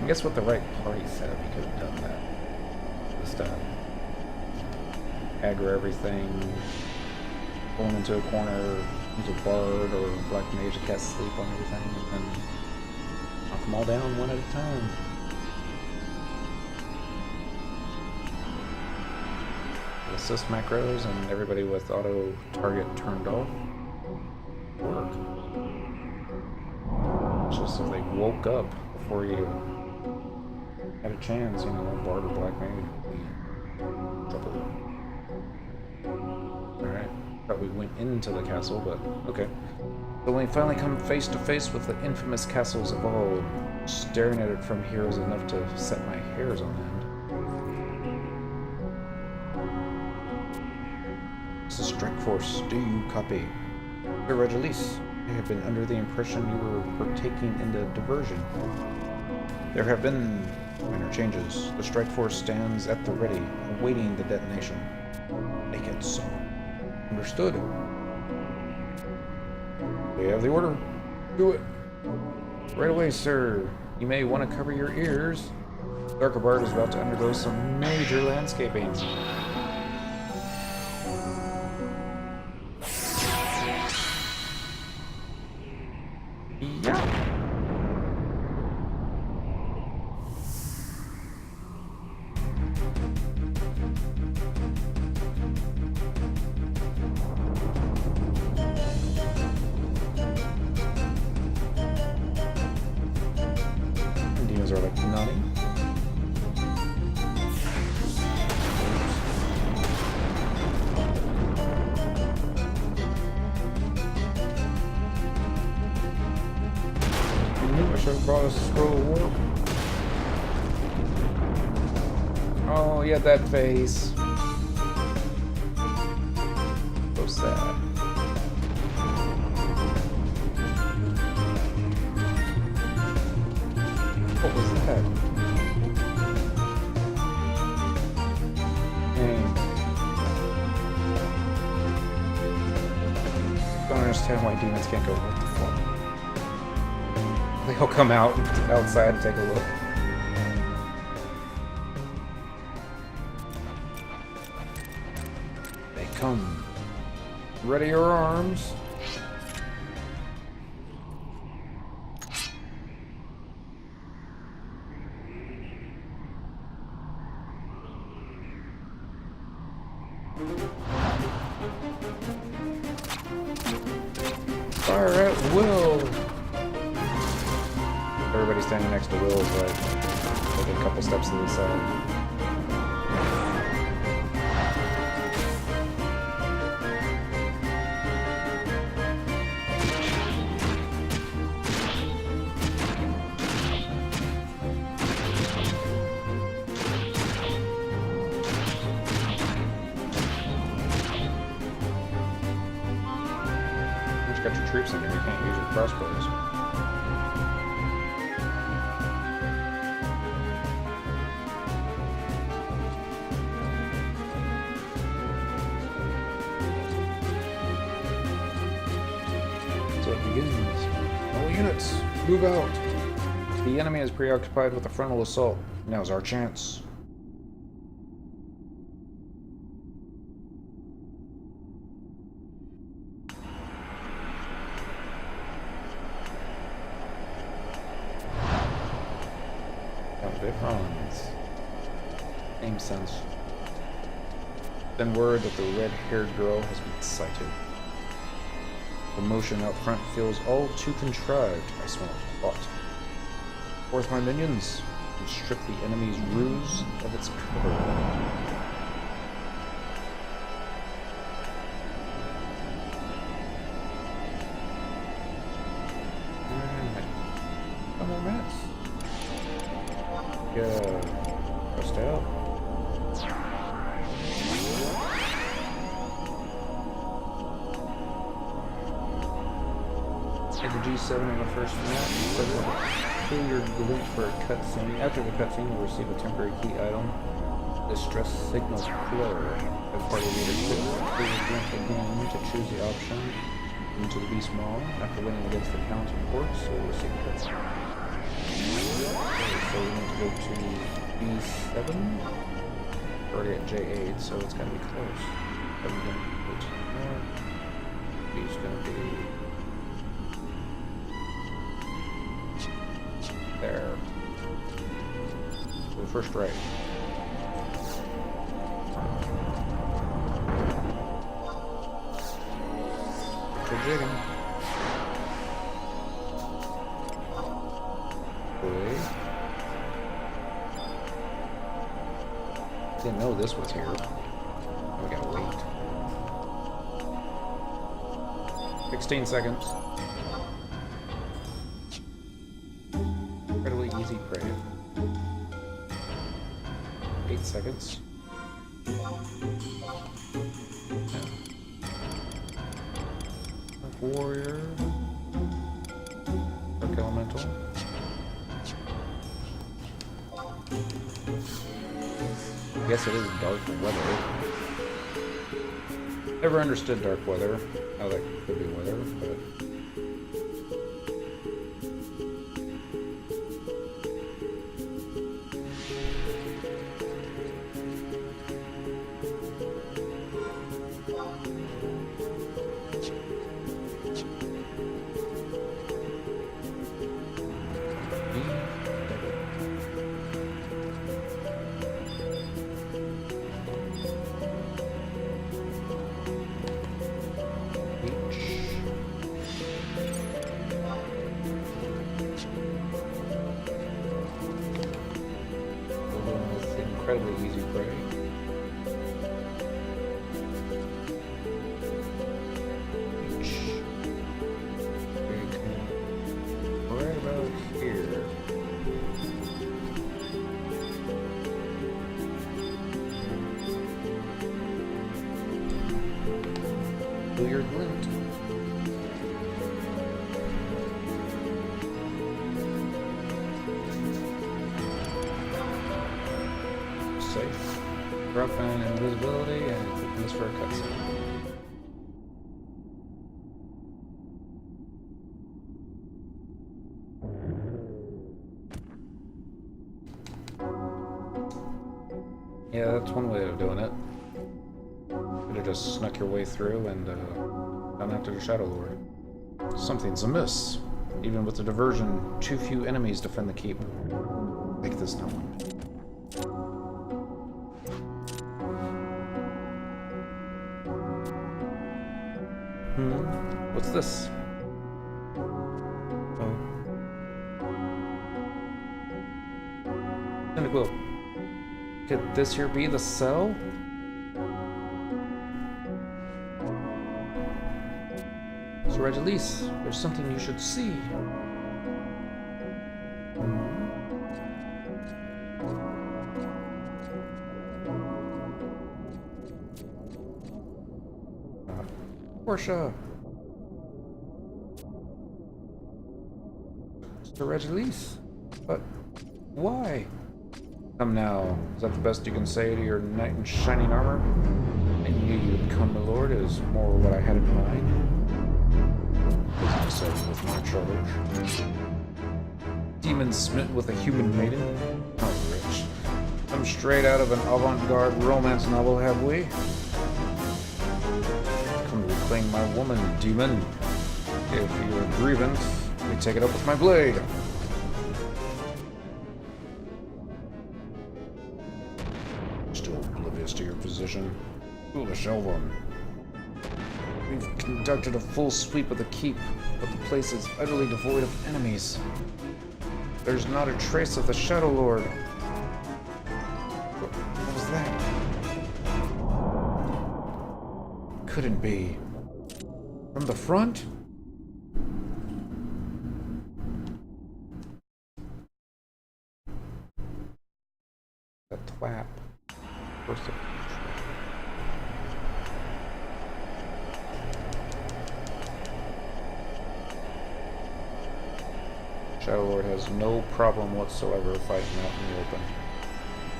I guess with the right party setup, we could have done that. Just aggro everything. going into a corner, into a bard or black mage to cast sleep on everything, and then knock them all down one at a time. Assist macros and everybody with auto target turned off work. It's just if they woke up before you had a chance, you know, bard or black mage would be trouble. Alright, thought we went into the castle, but okay. So when we finally come face to face with the infamous castles of all, staring at it from here is enough to set my hairs on end. This is Strike Force. Do you copy? Here, Regilis. I have been under the impression you were partaking in the diversion. There have been minor changes. The Strike Force stands at the ready, awaiting the detonation. Make it so. Understood. We have the order. Do it. Right away, sir. You may want to cover your ears. Darkabard is about to undergo some major landscaping. Demons are like Nani. I should have brought a scroll of warp. Oh, he had that face. So sad. What was that? Dang. Don't understand why demons can't go with the flow. They'll come out outside and take a look. They come. Ready your arms. Fire at will. Everybody standing next to Will is like a couple steps to the side. You just got your troops in there, you can't use your crossbows. So it begins. All units, move out. The enemy is preoccupied with a frontal assault. Now's our chance. Franz. Name sense. Then word that the red-haired girl has been sighted. The motion out front feels all too contrived. I smell plot. Forth my minions and strip the enemy's ruse of its cover. Come on, minutes. Rest out. Hit the G7 on the first map. Kill your glint for a cutscene. After the cutscene, you'll receive a temporary key item. Distress signals flare. The party leader clicks the glint again to choose the option into the beast maw. After winning against the count and courts, so you'll receive a cutscene. Okay, so we need to go to B7. We're already at J8, so it's gotta be close. He's gonna be there. Go first right. Good jigging. Boy. Didn't know this was here. We gotta wait. 16 seconds. Incredibly easy prey. 8 seconds. Warrior. Dark Elemental. I guess it is dark weather. Never understood dark weather. How that could be weather, but. Incredibly easy prey. Right about here. Weird glint. Safe. Drop in invisibility and open this for a cutscene. Yeah, that's one way of doing it. Could have just snuck your way through and gone after the Shadow Lord. Something's amiss. Even with the diversion, too few enemies defend the keep. Make this known. What's this? Oh. Tentacle. Could this here be the cell? So Regilise, there's something you should see. Portia. Mr. Regilise. But why? Come now. Is that the best you can say to your knight in shining armor? I knew you'd come, my lord, is more what I had in mind. Busy deciding with my charge. Demon smitten with a human maiden? How rich. Come straight out of an avant-garde romance novel, have we? Come to reclaim my woman, demon. If you're grievance, we take it up with my blade. Still oblivious to your position. Foolish Elvon. We've conducted a full sweep of the keep, but the place is utterly devoid of enemies. There's not a trace of the Shadow Lord. What was that? Couldn't be. From the front? The twap. First of Shadow Lord has no problem whatsoever fighting out in the open.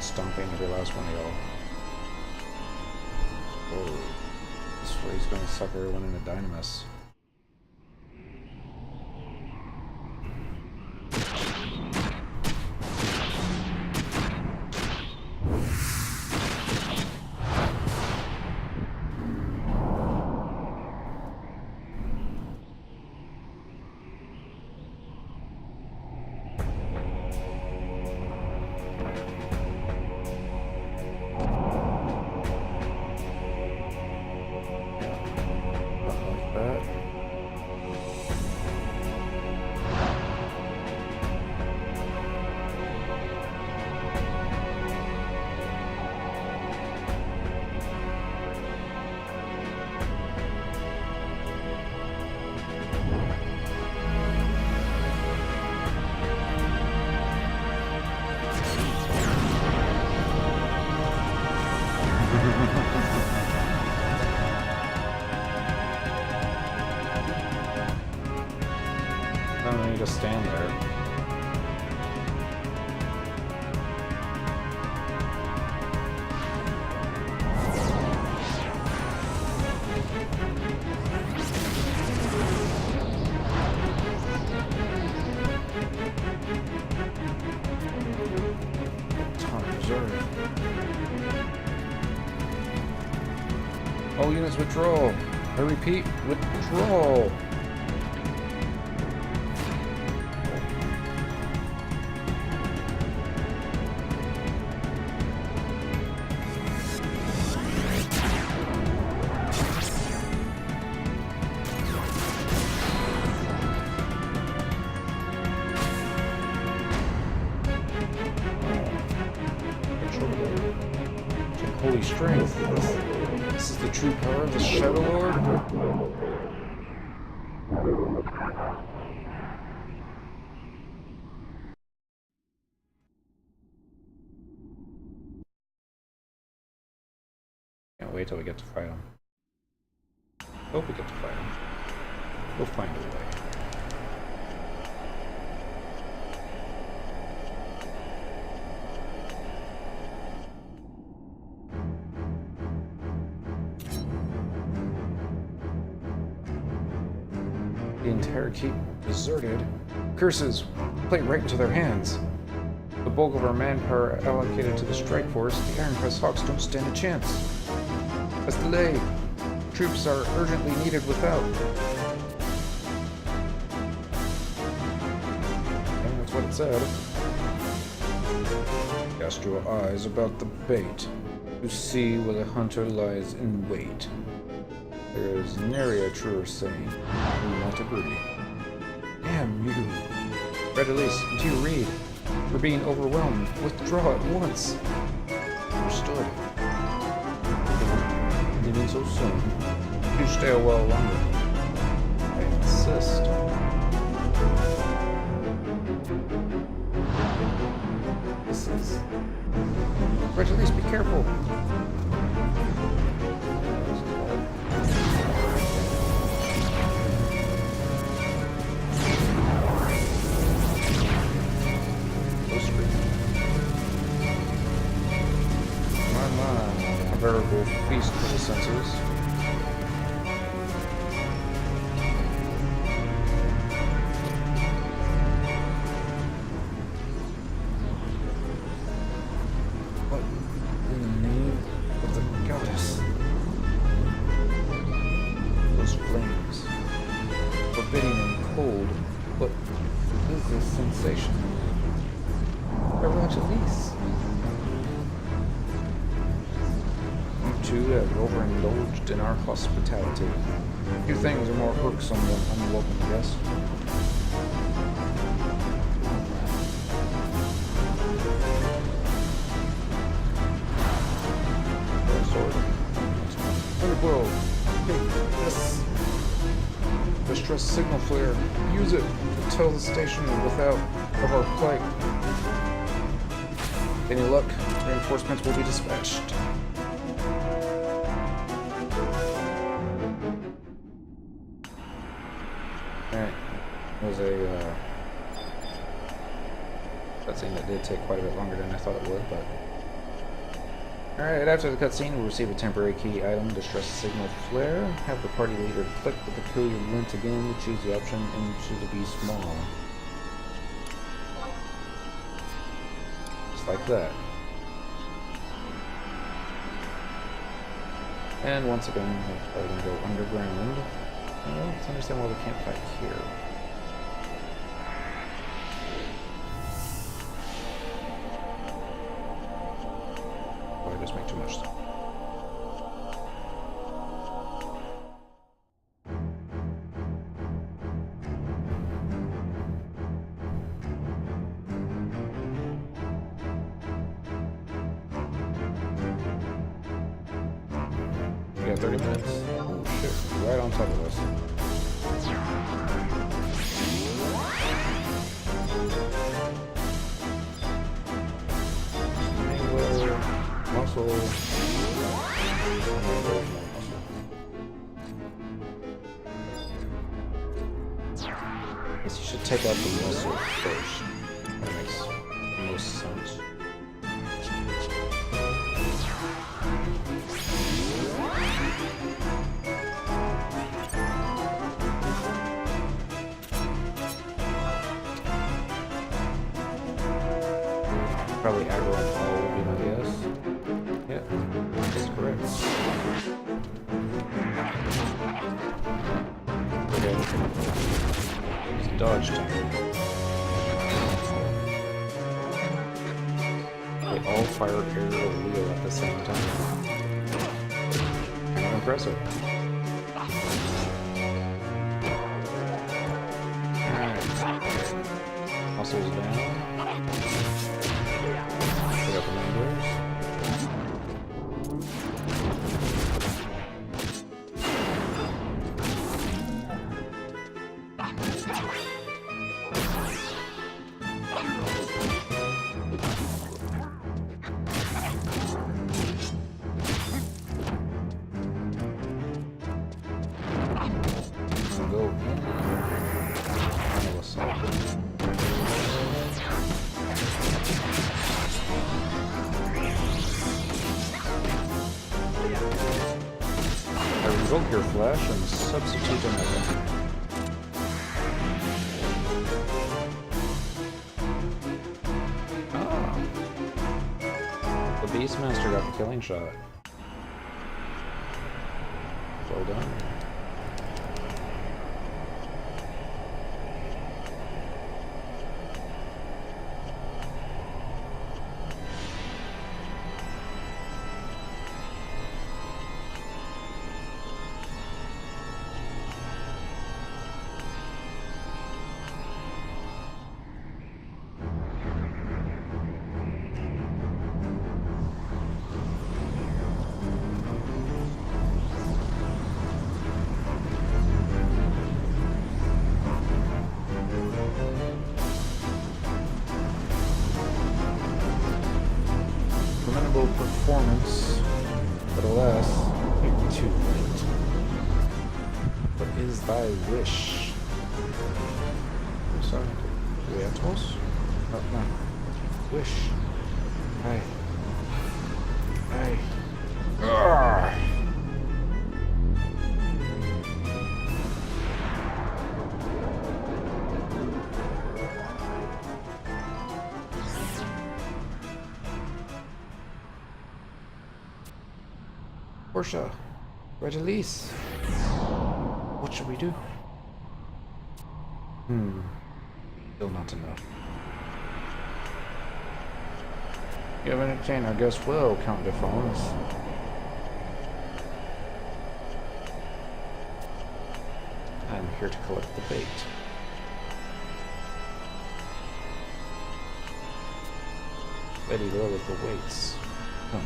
Stomping every last one of y'all. Whoa. This way he's gonna suck everyone into Dynamis. All units withdraw. I repeat, withdrawal. Holy strength. This is the true power of the Shadow Lord? Can't wait till we get to fight him. Hope we get to fight him. We'll find a way. The entire keep deserted. Curses play right into their hands. The bulk of our manpower allocated to the strike force, the Iron Crest Hawks don't stand a chance. Let's delay. Troops are urgently needed without. And that's what it said. Cast your eyes about the bait. You see where the hunter lies in wait. There is nary a truer saying. We not agree. Damn you. Red Elise, do you read? We're being overwhelmed. Withdraw at once. Understood. Leaving so soon. You stay a while longer. I insist. This is... Red Elise, be careful. Veritable feast for the senses. What in the name of the goddess? Those flames, forbidding and cold. What is this sensation? Elise. Two have overindulged in our hospitality. Few things are more irksome than unwelcome guests. Sword. Thunderblow. Take this distress signal flare. Use it to tell the station without of our plight. Any luck, reinforcements will be dispatched. Alright, was a cutscene that did take quite a bit longer than I thought it would, but... Alright, after the cutscene, we'll receive a temporary key item, Distress Signal Flare. Have the party leader click the peculiar lint again to choose the option into the be small. Just like that. And once again, we'll fight and go underground. Well, let's understand why we can't fight here. Oh, I just make too much stuff. We got 30 minutes. Oh shit, right on top of us. Muscle. Guess you should take out the muscle first. That makes the most sense. Probably aggro on all would be my guess. Yeah, that's correct. dodge time. They all fire air or wheel at the same time. Kind of impressive. Alright. Muscles down. Put up the numbers. Go in. Final assault. I revoke your flash and substitute another. Ah. The Beastmaster got the killing shot. Well done. Commendable performance, but alas, too late. What is thy wish? I'm sorry. Reactos? Oh, no. Wish. Hey. Arrgh. Portia, Redelise. What should we do? Still not enough. You have entertained our guests well, Count de France. I'm here to collect the bait. Lady Lilith awaits. Come.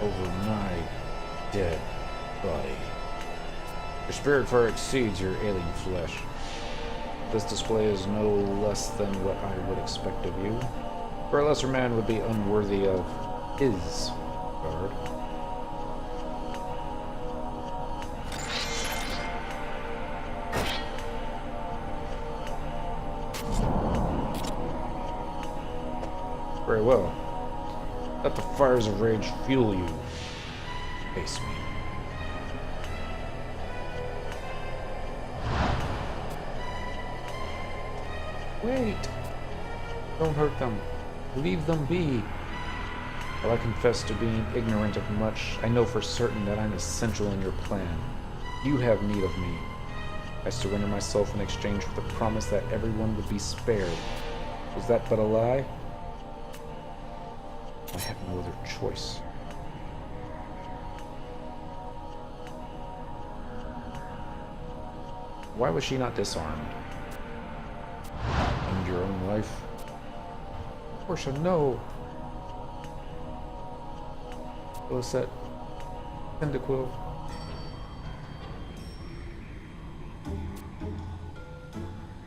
Over my dead body. Your spirit far exceeds your alien flesh. This display is no less than what I would expect of you. For a lesser man would be unworthy of his guard. Very well. Let the fires of rage fuel you. Face me. Wait! Don't hurt them. Leave them be. While I confess to being ignorant of much, I know for certain that I'm essential in your plan. You have need of me. I surrender myself in exchange for the promise that everyone would be spared. Was that but a lie? I have no other choice. Why was she not disarmed? End your own life? Portia, no! Lisette, Cyndaquil.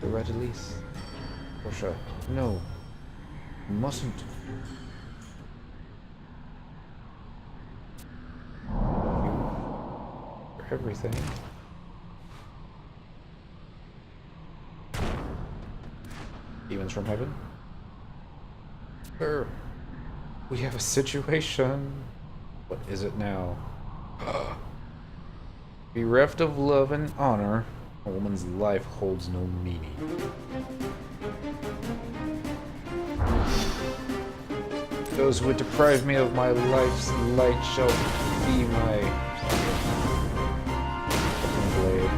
The Red Elise. Portia, no. You mustn't. Everything. Demons from heaven? Sir, we have a situation. What is it now? Bereft of love and honor, a woman's life holds no meaning. Those who would deprive me of my life's light shall be my blade.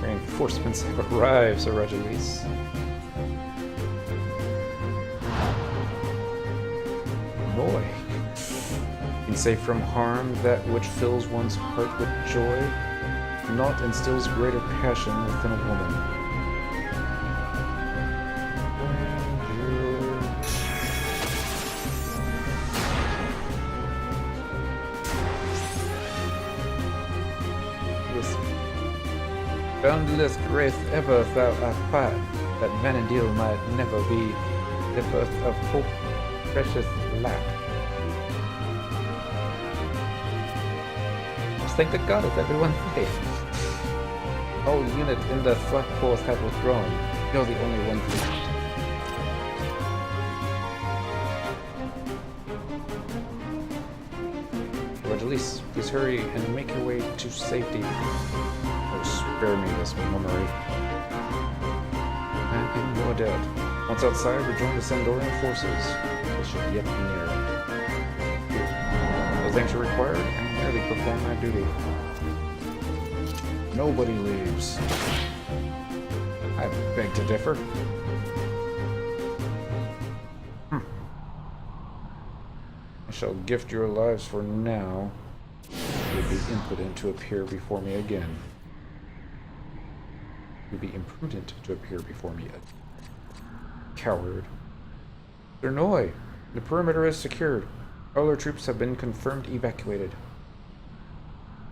Reinforcements have arrived, Sir Regiles. Boy. Can save from harm that which fills one's heart with joy. Naught instills greater passion within a woman. Boundless grace ever thou art part, that Vanadil might never be the birth of hope, precious lack. Just thank the goddess, everyone safe. All units in the thrust force have withdrawn. You're the only one left. Regiles, please hurry and make your way to safety. Oh, spare me this memory. And more dead. Once outside, rejoin the Sandorian forces. They should yet be near. No thanks are required, and merely perform my duty. Nobody leaves. I beg to differ. I shall gift your lives for now. It would be imprudent to appear before me again. It would be imprudent to appear before me again. Coward. Sir Noy, the perimeter is secured. All our troops have been confirmed evacuated.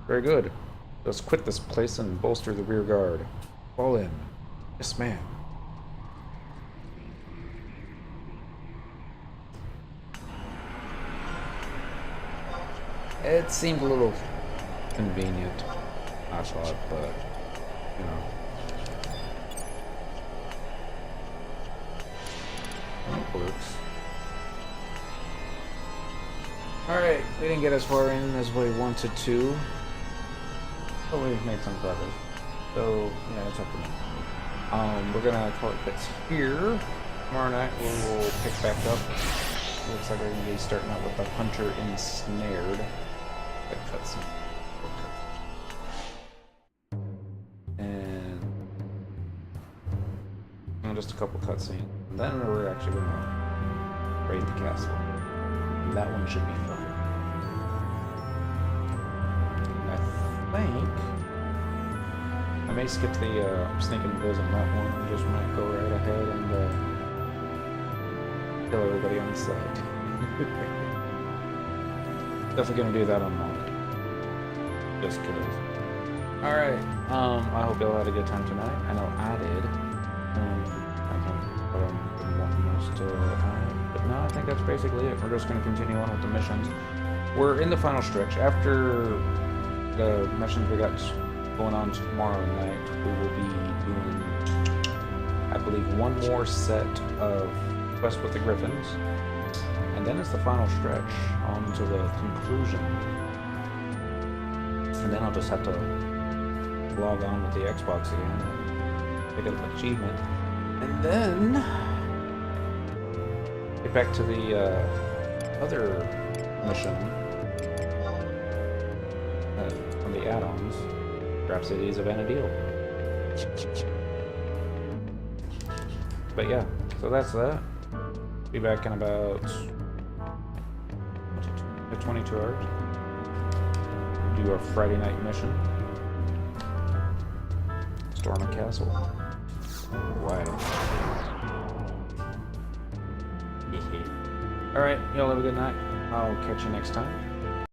Very good. Let's quit this place and bolster the rear guard. Fall in. Yes, ma'am. It seemed a little convenient, I thought, but, you know. It works. Alright, we didn't get as far in as we wanted to. But we've made some progress. So, yeah, it's up to me. We're gonna call it quits here. Tomorrow night we'll pick back up. Looks like we're gonna be starting out with the hunter ensnared. That cutscene. And just a couple cutscenes. Then we're actually gonna raid the castle. And that one should be fun. I think I may skip the sneaking bills on that one. I just might go right ahead and kill everybody on the side. Definitely gonna do that on Monday. Just cause. Alright, I hope you all had a good time tonight. I know I did. I think what I'm wanting us to but no, I think that's basically it. We're just gonna continue on with the missions. We're in the final stretch. After the missions we got going on tomorrow night, we will be doing, I believe, one more set of Quest with the Griffins, and then it's the final stretch on to the conclusion, and then I'll just have to log on with the Xbox again and pick up an achievement, and then get back to the other mission from the add-ons, Rhapsodies of Vanadil. But yeah, so that's that. Be back in about 22 hours. Do our Friday night mission. Storm a castle. Wow. Alright, y'all have a good night. I'll catch you next time.